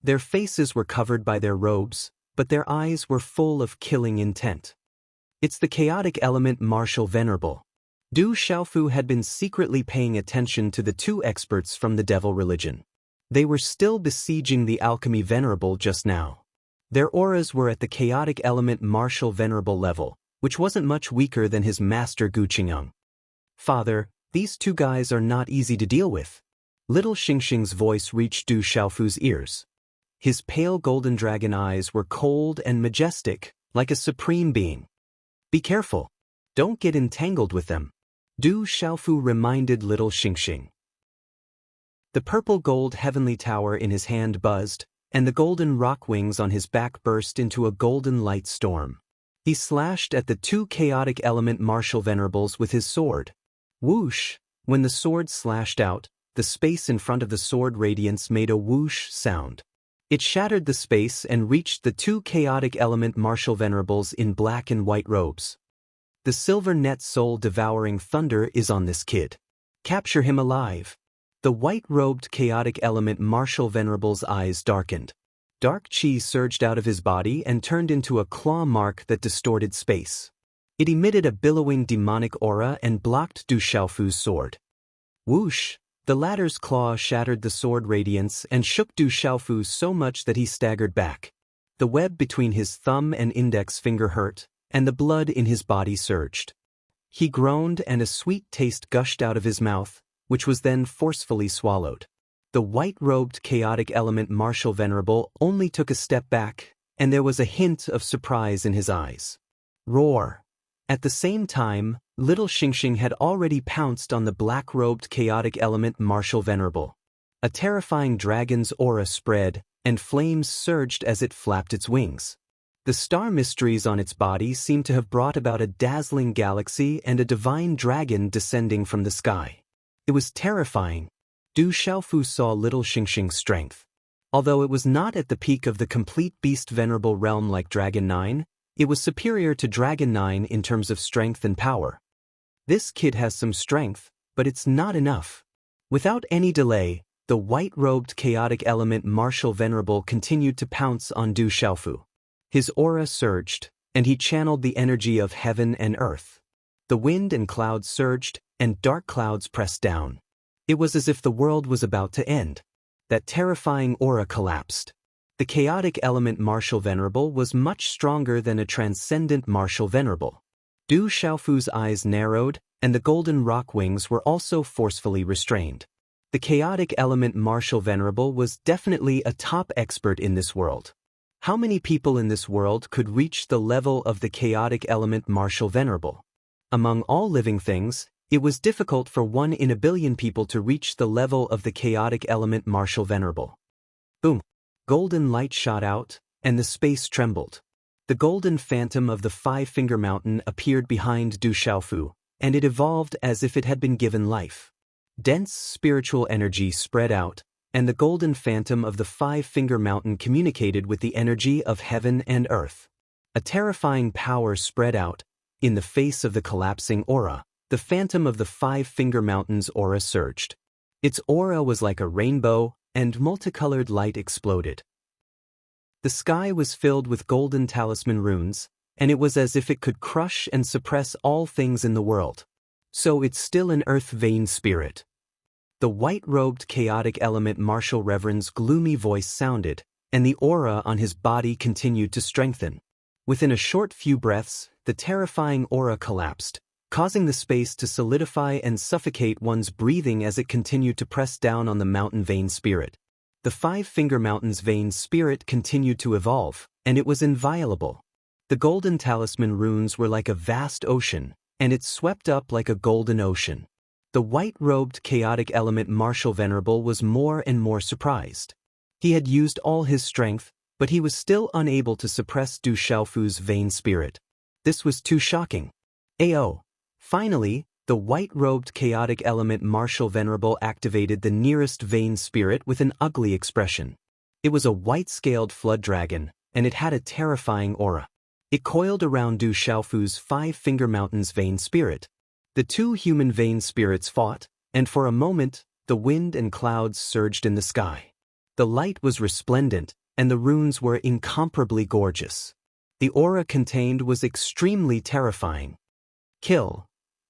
Their faces were covered by their robes, but their eyes were full of killing intent. It's the chaotic element Martial Venerable. Du Xiaofu had been secretly paying attention to the two experts from the devil religion. They were still besieging the alchemy Venerable just now. Their auras were at the chaotic element Martial Venerable level, which wasn't much weaker than his master Gu Qingyang. Father, these two guys are not easy to deal with. Little Xingxing's voice reached Du Xiaofu's ears. His pale golden dragon eyes were cold and majestic, like a supreme being. Be careful. Don't get entangled with them. Du Xiaofu reminded little Xingxing. The purple-gold heavenly tower in his hand buzzed, and the golden rock wings on his back burst into a golden light storm. He slashed at the two chaotic element Martial Venerables with his sword. Whoosh! When the sword slashed out, the space in front of the sword radiance made a whoosh sound. It shattered the space and reached the two chaotic element Martial Venerables in black and white robes. The silver net soul-devouring thunder is on this kid. Capture him alive. The white-robed chaotic element Martial Venerable's eyes darkened. Dark chi surged out of his body and turned into a claw mark that distorted space. It emitted a billowing demonic aura and blocked Du Xiaofu's sword. Whoosh! The latter's claw shattered the sword radiance and shook Du Xiaofu so much that he staggered back. The web between his thumb and index finger hurt, and the blood in his body surged. He groaned and a sweet taste gushed out of his mouth, which was then forcefully swallowed. The white-robed chaotic element Martial Venerable only took a step back, and there was a hint of surprise in his eyes. Roar! At the same time, little Xingxing had already pounced on the black-robed chaotic element Martial Venerable. A terrifying dragon's aura spread, and flames surged as it flapped its wings. The star mysteries on its body seemed to have brought about a dazzling galaxy and a divine dragon descending from the sky. It was terrifying. Du Xiaofu saw little Xingxing's strength. Although it was not at the peak of the complete beast venerable realm like Dragon 9, it was superior to Dragon 9 in terms of strength and power. This kid has some strength, but it's not enough. Without any delay, the white-robed chaotic element Martial Venerable continued to pounce on Du Xiaofu. His aura surged, and he channeled the energy of heaven and earth. The wind and clouds surged, and dark clouds pressed down. It was as if the world was about to end. That terrifying aura collapsed. The chaotic element Martial Venerable was much stronger than a transcendent Martial Venerable. Du Xiaofu's eyes narrowed, and the golden rock wings were also forcefully restrained. The chaotic element Martial Venerable was definitely a top expert in this world. How many people in this world could reach the level of the chaotic element Martial Venerable? Among all living things, it was difficult for 1 in a billion people to reach the level of the chaotic element Martial Venerable. Boom! Golden light shot out, and the space trembled. The golden phantom of the Five-Finger Mountain appeared behind Du Xiaofu, and it evolved as if it had been given life. Dense spiritual energy spread out, and the golden phantom of the Five-Finger Mountain communicated with the energy of heaven and earth. A terrifying power spread out. In the face of the collapsing aura, the phantom of the Five-Finger Mountain's aura surged. Its aura was like a rainbow, and multicolored light exploded. The sky was filled with golden talisman runes, and it was as if it could crush and suppress all things in the world. So it's still an earth vein spirit. The white-robed chaotic element Martial Reverend's gloomy voice sounded, and the aura on his body continued to strengthen. Within a short few breaths, the terrifying aura collapsed, causing the space to solidify and suffocate one's breathing as it continued to press down on the mountain vein spirit. The Five-Finger Mountain's vein spirit continued to evolve, and it was inviolable. The golden talisman runes were like a vast ocean, and it swept up like a golden ocean. The white-robed chaotic element Martial Venerable was more and more surprised. He had used all his strength, but he was still unable to suppress Du Xiaofu's vein spirit. This was too shocking. Ao. Finally, the white-robed chaotic element Martial Venerable activated the nearest vein spirit with an ugly expression. It was a white-scaled flood dragon, and it had a terrifying aura. It coiled around Du Xiaofu's Five-Finger Mountain's vein spirit. The two human vein spirits fought, and for a moment, the wind and clouds surged in the sky. The light was resplendent, and the runes were incomparably gorgeous. The aura contained was extremely terrifying. Kill.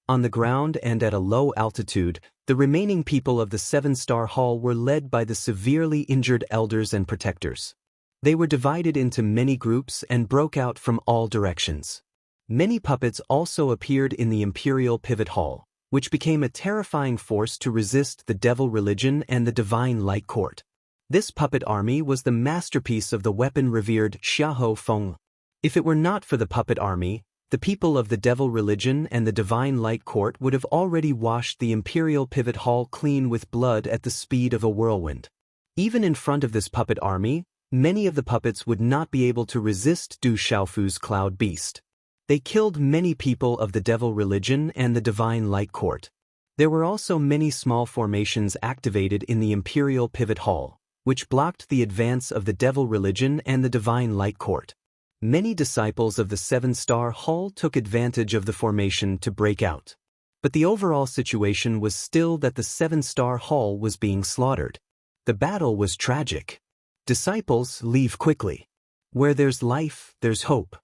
On the ground and at a low altitude, the remaining people of the Seven-Star Hall were led by the severely injured elders and protectors. They were divided into many groups and broke out from all directions. Many puppets also appeared in the Imperial Pivot Hall, which became a terrifying force to resist the Devil Religion and the Divine Light Court. This puppet army was the masterpiece of the weapon-revered Xiahou Feng. If it were not for the puppet army, the people of the Devil Religion and the Divine Light Court would have already washed the Imperial Pivot Hall clean with blood at the speed of a whirlwind. Even in front of this puppet army, many of the puppets would not be able to resist Du Xiaofu's Cloud Beast. They killed many people of the Devil Religion and the Divine Light Court. There were also many small formations activated in the Imperial Pivot Hall, which blocked the advance of the Devil Religion and the Divine Light Court. Many disciples of the Seven-Star Hall took advantage of the formation to break out. But the overall situation was still that the Seven-Star Hall was being slaughtered. The battle was tragic. Disciples, leave quickly. Where there's life, there's hope.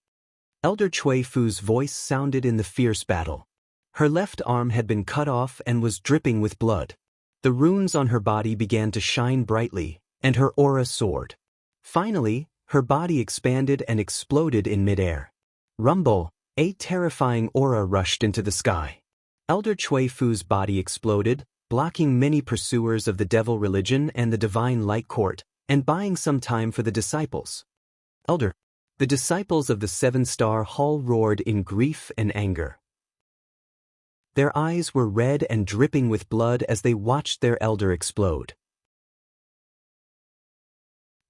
Elder Cui Fu's voice sounded in the fierce battle. Her left arm had been cut off and was dripping with blood. The runes on her body began to shine brightly, and her aura soared. Finally, her body expanded and exploded in midair. Rumble, a terrifying aura rushed into the sky. Elder Cui Fu's body exploded, blocking many pursuers of the Devil Religion and the Divine Light Court, and buying some time for the disciples. Elder. The disciples of the Seven-Star Hall roared in grief and anger. Their eyes were red and dripping with blood as they watched their elder explode.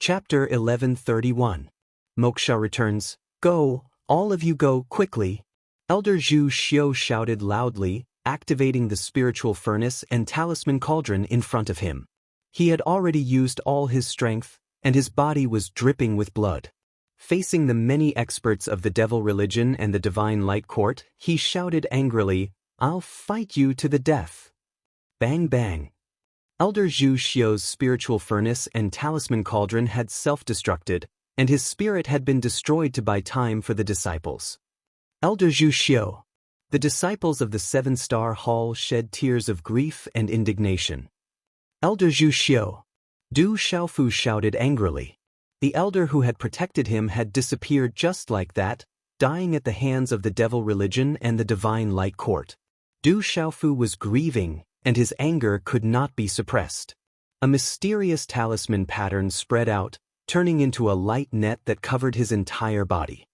Chapter 1131. Moksha returns. Go, all of you go, quickly. Elder Zhu Xiu shouted loudly, activating the spiritual furnace and talisman cauldron in front of him. He had already used all his strength, and his body was dripping with blood. Facing the many experts of the Devil Religion and the Divine Light Court, he shouted angrily, I'll fight you to the death. Bang bang. Elder Zhu Xiu's spiritual furnace and talisman cauldron had self-destructed, and his spirit had been destroyed to buy time for the disciples. Elder Zhu Xiu. The disciples of the Seven-Star Hall shed tears of grief and indignation. Elder Zhu Xiu. Du Xiaofu shouted angrily. The elder who had protected him had disappeared just like that, dying at the hands of the Devil Religion and the Divine Light Court. Du Xiaofu was grieving, and his anger could not be suppressed. A mysterious talisman pattern spread out, turning into a light net that covered his entire body.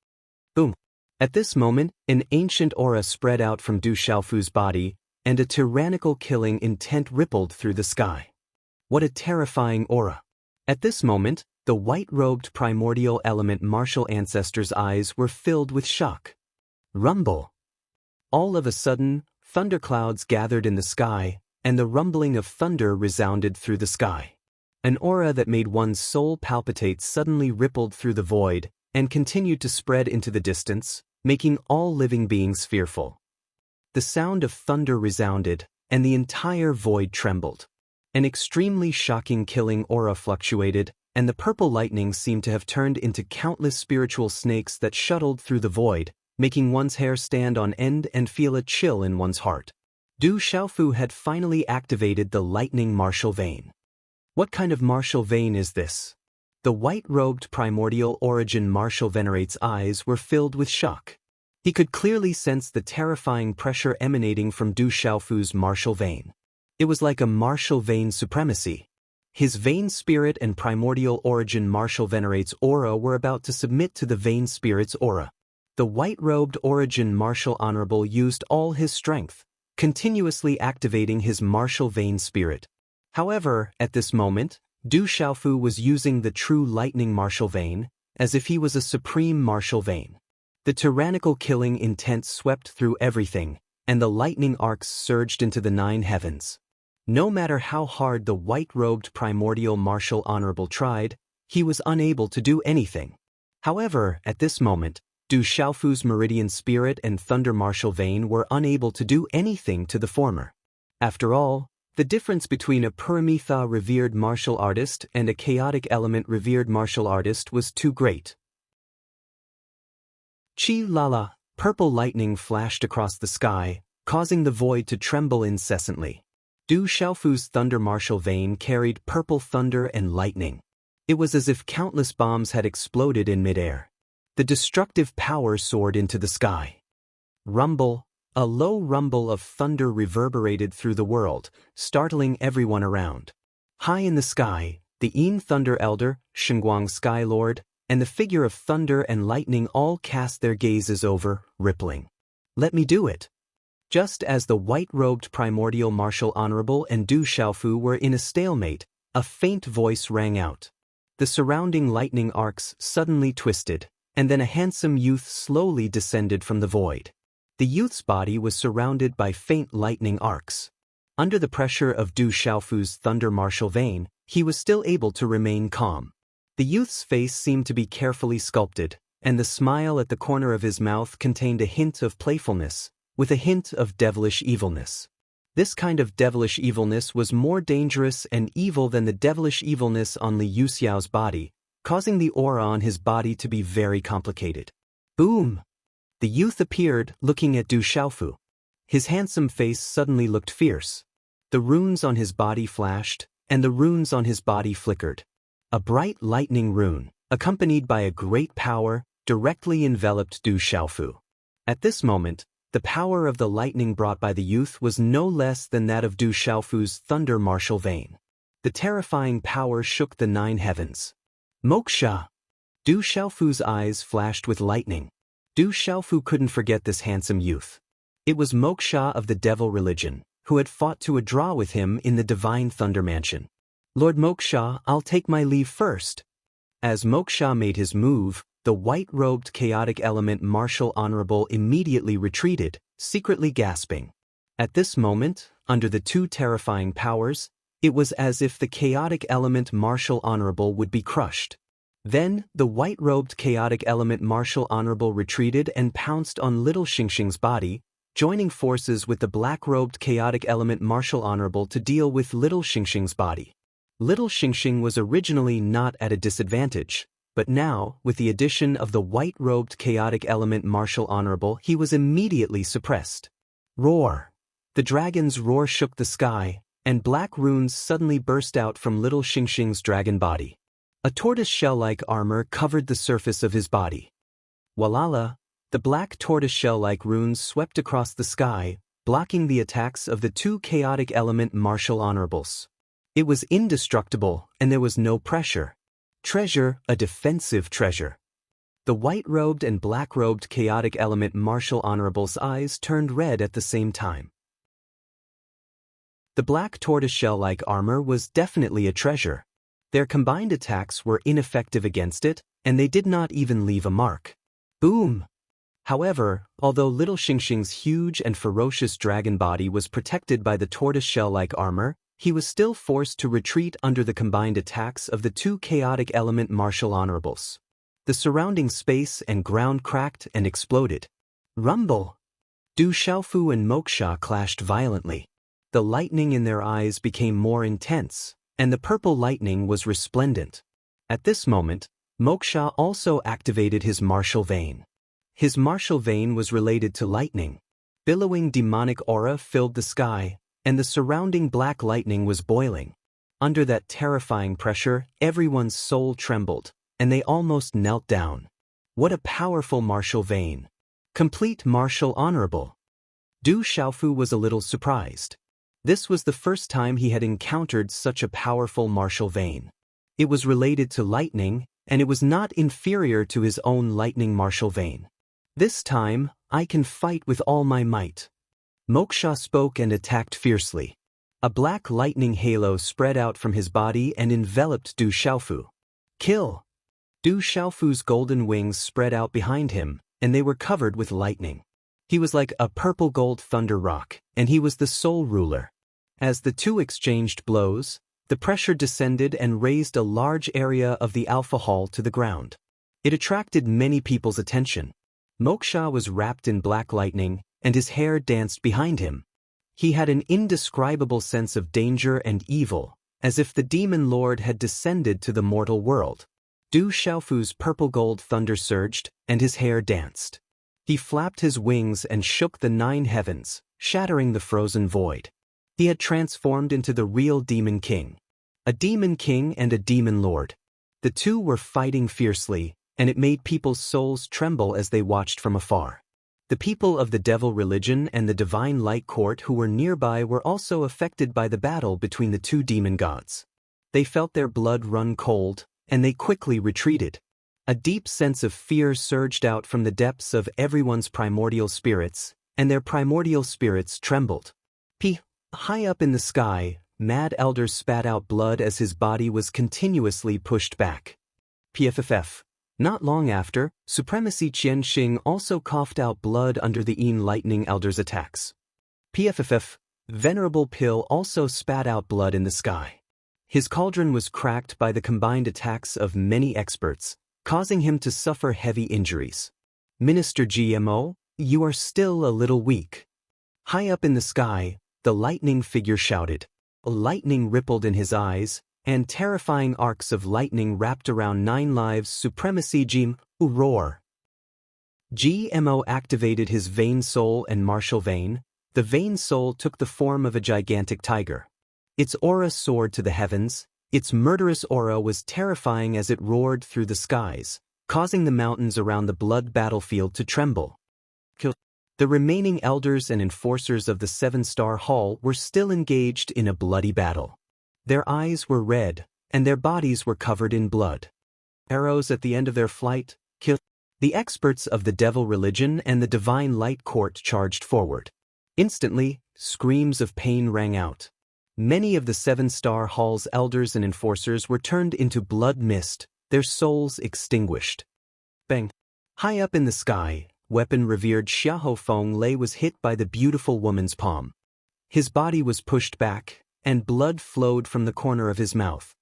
Boom! At this moment, an ancient aura spread out from Du Xiaofu's body, and a tyrannical killing intent rippled through the sky. What a terrifying aura! At this moment, the white-robed primordial element martial ancestor's eyes were filled with shock. Rumble! All of a sudden, thunderclouds gathered in the sky, and the rumbling of thunder resounded through the sky. An aura that made one's soul palpitate suddenly rippled through the void, and continued to spread into the distance, making all living beings fearful. The sound of thunder resounded, and the entire void trembled. An extremely shocking killing aura fluctuated, and the purple lightning seemed to have turned into countless spiritual snakes that shuttled through the void, making one's hair stand on end and feel a chill in one's heart. Du Xiaofu had finally activated the lightning martial vein. What kind of martial vein is this? The white-robed primordial origin martial venerate's eyes were filled with shock. He could clearly sense the terrifying pressure emanating from Du Xiaofu's martial vein. It was like a martial vein supremacy. His vein spirit and primordial origin martial venerate's aura were about to submit to the vein spirit's aura. The white-robed origin martial honorable used all his strength, continuously activating his martial vein spirit. However, at this moment, Du Xiaofu was using the true lightning martial vein, as if he was a supreme martial vein. The tyrannical killing intent swept through everything, and the lightning arcs surged into the 9 heavens. No matter how hard the white-robed primordial martial honorable tried, he was unable to do anything. However, at this moment, Du Xiaofu's meridian spirit and thunder martial vein were unable to do anything to the former. After all, the difference between a Paramitha revered martial artist and a chaotic element revered martial artist was too great. Chi Lala, purple lightning flashed across the sky, causing the void to tremble incessantly. Du Xiaofu's thunder martial vein carried purple thunder and lightning. It was as if countless bombs had exploded in midair. The destructive power soared into the sky. Rumble, a low rumble of thunder reverberated through the world, startling everyone around. High in the sky, the Yin Thunder Elder, Shengguang Sky Lord, and the figure of thunder and lightning all cast their gazes over, rippling. Let me do it. Just as the white-robed primordial martial honorable and Du Xiaofu were in a stalemate, a faint voice rang out. The surrounding lightning arcs suddenly twisted, and then a handsome youth slowly descended from the void. The youth's body was surrounded by faint lightning arcs. Under the pressure of Du Xiaofu's thunder martial vein, he was still able to remain calm. The youth's face seemed to be carefully sculpted, and the smile at the corner of his mouth contained a hint of playfulness, with a hint of devilish evilness. This kind of devilish evilness was more dangerous and evil than the devilish evilness on Li Yuxiao's body, causing the aura on his body to be very complicated. Boom! The youth appeared, looking at Du Xiaofu. His handsome face suddenly looked fierce. The runes on his body flashed, and the runes on his body flickered. A bright lightning rune, accompanied by a great power, directly enveloped Du Xiaofu. At this moment, the power of the lightning brought by the youth was no less than that of Du Xiaofu's thunder martial vein. The terrifying power shook the 9 heavens. Moksha! Du Xiaofu's eyes flashed with lightning. Du Xiaofu couldn't forget this handsome youth. It was Moksha of the devil religion, who had fought to a draw with him in the divine thunder mansion. Lord Moksha, I'll take my leave first. As Moksha made his move, the white-robed chaotic element martial honorable immediately retreated, secretly gasping. At this moment, under the 2 terrifying powers, it was as if the chaotic element martial honorable would be crushed. Then, the white-robed chaotic element martial honorable retreated and pounced on little Xingxing's body, joining forces with the black-robed chaotic element martial honorable to deal with little Xingxing's body. Little Xingxing was originally not at a disadvantage, but now, with the addition of the white-robed chaotic element martial honorable, he was immediately suppressed. Roar! The dragon's roar shook the sky, and black runes suddenly burst out from little Xingxing's dragon body. A tortoise-shell-like armor covered the surface of his body. Walala! The black tortoise-shell-like runes swept across the sky, blocking the attacks of the 2 chaotic element martial honorables. It was indestructible, and there was no pressure. Treasure, a defensive treasure. The white-robed and black-robed chaotic element martial honorable's eyes turned red at the same time. The black tortoiseshell-like armor was definitely a treasure. Their combined attacks were ineffective against it, and they did not even leave a mark. Boom! However, although little Xingxing's huge and ferocious dragon body was protected by the tortoiseshell-like armor, he was still forced to retreat under the combined attacks of the 2 chaotic element martial honorables. The surrounding space and ground cracked and exploded. Rumble! Du Xiaofu and Moksha clashed violently. The lightning in their eyes became more intense, and the purple lightning was resplendent. At this moment, Moksha also activated his martial vein. His martial vein was related to lightning. Billowing demonic aura filled the sky, and the surrounding black lightning was boiling. Under that terrifying pressure, everyone's soul trembled, and they almost knelt down. What a powerful martial vein! Complete martial honorable! Du Xiaofu was a little surprised. This was the first time he had encountered such a powerful martial vein. It was related to lightning, and it was not inferior to his own lightning martial vein. This time, I can fight with all my might. Moksha spoke and attacked fiercely. A black lightning halo spread out from his body and enveloped Du Xiaofu. Kill! Du Xiaofu's golden wings spread out behind him, and they were covered with lightning. He was like a purple-gold thunder rock, and he was the sole ruler. As the two exchanged blows, the pressure descended and raised a large area of the Alpha Hall to the ground. It attracted many people's attention. Moksha was wrapped in black lightning, and his hair danced behind him. He had an indescribable sense of danger and evil, as if the demon lord had descended to the mortal world. Du Xiaofu's purple-gold thunder surged, and his hair danced. He flapped his wings and shook the 9 heavens, shattering the frozen void. He had transformed into the real Demon King. A Demon King and a Demon Lord. The two were fighting fiercely, and it made people's souls tremble as they watched from afar. The people of the Devil Religion and the Divine Light Court who were nearby were also affected by the battle between the two demon gods. They felt their blood run cold, and they quickly retreated. A deep sense of fear surged out from the depths of everyone's primordial spirits, and their primordial spirits trembled. High up in the sky, Mad Elder spat out blood as his body was continuously pushed back. PFFF. Not long after, Supremacy Qianxing also coughed out blood under the Yin Lightning Elder's attacks. PFFF. Venerable Pill also spat out blood in the sky. His cauldron was cracked by the combined attacks of many experts, causing him to suffer heavy injuries. Minister GMO, you are still a little weak. High up in the sky, the lightning figure shouted. Lightning rippled in his eyes, and terrifying arcs of lightning wrapped around 9 lives. Supremacy roar. GMO activated his Vein Soul and Martial Vein. The Vein Soul took the form of a gigantic tiger. Its aura soared to the heavens. Its murderous aura was terrifying as it roared through the skies, causing the mountains around the blood battlefield to tremble. The remaining elders and enforcers of the 7-star hall were still engaged in a bloody battle. Their eyes were red, and their bodies were covered in blood. Arrows at the end of their flight, killed. The experts of the Devil Religion and the Divine Light Court charged forward. Instantly, screams of pain rang out. Many of the 7-star hall's elders and enforcers were turned into blood mist, their souls extinguished. Bang! High up in the sky, weapon-revered Xiahou Feng Lei was hit by the beautiful woman's palm. His body was pushed back, and blood flowed from the corner of his mouth.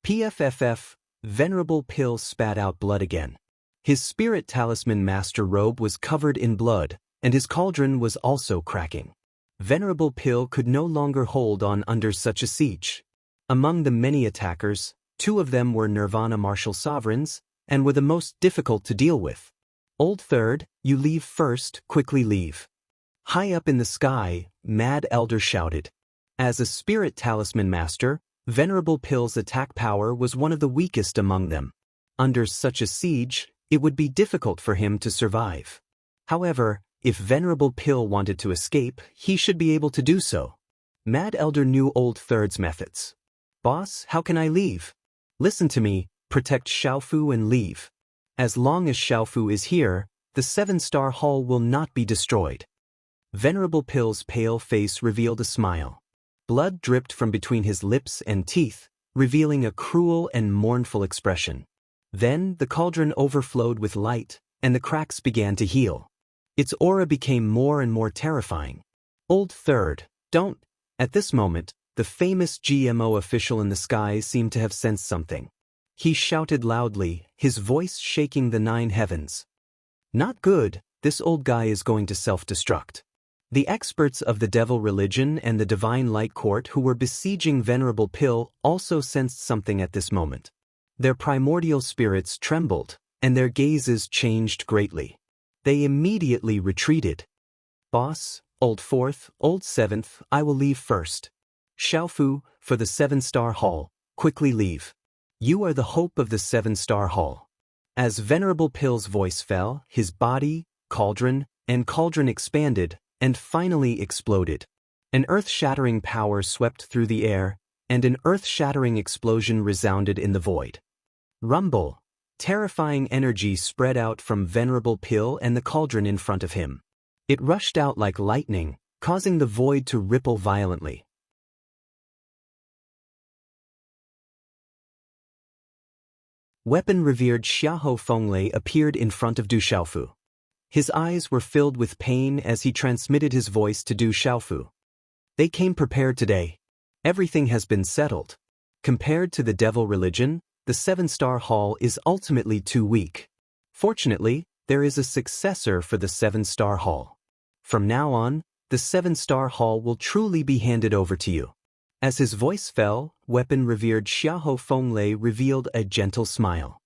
PFFF, Venerable Pill spat out blood again. His spirit talisman master robe was covered in blood, and his cauldron was also cracking. Venerable Pill could no longer hold on under such a siege. Among the many attackers, 2 of them were Nirvana martial sovereigns, and were the most difficult to deal with. Old Third, you leave first, quickly leave. High up in the sky, Mad Elder shouted. As a spirit talisman master, Venerable Pill's attack power was one of the weakest among them. Under such a siege, it would be difficult for him to survive. However, if Venerable Pill wanted to escape, he should be able to do so. Mad Elder knew Old Third's methods. Boss, how can I leave? Listen to me, protect Xiaofu and leave. As long as Xiaofu is here, the 7-star hall will not be destroyed. Venerable Pill's pale face revealed a smile. Blood dripped from between his lips and teeth, revealing a cruel and mournful expression. Then the cauldron overflowed with light, and the cracks began to heal. Its aura became more and more terrifying. Old Third, don't. At this moment, the famous GMO official in the sky seemed to have sensed something. He shouted loudly, his voice shaking the 9 heavens. Not good, this old guy is going to self-destruct. The experts of the Devil Religion and the Divine Light Court who were besieging Venerable Pill also sensed something at this moment. Their primordial spirits trembled, and their gazes changed greatly. They immediately retreated. Boss, Old Fourth, Old Seventh, I will leave first. Xiaofu, for the 7-star hall, quickly leave. You are the hope of the 7-star hall. As Venerable Pill's voice fell, his body, cauldron expanded, and finally exploded. An earth-shattering power swept through the air, and an earth-shattering explosion resounded in the void. Rumble. Terrifying energy spread out from Venerable Pill and the cauldron in front of him. It rushed out like lightning, causing the void to ripple violently. Weapon-revered Xiahou Fenglei appeared in front of Du Xiaofu. His eyes were filled with pain as he transmitted his voice to Du Xiaofu. They came prepared today. Everything has been settled. Compared to the devil religion, the 7-star hall is ultimately too weak. Fortunately, there is a successor for the 7-star hall. From now on, the 7-star hall will truly be handed over to you. As his voice fell, weapon-revered Xiahou Fenglei revealed a gentle smile.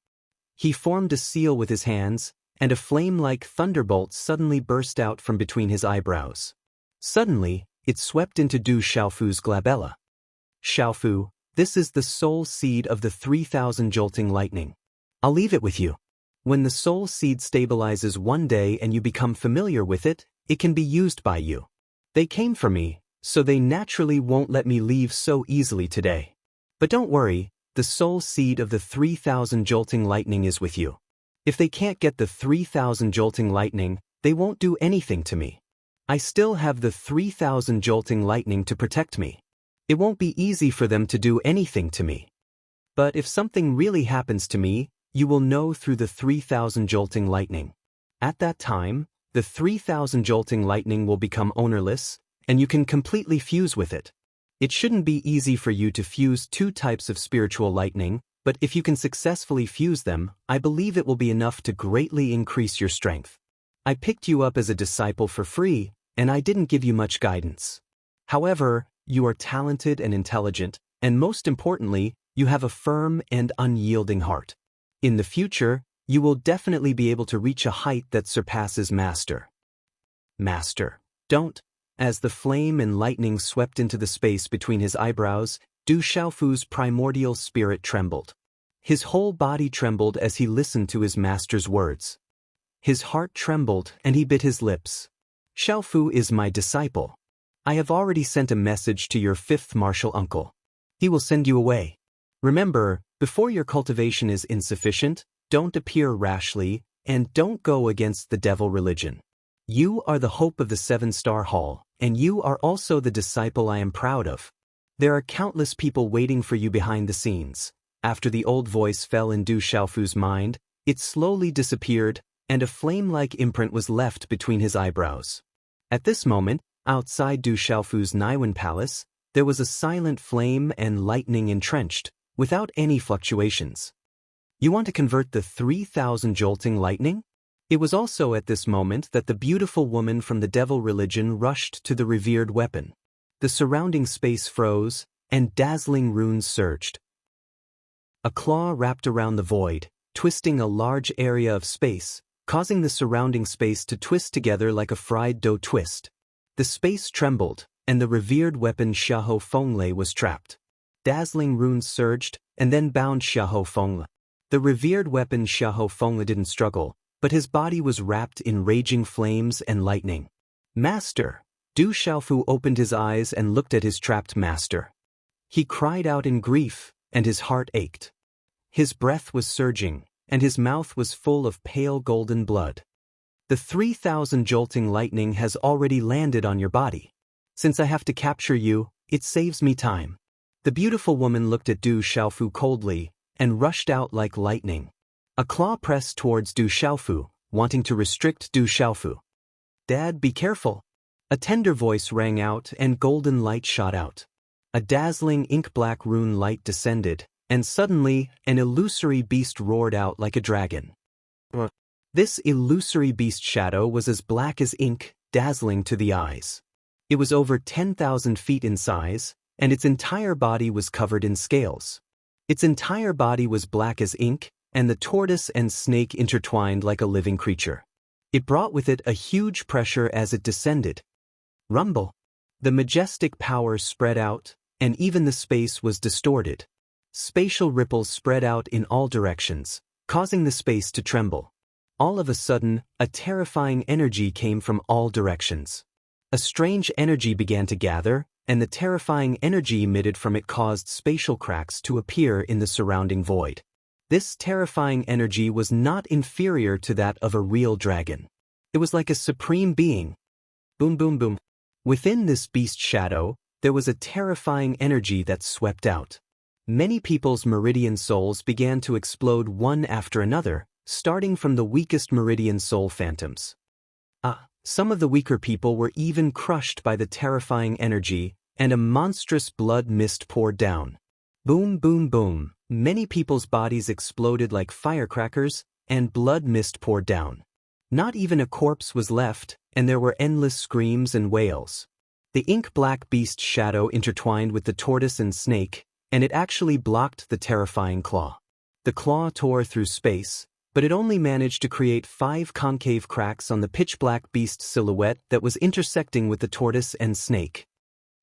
He formed a seal with his hands, and a flame-like thunderbolt suddenly burst out from between his eyebrows. Suddenly, it swept into Du Xiaofu's glabella. Xiaofu, this is the soul seed of the 3,000 jolting lightning. I'll leave it with you. When the soul seed stabilizes one day and you become familiar with it, it can be used by you. They came for me, so they naturally won't let me leave so easily today. But don't worry, the soul seed of the 3,000 jolting lightning is with you. If they can't get the 3,000 jolting lightning, they won't do anything to me. I still have the 3,000 jolting lightning to protect me. It won't be easy for them to do anything to me. But if something really happens to me, you will know through the 3,000 jolting lightning. At that time, the 3,000 jolting lightning will become ownerless, and you can completely fuse with it. It shouldn't be easy for you to fuse two types of spiritual lightning, but if you can successfully fuse them, I believe it will be enough to greatly increase your strength. I picked you up as a disciple for free, and I didn't give you much guidance. However, you are talented and intelligent, and most importantly, you have a firm and unyielding heart. In the future, you will definitely be able to reach a height that surpasses Master. Master, don't. As the flame and lightning swept into the space between his eyebrows, Du Xiaofu's primordial spirit trembled. His whole body trembled as he listened to his master's words. His heart trembled and he bit his lips. Xiaofu is my disciple. I have already sent a message to your 5th martial uncle. He will send you away. Remember, before your cultivation is insufficient, don't appear rashly, and don't go against the devil religion. You are the hope of the 7-star hall, and you are also the disciple I am proud of. There are countless people waiting for you behind the scenes. After the old voice fell in Du Xiaofu's mind, it slowly disappeared, and a flame-like imprint was left between his eyebrows. At this moment, outside Du Xiaofu's Naiwen Palace, there was a silent flame and lightning entrenched, without any fluctuations. You want to convert the 3,000 jolting lightning? It was also at this moment that the beautiful woman from the devil religion rushed to the revered weapon. The surrounding space froze, and dazzling runes surged. A claw wrapped around the void, twisting a large area of space, causing the surrounding space to twist together like a fried dough twist. The space trembled, and the revered weapon Xiahou Fenglei was trapped. Dazzling runes surged, and then bound Xiahou Fenglei. The revered weapon Xiahou Fenglei didn't struggle, but his body was wrapped in raging flames and lightning. Master! Du Xiaofu opened his eyes and looked at his trapped master. He cried out in grief, and his heart ached. His breath was surging, and his mouth was full of pale golden blood. The 3,000 jolting lightning has already landed on your body. Since I have to capture you, it saves me time. The beautiful woman looked at Du Xiaofu coldly, and rushed out like lightning. A claw pressed towards Du Xiaofu, wanting to restrict Du Xiaofu. Dad, be careful. A tender voice rang out and golden light shot out. A dazzling ink-black rune light descended, and suddenly, an illusory beast roared out like a dragon. This illusory beast shadow was as black as ink, dazzling to the eyes. It was over 10,000 feet in size, and its entire body was covered in scales. Its entire body was black as ink, and the tortoise and snake intertwined like a living creature. It brought with it a huge pressure as it descended. Rumble. The majestic power spread out, and even the space was distorted. Spatial ripples spread out in all directions, causing the space to tremble. All of a sudden, a terrifying energy came from all directions. A strange energy began to gather, and the terrifying energy emitted from it caused spatial cracks to appear in the surrounding void. This terrifying energy was not inferior to that of a real dragon. It was like a supreme being. Boom, boom, boom. Within this beast shadow, there was a terrifying energy that swept out. Many people's meridian souls began to explode one after another, starting from the weakest meridian soul phantoms. Some of the weaker people were even crushed by the terrifying energy, and a monstrous blood mist poured down. Boom, boom, boom. Many people's bodies exploded like firecrackers, and blood mist poured down. Not even a corpse was left, and there were endless screams and wails. The ink-black beast shadow intertwined with the tortoise and snake, and it actually blocked the terrifying claw. The claw tore through space, but it only managed to create 5 concave cracks on the pitch-black beast silhouette that was intersecting with the tortoise and snake.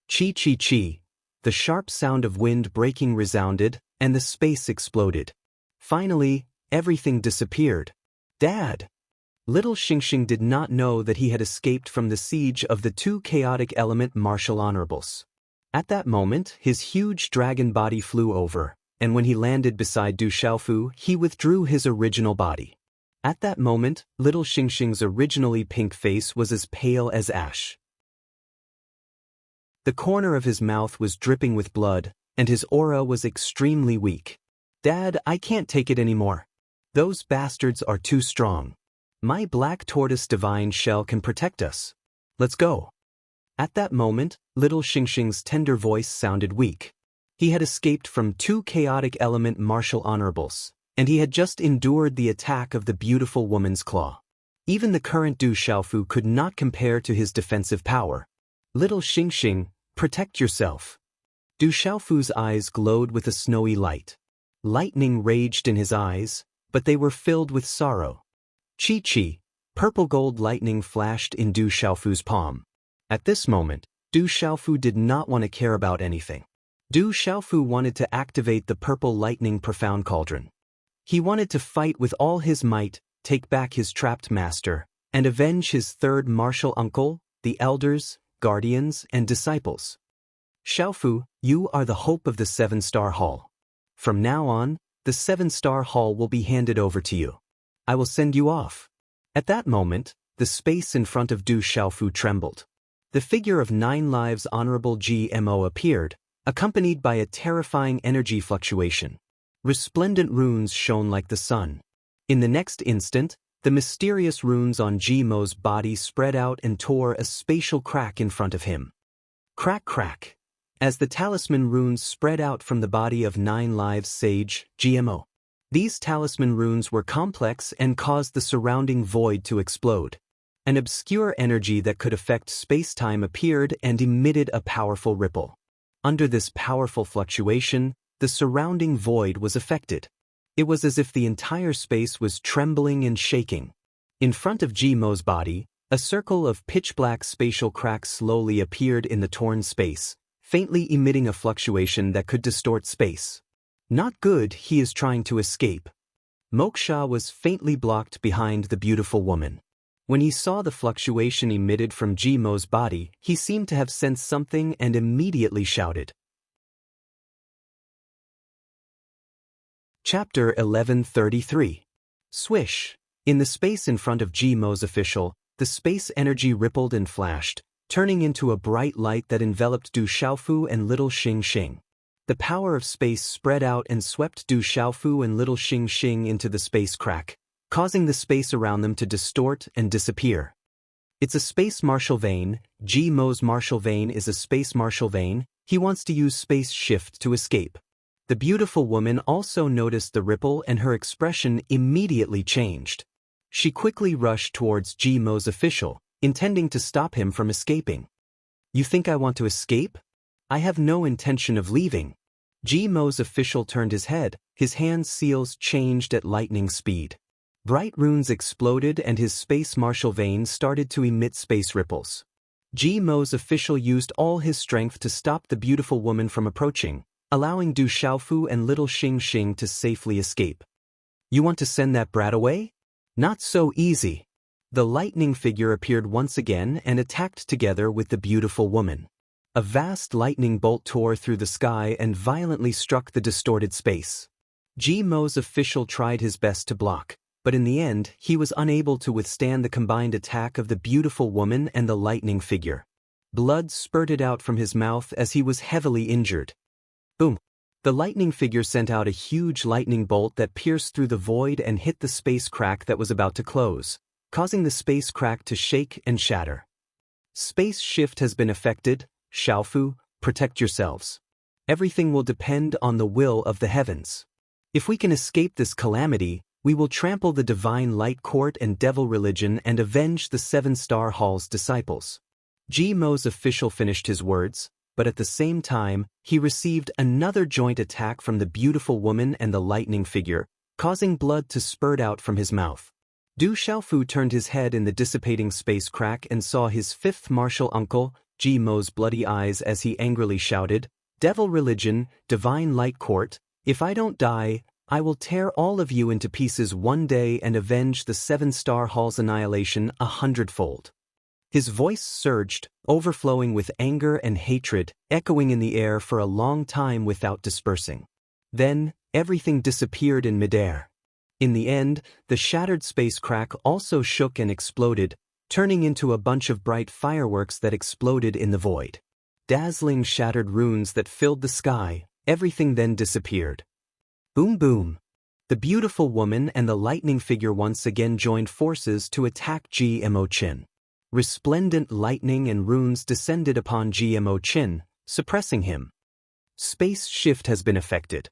Chi-chi-chi. The sharp sound of wind breaking resounded, and the space exploded. Finally, everything disappeared. Dad! Little Xingxing did not know that he had escaped from the siege of the 2 chaotic element martial honorables. At that moment, his huge dragon body flew over, and when he landed beside Du Xiaofu, he withdrew his original body. At that moment, little Xingxing's originally pink face was as pale as ash. The corner of his mouth was dripping with blood, and his aura was extremely weak. Dad, I can't take it anymore. Those bastards are too strong. My black tortoise divine shell can protect us. Let's go. At that moment, little Xingxing's tender voice sounded weak. He had escaped from 2 chaotic element martial honorables, and he had just endured the attack of the beautiful woman's claw. Even the current Du Xiaofu could not compare to his defensive power. Little Xingxing, protect yourself. Du Xiaofu's eyes glowed with a snowy light. Lightning raged in his eyes, but they were filled with sorrow. Chi-chi, purple gold lightning flashed in Du Xiaofu's palm. At this moment, Du Xiaofu did not want to care about anything. Du Xiaofu wanted to activate the purple lightning profound cauldron. He wanted to fight with all his might, take back his trapped master, and avenge his 3rd martial uncle, the elders, guardians, and disciples. Xiaofu, you are the hope of the 7-star hall. From now on, the 7-star hall will be handed over to you. I will send you off. At that moment, the space in front of Du Xiaofu trembled. The figure of 9 lives Honorable GMO appeared, accompanied by a terrifying energy fluctuation. Resplendent runes shone like the sun. In the next instant, the mysterious runes on GMO's body spread out and tore a spatial crack in front of him. Crack, crack. As the talisman runes spread out from the body of 9 lives sage, GMO. These talisman runes were complex and caused the surrounding void to explode. An obscure energy that could affect space-time appeared and emitted a powerful ripple. Under this powerful fluctuation, the surrounding void was affected. It was as if the entire space was trembling and shaking. In front of GMO's body, a circle of pitch-black spatial cracks slowly appeared in the torn space, faintly emitting a fluctuation that could distort space. Not good, he is trying to escape. Moksha was faintly blocked behind the beautiful woman. When he saw the fluctuation emitted from GMO's body, he seemed to have sensed something and immediately shouted. Chapter 1133. Swish. In the space in front of GMO's official, the space energy rippled and flashed, turning into a bright light that enveloped Du Xiaofu and little Xingxing. The power of space spread out and swept Du Xiaofu and little Xingxing into the space crack, causing the space around them to distort and disappear. It's a space martial vein. GMO's martial vein is a space martial vein. He wants to use space shift to escape. The beautiful woman also noticed the ripple and her expression immediately changed. She quickly rushed towards GMO's official, intending to stop him from escaping. You think I want to escape? I have no intention of leaving. GMO's official turned his head, his hand seals changed at lightning speed. Bright runes exploded and his space martial vein started to emit space ripples. Mo's official used all his strength to stop the beautiful woman from approaching, allowing Du Xiaofu and little Xing Xing to safely escape. You want to send that brat away? Not so easy. The lightning figure appeared once again and attacked together with the beautiful woman. A vast lightning bolt tore through the sky and violently struck the distorted space. Mo's official tried his best to block, but in the end he was unable to withstand the combined attack of the beautiful woman and the lightning figure. Blood spurted out from his mouth as he was heavily injured. Boom! The lightning figure sent out a huge lightning bolt that pierced through the void and hit the space crack that was about to close, causing the space crack to shake and shatter. Space shift has been effected. Xiaofu, protect yourselves. Everything will depend on the will of the heavens. If we can escape this calamity, we will trample the divine light court and devil religion and avenge the 7-star hall's disciples. Mo's official finished his words, but at the same time, he received another joint attack from the beautiful woman and the lightning figure, causing blood to spurt out from his mouth. Du Xiaofu turned his head in the dissipating space crack and saw his fifth martial uncle, Mo's bloody eyes as he angrily shouted, "Devil religion, divine light court, if I don't die, I will tear all of you into pieces one day and avenge the 7-star hall's annihilation 100-fold. His voice surged, overflowing with anger and hatred, echoing in the air for a long time without dispersing. Then, everything disappeared in midair. In the end, the shattered space crack also shook and exploded, turning into a bunch of bright fireworks that exploded in the void. Dazzling shattered runes that filled the sky, everything then disappeared. Boom boom! The beautiful woman and the lightning figure once again joined forces to attack Gmo Qin. Resplendent lightning and runes descended upon Gmo Qin, suppressing him. Space shift has been effected.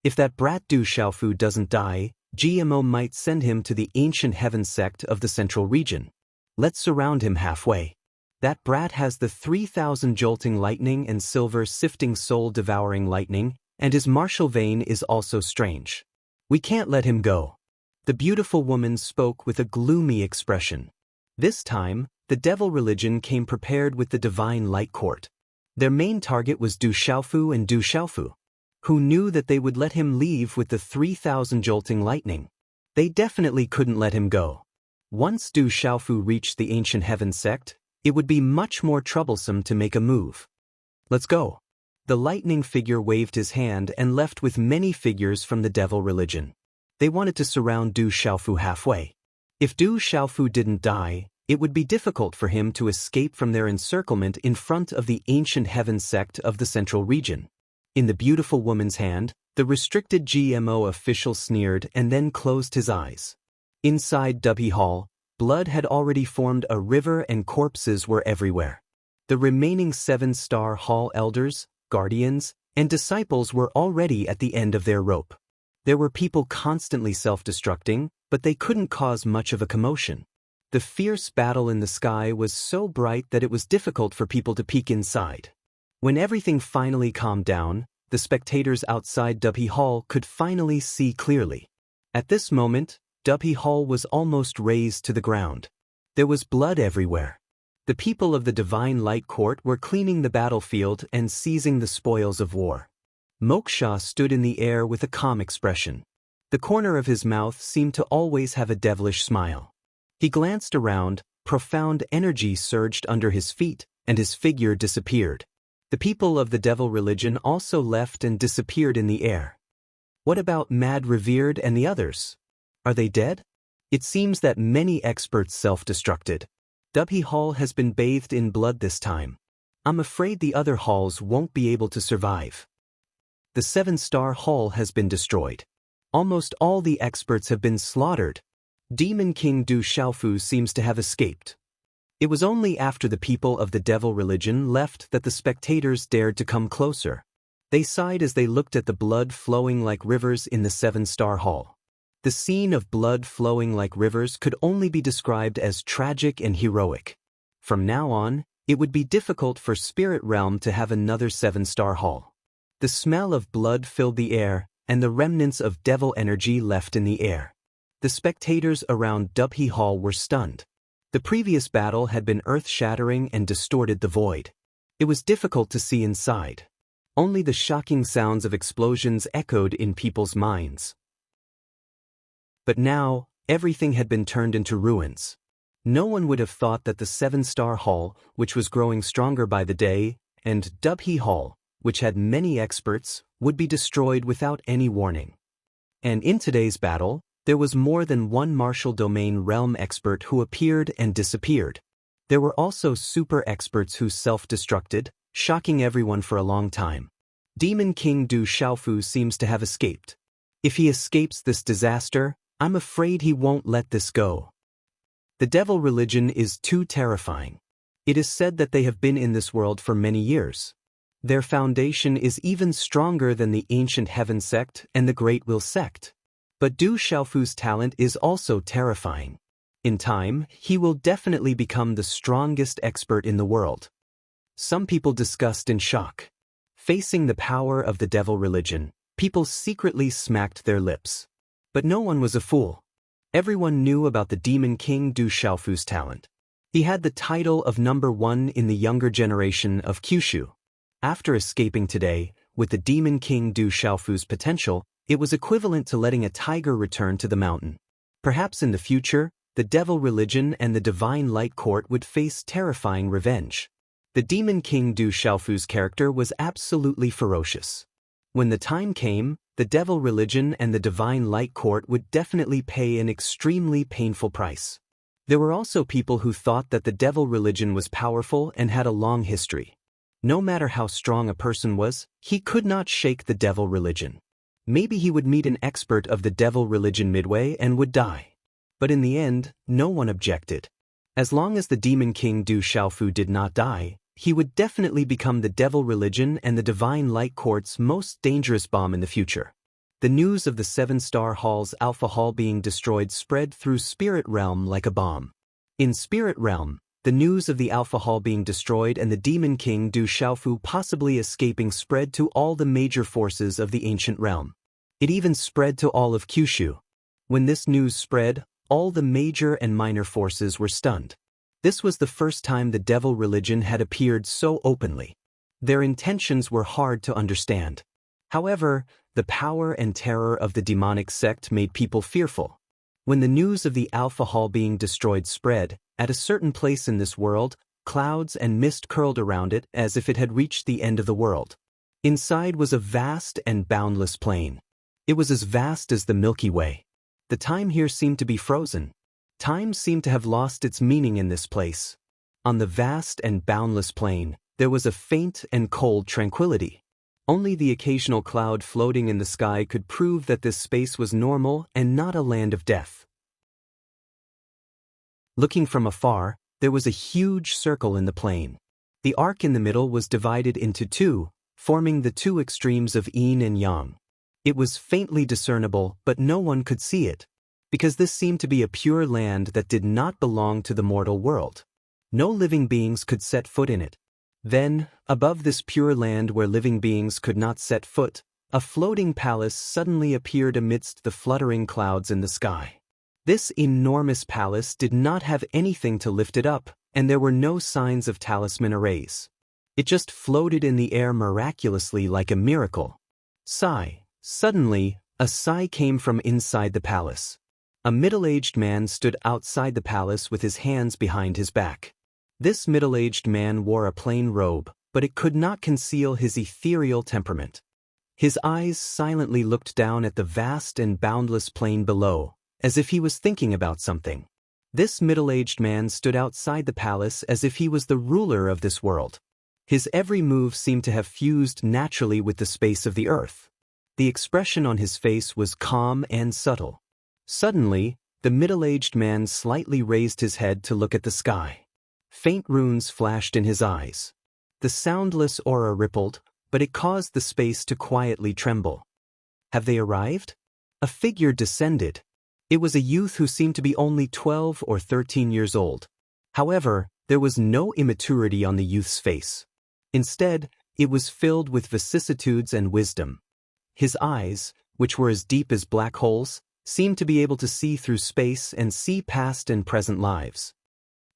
If that brat Du Xiaofu doesn't die, Gmo might send him to the ancient heaven sect of the central region. Let's surround him halfway. That brat has the 3,000 jolting lightning and silver sifting soul devouring lightning, and his martial vein is also strange. We can't let him go. The beautiful woman spoke with a gloomy expression. This time, the devil religion came prepared with the divine light court. Their main target was Du Xiaofu and Du Xiaofu, who knew that they would let him leave with the 3,000 jolting lightning. They definitely couldn't let him go. Once Du Xiaofu reached the ancient heaven sect, it would be much more troublesome to make a move. Let's go. The lightning figure waved his hand and left with many figures from the devil religion. They wanted to surround Du Xiaofu halfway. If Du Xiaofu didn't die, it would be difficult for him to escape from their encirclement in front of the ancient heaven sect of the central region. In the beautiful woman's hand, the restricted Gmo official sneered and then closed his eyes. Inside Dubhe Hall, blood had already formed a river and corpses were everywhere. The remaining 7-star hall elders, guardians, and disciples were already at the end of their rope. There were people constantly self-destructing, but they couldn't cause much of a commotion. The fierce battle in the sky was so bright that it was difficult for people to peek inside. When everything finally calmed down, the spectators outside Dubhe Hall could finally see clearly. At this moment, Dubhe Hall was almost razed to the ground. There was blood everywhere. The people of the Divine Light Court were cleaning the battlefield and seizing the spoils of war. Moksha stood in the air with a calm expression. The corner of his mouth seemed to always have a devilish smile. He glanced around, profound energy surged under his feet, and his figure disappeared. The people of the devil religion also left and disappeared in the air. What about Mad Revered and the others? Are they dead? It seems that many experts self-destructed. Dubhe Hall has been bathed in blood this time. I'm afraid the other halls won't be able to survive. The 7-star hall has been destroyed. Almost all the experts have been slaughtered. Demon King Du Xiaofu seems to have escaped. It was only after the people of the devil religion left that the spectators dared to come closer. They sighed as they looked at the blood flowing like rivers in the 7-star hall. The scene of blood flowing like rivers could only be described as tragic and heroic. From now on, it would be difficult for Spirit Realm to have another 7-star hall. The smell of blood filled the air, and the remnants of devil energy left in the air. The spectators around Dubhe Hall were stunned. The previous battle had been earth-shattering and distorted the void. It was difficult to see inside. Only the shocking sounds of explosions echoed in people's minds. But now, everything had been turned into ruins. No one would have thought that the Seven-Star Hall, which was growing stronger by the day, and Dubhe Hall, which had many experts, would be destroyed without any warning. And in today's battle, there was more than one martial domain realm expert who appeared and disappeared. There were also super experts who self-destructed, shocking everyone for a long time. Demon King Du Xiaofu seems to have escaped. If he escapes this disaster, I'm afraid he won't let this go. The devil religion is too terrifying. It is said that they have been in this world for many years. Their foundation is even stronger than the ancient heaven sect and the great will sect. But Du Xiaofu's talent is also terrifying. In time, he will definitely become the strongest expert in the world. Some people discussed in shock. Facing the power of the devil religion, people secretly smacked their lips. But no one was a fool. Everyone knew about the Demon King Du Xiaofu's talent. He had the title of #1 in the younger generation of Kyushu. After escaping today, with the Demon King Du Xiaofu's potential, it was equivalent to letting a tiger return to the mountain. Perhaps in the future, the devil religion and the divine light court would face terrifying revenge. The Demon King Du Xiaofu's character was absolutely ferocious. When the time came, the devil religion and the divine light court would definitely pay an extremely painful price. There were also people who thought that the devil religion was powerful and had a long history. No matter how strong a person was, he could not shake the devil religion. Maybe he would meet an expert of the devil religion midway and would die. But in the end, no one objected. As long as the Demon King Du Xiaofu did not die, he would definitely become the devil religion and the divine light court's most dangerous bomb in the future. The news of the Seven-Star Hall's Alpha Hall being destroyed spread through Spirit Realm like a bomb. In Spirit Realm, the news of the Alpha Hall being destroyed and the Demon King Du Xiaofu possibly escaping spread to all the major forces of the ancient realm. It even spread to all of Kyushu. When this news spread, all the major and minor forces were stunned. This was the first time the devil religion had appeared so openly. Their intentions were hard to understand. However, the power and terror of the demonic sect made people fearful. When the news of the Alpha Hall being destroyed spread, at a certain place in this world, clouds and mist curled around it as if it had reached the end of the world. Inside was a vast and boundless plain. It was as vast as the Milky Way. The time here seemed to be frozen. Time seemed to have lost its meaning in this place. On the vast and boundless plain, there was a faint and cold tranquility. Only the occasional cloud floating in the sky could prove that this space was normal and not a land of death. Looking from afar, there was a huge circle in the plain. The arc in the middle was divided into two, forming the two extremes of yin and yang. It was faintly discernible, but no one could see it, because this seemed to be a pure land that did not belong to the mortal world. No living beings could set foot in it. Then, above this pure land where living beings could not set foot, a floating palace suddenly appeared amidst the fluttering clouds in the sky. This enormous palace did not have anything to lift it up, and there were no signs of talisman arrays. It just floated in the air miraculously like a miracle. Sigh. Suddenly, a sigh came from inside the palace. A middle-aged man stood outside the palace with his hands behind his back. This middle-aged man wore a plain robe, but it could not conceal his ethereal temperament. His eyes silently looked down at the vast and boundless plain below, as if he was thinking about something. This middle-aged man stood outside the palace as if he was the ruler of this world. His every move seemed to have fused naturally with the space of the earth. The expression on his face was calm and subtle. Suddenly, the middle-aged man slightly raised his head to look at the sky. Faint runes flashed in his eyes. The soundless aura rippled, but it caused the space to quietly tremble. Have they arrived? A figure descended. It was a youth who seemed to be only 12 or 13 years old. However, there was no immaturity on the youth's face. Instead, it was filled with vicissitudes and wisdom. His eyes, which were as deep as black holes, seemed to be able to see through space and see past and present lives.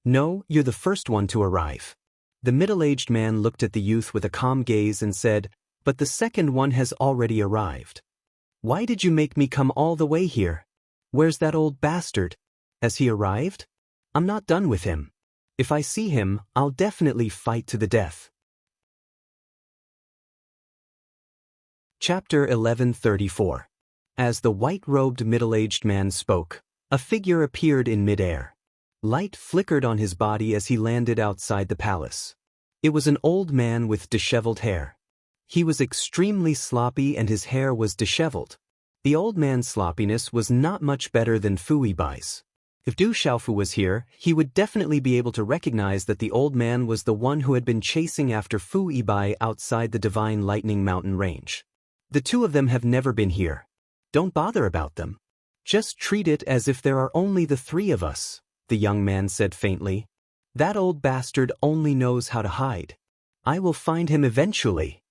No, you're the first one to arrive. The middle-aged man looked at the youth with a calm gaze and said, but the second one has already arrived. Why did you make me come all the way here? Where's that old bastard? Has he arrived? I'm not done with him. If I see him, I'll definitely fight to the death. Chapter 1134. As the white-robed middle-aged man spoke, a figure appeared in mid-air. Light flickered on his body as he landed outside the palace. It was an old man with disheveled hair. He was extremely sloppy and his hair was disheveled. The old man's sloppiness was not much better than Fu Yibai's. If Du Xiaofu was here, he would definitely be able to recognize that the old man was the one who had been chasing after Fu Yibai outside the Divine Lightning Mountain range. The two of them have never been here. Don't bother about them. Just treat it as if there are only the three of us, the young man said faintly. That old bastard only knows how to hide. I will find him eventually.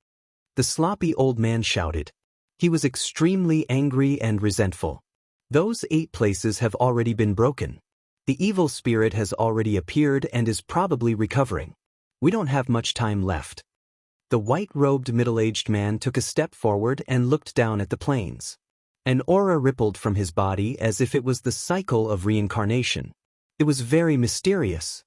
The sloppy old man shouted. He was extremely angry and resentful. Those 8 places have already been broken. The evil spirit has already appeared and is probably recovering. We don't have much time left. The white-robed middle-aged man took a step forward and looked down at the plains. An aura rippled from his body as if it was the cycle of reincarnation. It was very mysterious.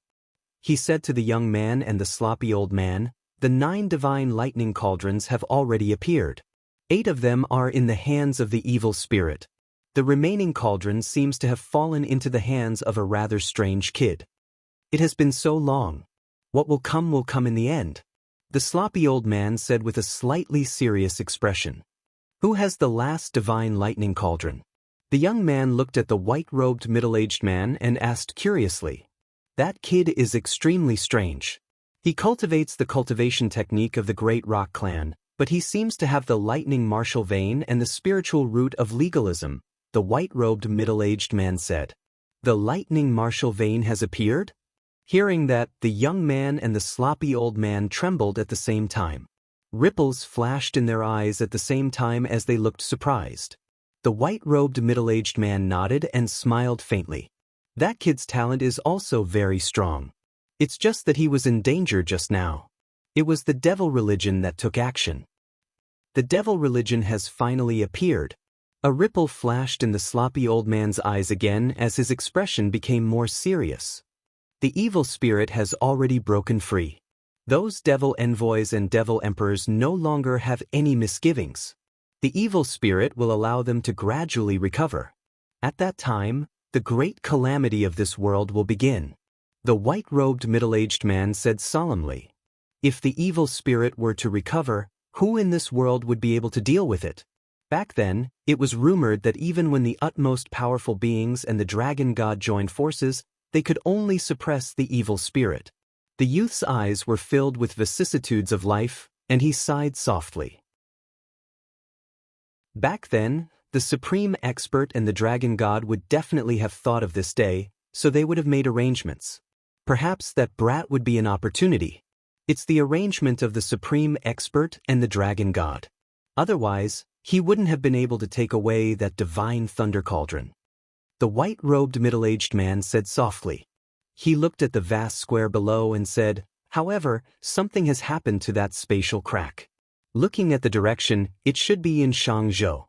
He said to the young man and the sloppy old man, the 9 divine lightning cauldrons have already appeared. 8 of them are in the hands of the evil spirit. The remaining cauldron seems to have fallen into the hands of a rather strange kid. It has been so long. What will come in the end. The sloppy old man said with a slightly serious expression. Who has the last divine lightning cauldron? The young man looked at the white-robed middle-aged man and asked curiously. That kid is extremely strange. He cultivates the cultivation technique of the Great Rock Clan, but he seems to have the lightning martial vein and the spiritual root of legalism, the white-robed middle-aged man said. The lightning martial vein has appeared? Hearing that, the young man and the sloppy old man trembled at the same time. Ripples flashed in their eyes at the same time as they looked surprised. The white-robed middle-aged man nodded and smiled faintly. That kid's talent is also very strong. It's just that he was in danger just now. It was the devil religion that took action. The devil religion has finally appeared. A ripple flashed in the sloppy old man's eyes again as his expression became more serious. The evil spirit has already broken free. Those devil envoys and devil emperors no longer have any misgivings. The evil spirit will allow them to gradually recover. At that time, the great calamity of this world will begin. The white-robed middle-aged man said solemnly. If the evil spirit were to recover, who in this world would be able to deal with it? Back then, it was rumored that even when the utmost powerful beings and the dragon god joined forces, they could only suppress the evil spirit. The youth's eyes were filled with vicissitudes of life, and he sighed softly. Back then, the supreme expert and the dragon god would definitely have thought of this day, so they would have made arrangements. Perhaps that brat would be an opportunity. It's the arrangement of the supreme expert and the dragon god. Otherwise, he wouldn't have been able to take away that divine thunder cauldron. The white-robed middle-aged man said softly. He looked at the vast square below and said, however, something has happened to that spatial crack. Looking at the direction, it should be in Shangzhou.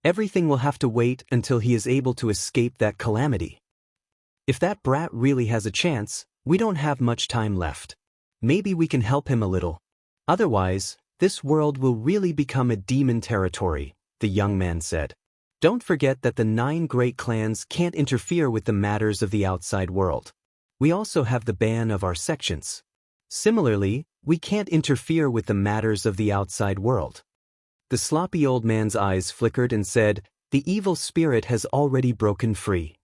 Everything will have to wait until he is able to escape that calamity. If that brat really has a chance, we don't have much time left. Maybe we can help him a little. Otherwise, this world will really become a demon territory, the young man said. Don't forget that the 9 great clans can't interfere with the matters of the outside world. We also have the ban of our sections. Similarly, we can't interfere with the matters of the outside world. The sloppy old man's eyes flickered and said, the evil spirit has already broken free.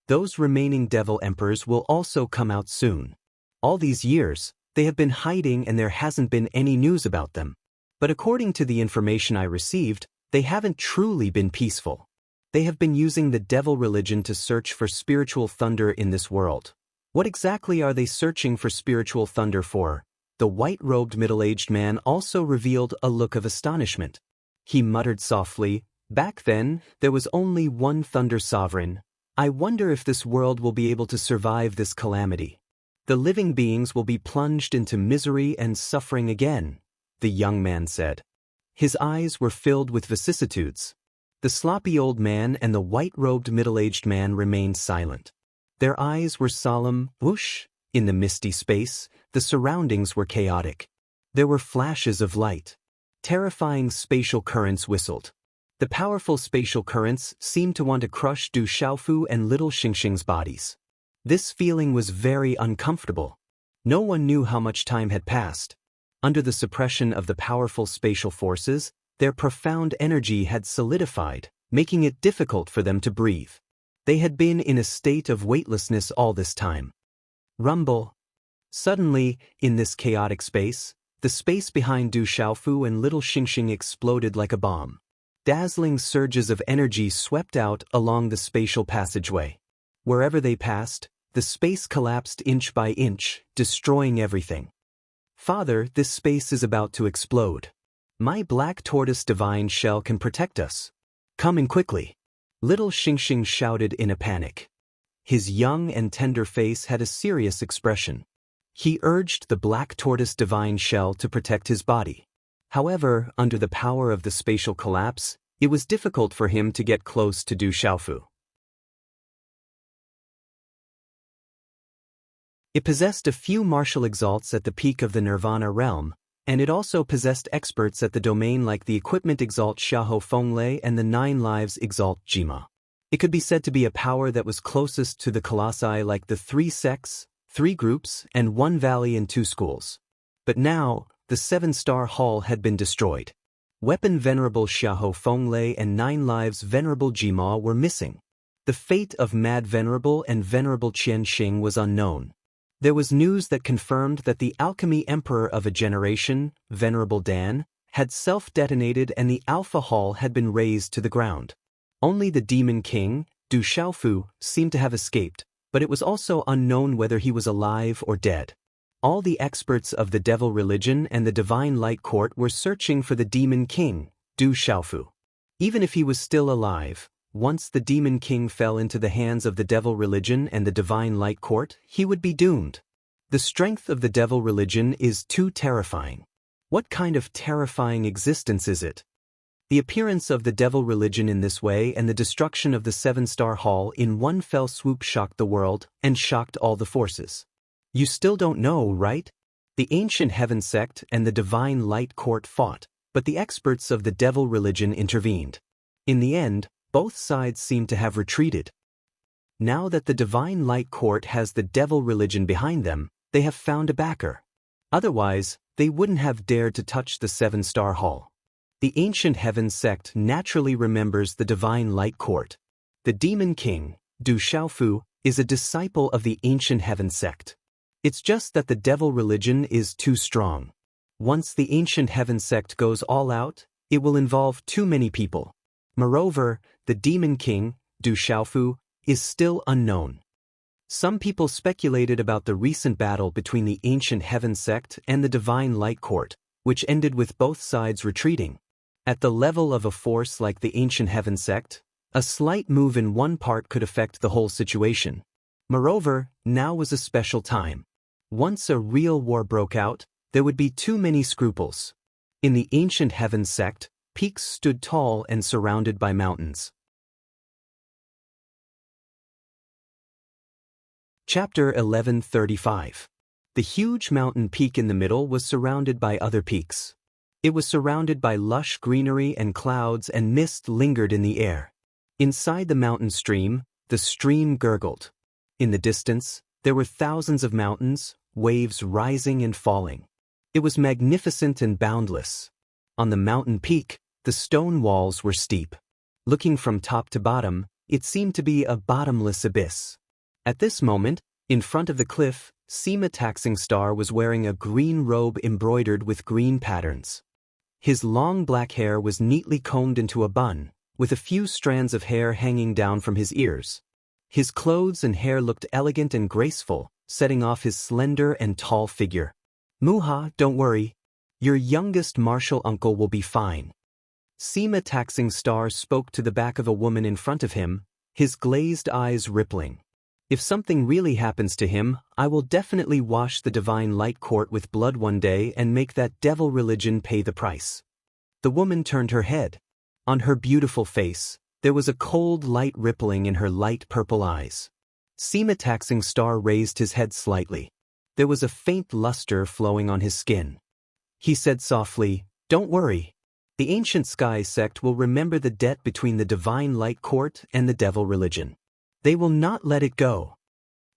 Those remaining devil emperors will also come out soon. All these years, they have been hiding and there hasn't been any news about them. But according to the information I received, they haven't truly been peaceful. They have been using the devil religion to search for spiritual thunder in this world. What exactly are they searching for spiritual thunder for? The white-robed middle-aged man also revealed a look of astonishment. He muttered softly, back then, there was only one thunder sovereign. I wonder if this world will be able to survive this calamity. The living beings will be plunged into misery and suffering again, the young man said. His eyes were filled with vicissitudes. The sloppy old man and the white-robed middle-aged man remained silent. Their eyes were solemn, whoosh. In the misty space, the surroundings were chaotic. There were flashes of light. Terrifying spatial currents whistled. The powerful spatial currents seemed to want to crush Du Xiaofu and little Xingxing's bodies. This feeling was very uncomfortable. No one knew how much time had passed. Under the suppression of the powerful spatial forces, their profound energy had solidified, making it difficult for them to breathe. They had been in a state of weightlessness all this time. Rumble. Suddenly, in this chaotic space, the space behind Du Xiaofu and little Xingxing exploded like a bomb. Dazzling surges of energy swept out along the spatial passageway. Wherever they passed, the space collapsed inch by inch, destroying everything. Father, this space is about to explode. My black tortoise divine shell can protect us. Come in quickly. Little Xingxing shouted in a panic. His young and tender face had a serious expression. He urged the black tortoise divine shell to protect his body. However, under the power of the spatial collapse, it was difficult for him to get close to Du Xiaofu. It possessed a few martial exalts at the peak of the Nirvana realm, and it also possessed experts at the domain like the Equipment Exalt Xiahou Fenglei and the 9 Lives Exalt Jima. It could be said to be a power that was closest to the Colossi like the 3 sects, 3 groups, and 1 valley and 2 schools. But now, the 7-star hall had been destroyed. Weapon Venerable Xiahou Fenglei and 9 Lives Venerable Jima were missing. The fate of Mad Venerable and Venerable Qianxing was unknown. There was news that confirmed that the Alchemy Emperor of a generation, Venerable Dan, had self-detonated and the Alpha Hall had been razed to the ground. Only the Demon King, Du Xiaofu, seemed to have escaped, but it was also unknown whether he was alive or dead. All the experts of the Devil Religion and the Divine Light Court were searching for the Demon King, Du Xiaofu. Even if he was still alive, once the Demon King fell into the hands of the Devil Religion and the Divine Light Court, he would be doomed. The strength of the Devil Religion is too terrifying. What kind of terrifying existence is it? The appearance of the Devil Religion in this way and the destruction of the 7-star hall in one fell swoop shocked the world and shocked all the forces. You still don't know, right? The Ancient Heaven Sect and the Divine Light Court fought, but the experts of the Devil Religion intervened. In the end, both sides seem to have retreated. Now that the Divine Light Court has the Devil Religion behind them, they have found a backer. Otherwise, they wouldn't have dared to touch the 7-star hall. The Ancient Heaven Sect naturally remembers the Divine Light Court. The Demon King, Du Xiaofu, is a disciple of the Ancient Heaven Sect. It's just that the Devil Religion is too strong. Once the Ancient Heaven Sect goes all out, it will involve too many people. Moreover, the Demon King, Du Xiaofu, is still unknown. Some people speculated about the recent battle between the Ancient Heaven Sect and the Divine Light Court, which ended with both sides retreating. At the level of a force like the Ancient Heaven Sect, a slight move in one part could affect the whole situation. Moreover, now was a special time. Once a real war broke out, there would be too many scruples. In the Ancient Heaven Sect, peaks stood tall and surrounded by mountains. Chapter 1135. The huge mountain peak in the middle was surrounded by other peaks. It was surrounded by lush greenery and clouds, and mist lingered in the air. Inside the mountain stream, the stream gurgled. In the distance, there were thousands of mountains, waves rising and falling. It was magnificent and boundless. On the mountain peak, the stone walls were steep. Looking from top to bottom, it seemed to be a bottomless abyss. At this moment, in front of the cliff, Sima Taxing Star was wearing a green robe embroidered with green patterns. His long black hair was neatly combed into a bun, with a few strands of hair hanging down from his ears. His clothes and hair looked elegant and graceful, setting off his slender and tall figure. Muha, don't worry. Your youngest martial uncle will be fine. Sima Taxing Star spoke to the back of a woman in front of him, his glazed eyes rippling. If something really happens to him, I will definitely wash the divine light court with blood one day and make that devil religion pay the price. The woman turned her head. On her beautiful face, there was a cold light rippling in her light purple eyes. Sima Taxing Star raised his head slightly. There was a faint luster flowing on his skin. He said softly, "Don't worry. The ancient sky sect will remember the debt between the divine light court and the devil religion. They will not let it go."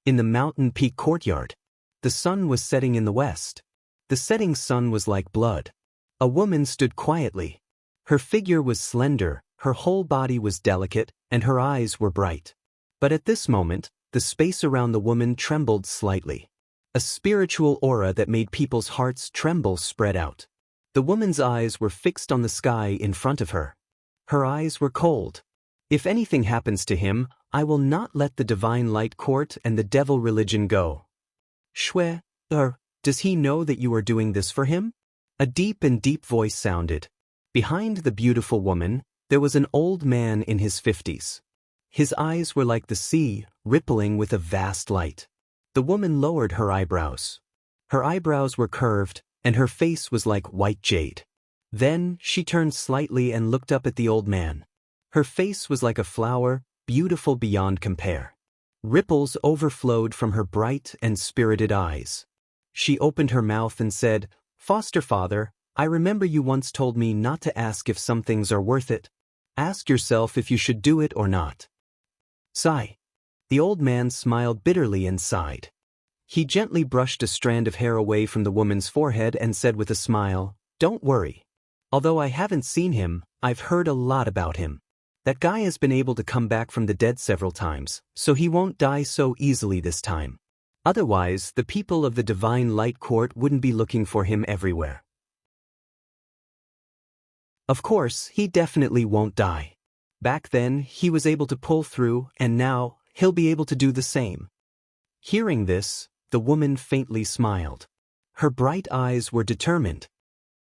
In the mountain peak courtyard, the sun was setting in the west. The setting sun was like blood. A woman stood quietly. Her figure was slender, her whole body was delicate, and her eyes were bright. But at this moment, the space around the woman trembled slightly. A spiritual aura that made people's hearts tremble spread out. The woman's eyes were fixed on the sky in front of her. Her eyes were cold. "If anything happens to him, I will not let the divine light court and the devil religion go." "Shwe, does he know that you are doing this for him?" A deep voice sounded. Behind the beautiful woman, there was an old man in his 50s. His eyes were like the sea, rippling with a vast light. The woman lowered her eyebrows. Her eyebrows were curved, and her face was like white jade. Then she turned slightly and looked up at the old man. Her face was like a flower, beautiful beyond compare. Ripples overflowed from her bright and spirited eyes. She opened her mouth and said, "Foster father, I remember you once told me not to ask if some things are worth it. Ask yourself if you should do it or not." Sigh. The old man smiled bitterly and sighed. He gently brushed a strand of hair away from the woman's forehead and said with a smile, "Don't worry. Although I haven't seen him, I've heard a lot about him. That guy has been able to come back from the dead several times, so he won't die so easily this time. Otherwise, the people of the divine light court wouldn't be looking for him everywhere. Of course, he definitely won't die. Back then, he was able to pull through, and now, he'll be able to do the same." Hearing this, the woman faintly smiled. Her bright eyes were determined.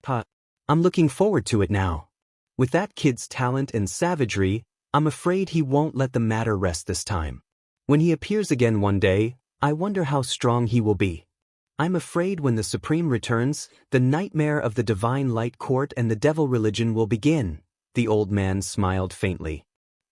"I'm looking forward to it now. With that kid's talent and savagery, I'm afraid he won't let the matter rest this time. When he appears again one day, I wonder how strong he will be. I'm afraid when the Supreme returns, the nightmare of the divine light court and the devil religion will begin." The old man smiled faintly.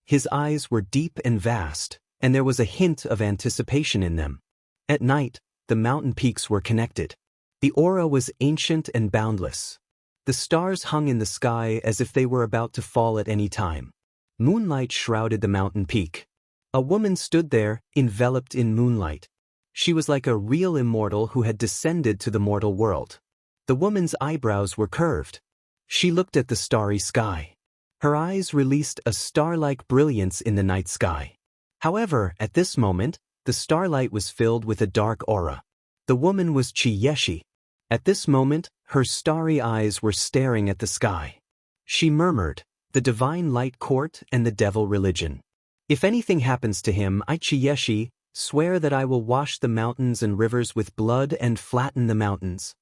His eyes were deep and vast, and there was a hint of anticipation in them. At night, the mountain peaks were connected. The aura was ancient and boundless. The stars hung in the sky as if they were about to fall at any time. Moonlight shrouded the mountain peak. A woman stood there, enveloped in moonlight. She was like a real immortal who had descended to the mortal world. The woman's eyebrows were curved. She looked at the starry sky. Her eyes released a star-like brilliance in the night sky. However, at this moment, the starlight was filled with a dark aura. The woman was Chi. At this moment, her starry eyes were staring at the sky. She murmured, "The divine light court and the devil religion. If anything happens to him, I Chi swear that I will wash the mountains and rivers with blood and flatten the mountains."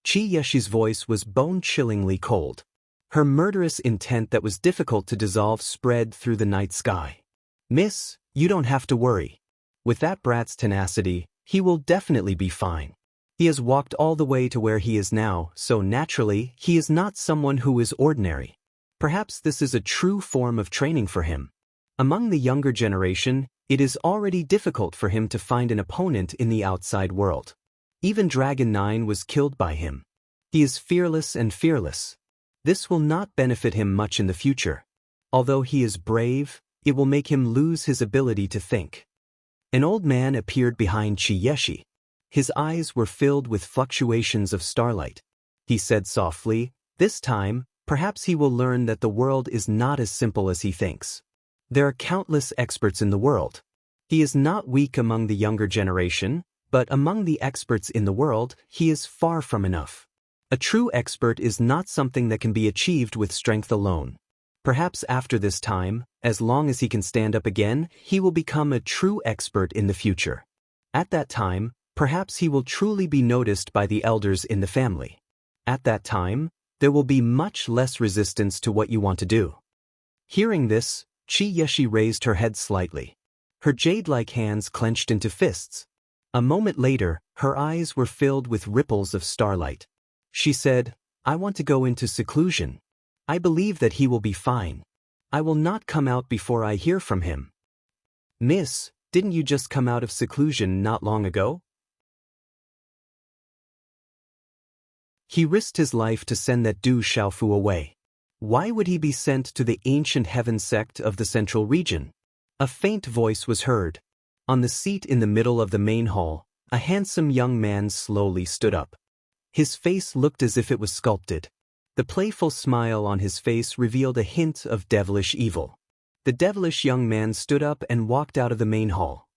Chi-Yeshi's voice was bone-chillingly cold. Her murderous intent that was difficult to dissolve spread through the night sky. "Miss, you don't have to worry. With that brat's tenacity, he will definitely be fine. He has walked all the way to where he is now, so naturally, he is not someone who is ordinary. Perhaps this is a true form of training for him. Among the younger generation, it is already difficult for him to find an opponent in the outside world. Even Dragon 9 was killed by him. He is fearless and fearless. This will not benefit him much in the future. Although he is brave, it will make him lose his ability to think." An old man appeared behind Chi-Yeshi. His eyes were filled with fluctuations of starlight. He said softly, "This time, perhaps he will learn that the world is not as simple as he thinks. There are countless experts in the world. He is not weak among the younger generation, but among the experts in the world, he is far from enough. A true expert is not something that can be achieved with strength alone. Perhaps after this time, as long as he can stand up again, he will become a true expert in the future. At that time, perhaps he will truly be noticed by the elders in the family. At that time, there will be much less resistance to what you want to do." Hearing this, Chi-Yeshi raised her head slightly. Her jade-like hands clenched into fists. A moment later, her eyes were filled with ripples of starlight. She said, "I want to go into seclusion. I believe that he will be fine. I will not come out before I hear from him." "Miss, didn't you just come out of seclusion not long ago?" He risked his life to send that Du Xiaofu away. Why would he be sent to the ancient heaven sect of the central region? A faint voice was heard. On the seat in the middle of the main hall, a handsome young man slowly stood up. His face looked as if it was sculpted. The playful smile on his face revealed a hint of devilish evil. The devilish young man stood up and walked out of the main hall.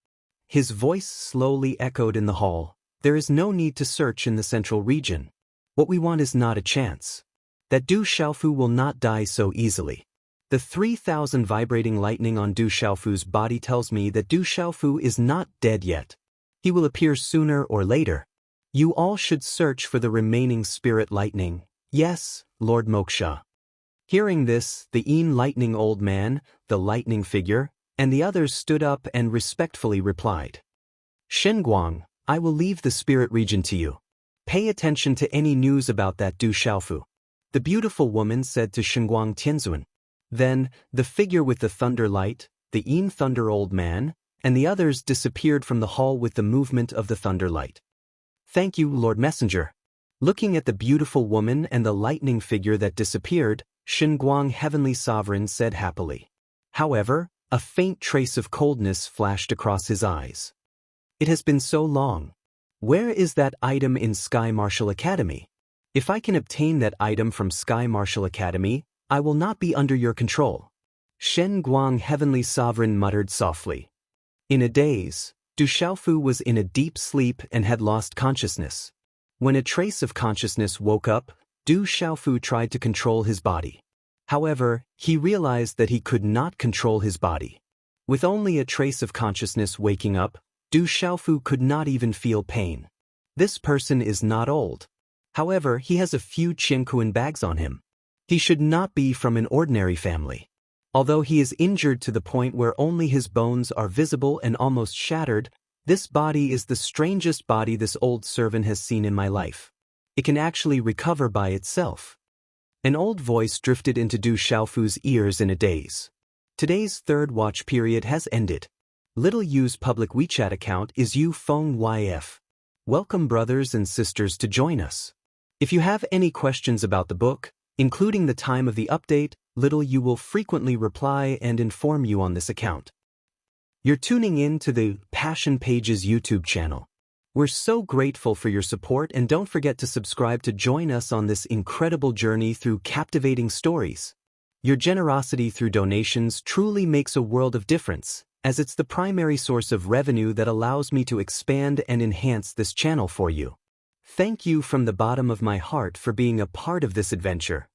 His voice slowly echoed in the hall. "There is no need to search in the central region. What we want is not a chance. That Du Xiaofu will not die so easily. The 3,000 vibrating lightning on Du Xiaofu's body tells me that Du Xiaofu is not dead yet. He will appear sooner or later. You all should search for the remaining spirit lightning. Yes, Lord Moksha." Hearing this, the lightning old man, the lightning figure, and the others stood up and respectfully replied. "Shenguang, I will leave the spirit region to you. Pay attention to any news about that Du Xiaofu," the beautiful woman said to Shenguang Tianzun. Then, the figure with the thunder light, the thunder old man, and the others disappeared from the hall with the movement of the thunder light. "Thank you, Lord Messenger." Looking at the beautiful woman and the lightning figure that disappeared, Shenguang Heavenly Sovereign said happily. However, a faint trace of coldness flashed across his eyes. "It has been so long. Where is that item in Sky Martial Academy? If I can obtain that item from Sky Martial Academy, I will not be under your control." Shen Guang Heavenly Sovereign muttered softly. In a daze, Du Xiaofu was in a deep sleep and had lost consciousness. When a trace of consciousness woke up, Du Xiaofu tried to control his body. However, he realized that he could not control his body. With only a trace of consciousness waking up, Du Xiaofu could not even feel pain. This person is not old. However, he has a few Qinkuan bags on him. He should not be from an ordinary family. Although he is injured to the point where only his bones are visible and almost shattered, this body is the strangest body this old servant has seen in my life. It can actually recover by itself. An old voice drifted into Du Xiaofu's ears in a daze. Today's third watch period has ended. Little Yu's public WeChat account is YF. Welcome brothers and sisters to join us. If you have any questions about the book, including the time of the update, Little Yu will frequently reply and inform you on this account. You're tuning in to the Passion Pages YouTube channel. We're so grateful for your support, and don't forget to subscribe to join us on this incredible journey through captivating stories. Your generosity through donations truly makes a world of difference, as it's the primary source of revenue that allows me to expand and enhance this channel for you. Thank you from the bottom of my heart for being a part of this adventure.